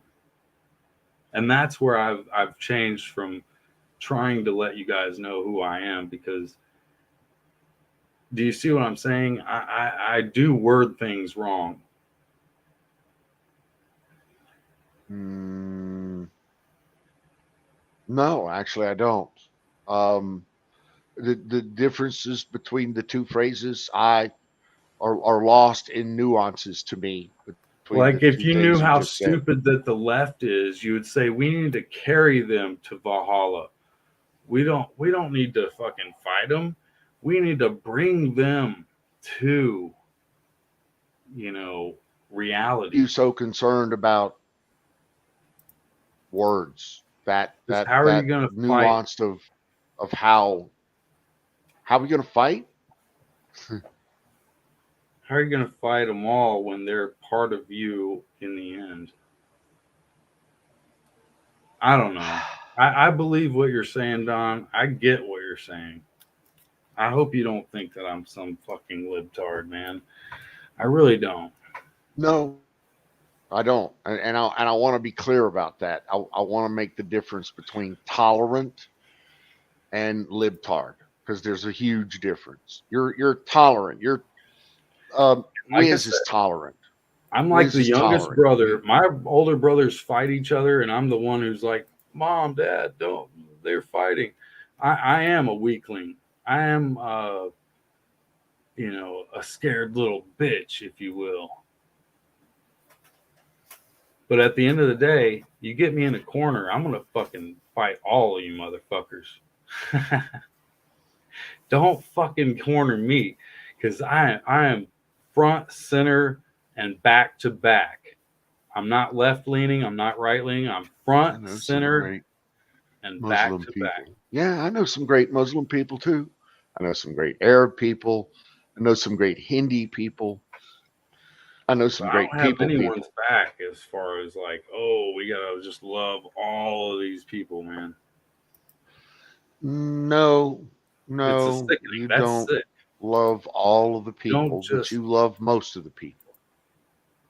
And that's where I've changed from trying to let you guys know who I am, because do you see what I'm saying? I do word things wrong. No, actually, I don't. The differences between the two phrases are lost in nuances to me between the Like if two you knew things you how just said. stupid that the left is, you would say we need to carry them to Valhalla. We don't need to fucking fight them. We need to bring them to reality. You so concerned about words Because how are you that going to fight? nuanced of how are we going to fight? How are you going to fight them all when they're part of you in the end? I don't know. I believe what you're saying, Don. I get what you're saying. I hope you don't think that I'm some fucking libtard, man. I really don't. No, I don't, and I want to be clear about that. I want to make the difference between tolerant and libtard, because there's a huge difference. You're tolerant. Like I Riz said, is tolerant. I'm like Riz the is youngest tolerant. brother. My older brothers fight each other, and I'm the one who's like, Mom, Dad, don't. They're fighting. I am a weakling. I am, a scared little bitch, if you will. But at the end of the day, you get me in a corner, I'm gonna fucking fight all of you motherfuckers. Don't fucking corner me, because I am front, center, and back to back. I'm not left leaning. I'm not right leaning. I'm I front, know some center, great and back Muslim to back. people. Yeah, I know some great Muslim people too. I know some great Arab people. I know some great Hindi people. I know But some I great don't have people. anyone's back as far as like, oh, we gotta just love all of these people, man. No, It's a no, sickening. you That's don't sick. love all of the You don't people, but just you love most of the people.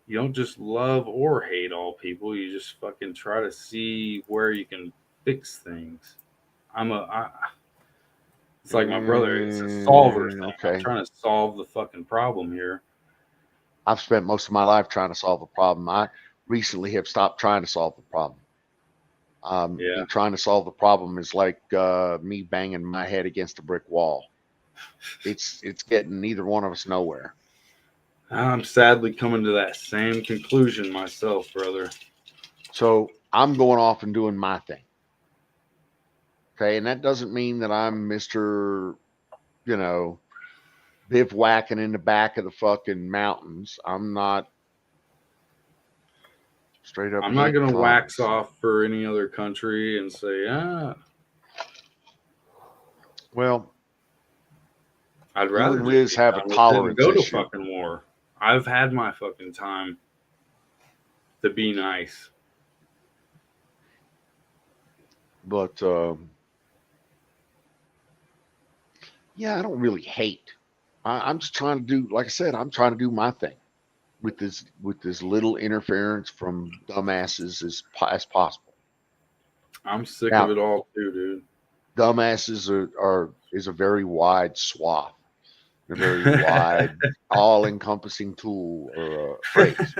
you don't just love or hate all people. You just fucking try to see where you can fix things. It's like my brother. It's a solver thing. I'm Okay. trying to solve the fucking problem here. I've spent most of my life trying to solve a problem. I recently have stopped trying to solve the problem. Yeah. Me trying to solve the problem is like me banging my head against a brick wall. It's getting neither one of us nowhere. I'm sadly coming to that same conclusion myself, brother. So I'm going off and doing my thing. Okay, and that doesn't mean that I'm Mr. You know, bivouacking in the back of the fucking mountains. I'm not straight up I'm not hate going to wax crumbs. off for any other country and say, Well, I'd You rather and just Liz be have a done with it and tolerance go to issue. fucking war. I've had my fucking time to be nice. But yeah, I don't really hate. I'm just trying to do, like I said, I'm trying to do my thing with this little interference from dumbasses as possible. I'm sick Now, of it all too, dude. dumbasses is a very wide swath, a very wide, all-encompassing tool or phrase.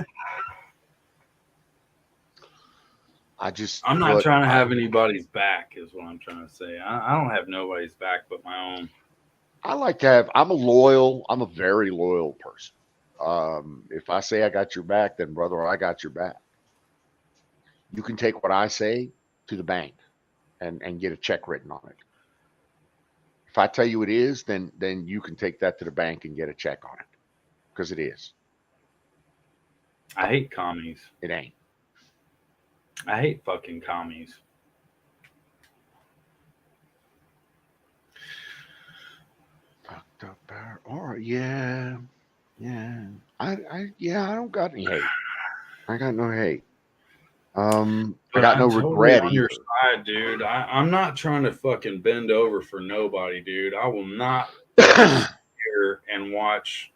I'm not trying to have anybody's back, is what I'm trying to say. I don't have nobody's back but my own. I like to have. I'm a very loyal person. If I say I got your back, then brother, I got your back. You can take what I say to the bank and get a check written on it. If I tell you it is, then you can take that to the bank and get a check on it because it is. I hate commies. It ain't. I hate fucking commies. Fucked up power. All right, yeah. I don't got any hate. I got no hate. I got no regret on your either. side, dude. I'm not trying to fucking bend over for nobody, dude. I will not sit here and watch.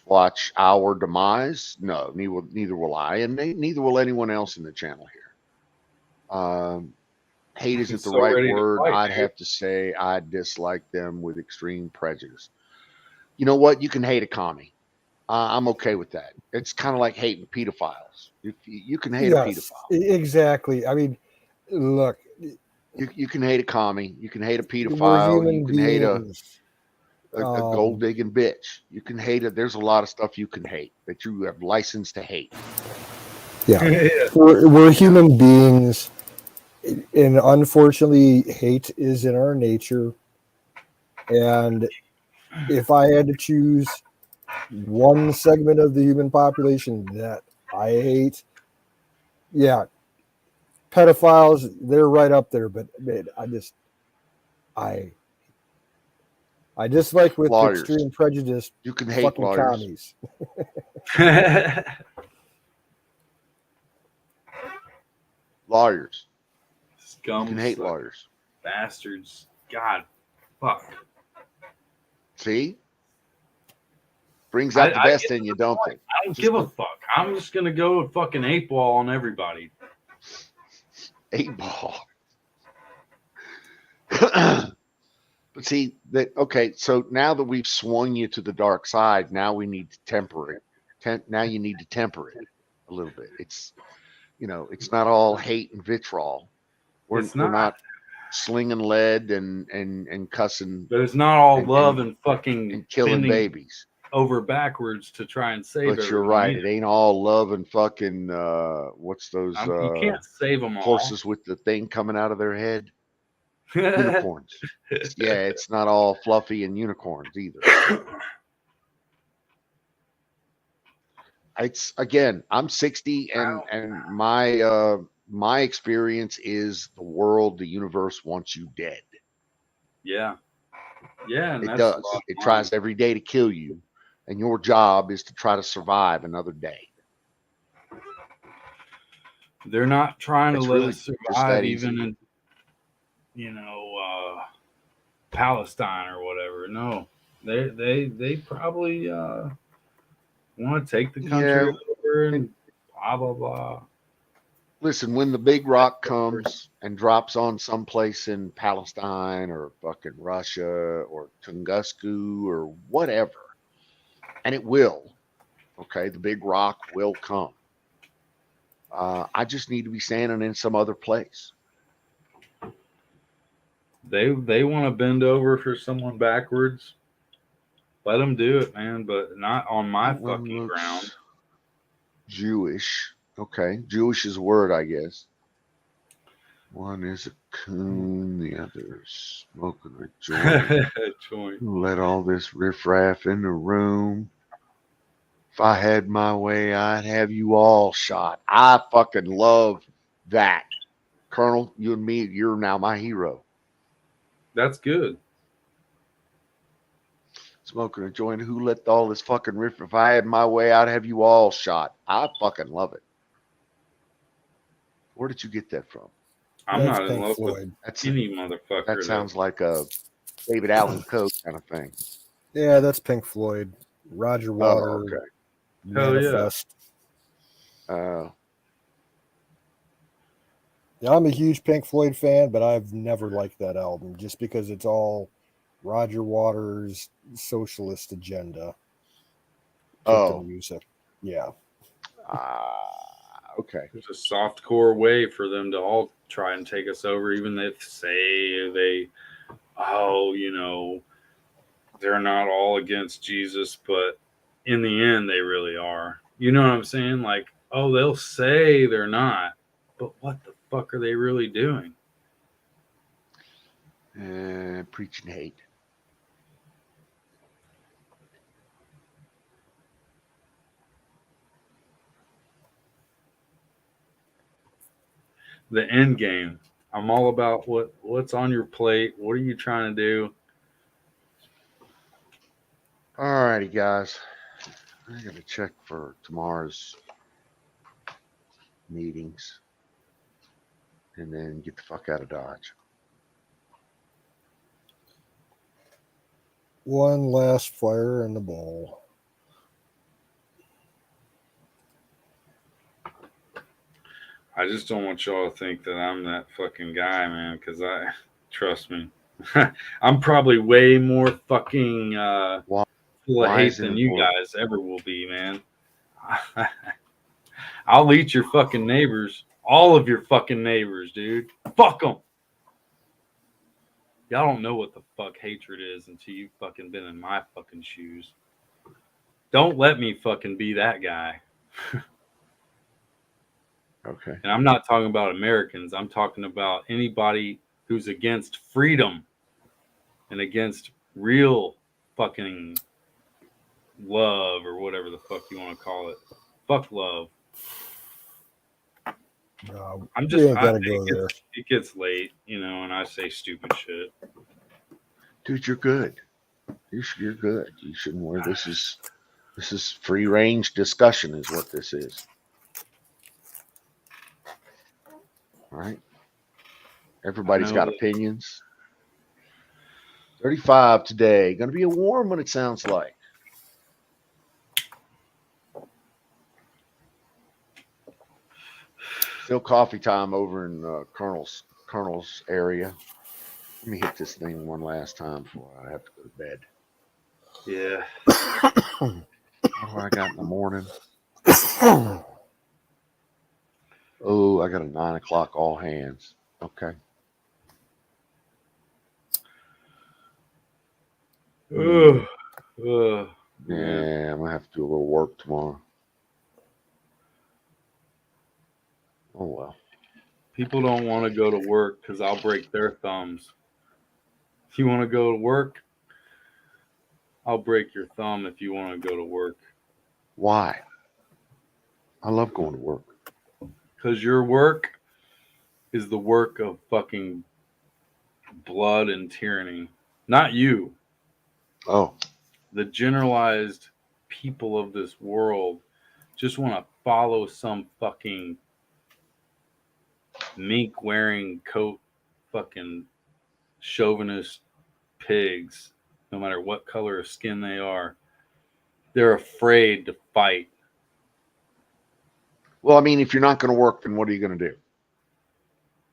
Watch our demise. No, neither will I, and neither will anyone else in the channel here. Hate isn't the so right ready to word. fight, I'd dude. have to say I dislike them with extreme prejudice. You know what? You can hate a commie. I'm okay with that. It's kind of like hating pedophiles. You can hate a pedophile. Exactly. I mean, look, You can hate a commie. You can hate a we're pedophile. You human can hate a beings. gold digging bitch. You can hate it. There's a lot of stuff you can hate that you have license to hate. Yeah, we're human beings, and unfortunately, hate is in our nature. And if I had to choose one segment of the human population that I hate, yeah, pedophiles, they're right up there. But man, I dislike with Lawyers. extreme prejudice. You can hate fucking lawyers. commies. Lawyers. Scum, You can hate lawyers. Bastards. God, fuck. See? Brings out the best in you, don't they? I don't give a fuck. I'm just gonna go fucking 8-ball on everybody. 8-ball. But see that okay, so now that we've swung you to the dark side, now we need to temper it. Now you need to temper it a little bit. It's it's not all hate and vitriol. We're not slinging lead and cussing. But it's not all love and fucking and killing babies over backwards to try and save everyone. But you're right. Either. It ain't all love and fucking what's those you can't save them all. Horses with the thing coming out of their head. Unicorns. Yeah, it's not all fluffy and unicorns either. It's again, I'm 60 and my experience is the world, the universe wants you dead. Yeah. Yeah, and it does. It tries every day to kill you, and your job is to try to survive another day. They're not trying to let us survive even in Palestine or whatever. No. They probably want to take the country over and blah blah blah. Listen, when the big rock comes and drops on someplace in Palestine or fucking Russia or Tunguska or whatever, and it will, okay, the big rock will come. I just need to be standing in some other place. They want to bend over for someone backwards. Let them do it, man, but not on my fucking ground. Jewish. Okay, Jewish is a word, I guess. One is a coon, the other is smoking a joint. Let all this riffraff in the room. If I had my way, I'd have you all shot. I fucking love that Colonel, you and me, you're now my hero. That's good. Smoking a joint. Who let all this fucking riff? If I had my way, I'd have you all shot. I fucking love it. Where did you get that from? I'm That's not in Pink love Floyd. That's with any motherfucker. that sounds like a David Allen Coe kind of thing. Yeah, that's Pink Floyd. Roger Oh, Water, okay. Hell yeah. Manifest. Uh, Yeah, I'm a huge Pink Floyd fan, but I've never liked that album just because it's all Roger Waters' socialist agenda. With the oh, music. Yeah. okay. There's a soft core way for them to all try and take us over, even if say they, they're not all against Jesus, but in the end, they really are. You know what I'm saying? Like, oh, they'll say they're not, but what the fuck are they really doing? Preaching hate. The end game. I'm all about what's on your plate. What are you trying to do? All righty, guys. I got to check for tomorrow's meetings and then get the fuck out of Dodge. One last fire in the bowl. I just don't want y'all to think that I'm that fucking guy, man, because trust me, I'm probably way more fucking full of Why hate is it than you important? guys ever will be, man. I'll eat your fucking neighbors, all of your fucking neighbors, dude. Fuck them. Y'all don't know what the fuck hatred is until you've fucking been in my fucking shoes. Don't let me fucking be that guy. Okay. And I'm not talking about Americans. I'm talking about anybody who's against freedom and against real fucking love or whatever the fuck you want to call it. Fuck love. I'm We just, ain't gotta go there. it gets late, and I say stupid shit. Dude, you're good. You're good. You shouldn't worry. This is free range discussion is what this is. All right. Everybody's got opinions. 35 today. Going to be a warm one, it sounds like. Still coffee time over in Colonel's area. Let me hit this thing one last time before I have to go to bed. Yeah. What do I got in the morning? Oh, I got a 9 o'clock all hands. Okay. Yeah. Yeah, I'm going to have to do a little work tomorrow. Oh, well. People don't want to go to work because I'll break their thumbs. If you want to go to work, I'll break your thumb if you want to go to work. Why? I love going to work. Because your work is the work of fucking blood and tyranny. Not you. Oh. The generalized people of this world just want to follow some fucking mink wearing coat fucking chauvinist pigs, no matter what color of skin they are. They're afraid to fight. Well, I mean, if you're not going to work, then what are you going to do?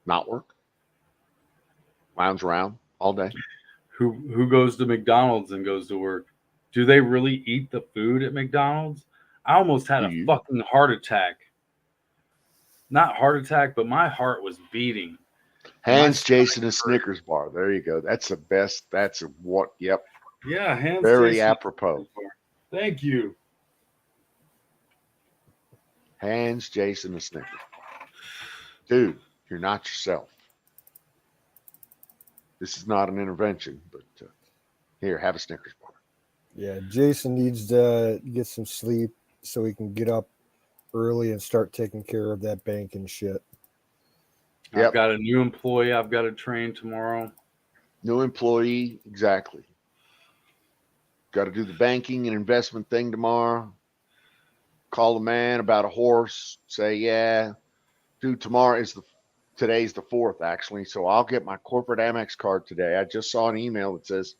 Not work? Lounge around all day? Who goes to McDonald's and goes to work? Do they really eat the food at McDonald's? I almost had a fucking heart attack. Not heart attack, but my heart was beating. Hands Jason a Snickers bar. There you go. That's the best. That's what. Yep. Yeah, hands. Very Jason apropos. Thank you. Hands Jason a Snickers. Dude, you're not yourself. This is not an intervention, but here, have a Snickers bar. Yeah, Jason needs to get some sleep so he can get up early and start taking care of that bank and shit. Yep. I've got a new employee I've got to train tomorrow. New employee, exactly. Got to do the banking and investment thing tomorrow. Call the man about a horse. Say, yeah, dude, today's the 4th, actually. So I'll get my corporate Amex card today. I just saw an email that says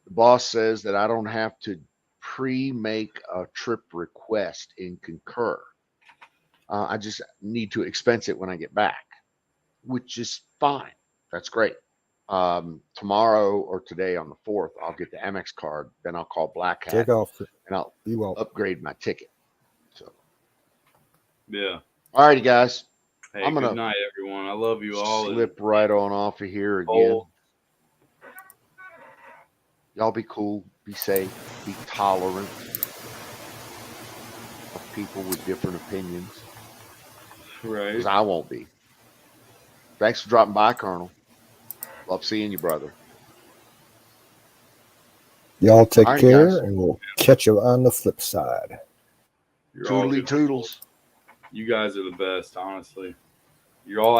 the boss says that I don't have to pre-make a trip request in Concur. I just need to expense it when I get back, which is fine. That's great. Tomorrow or today on the 4th, I'll get the Amex card. Then I'll call Black Hat Take off. and I'll Be well. upgrade my ticket. So, Yeah. all righty, guys. Hey, I'm good gonna night, everyone. I love you all. slip right on off of here again. Cole. Y'all be cool, be safe, be tolerant of people with different opinions. Right. Because I won't be. Thanks for dropping by, Colonel. Love seeing you, brother. Y'all take All right, care, guys. and we'll catch you on the flip side. You're all Toodly good toodles. people. You guys are the best, honestly. You're all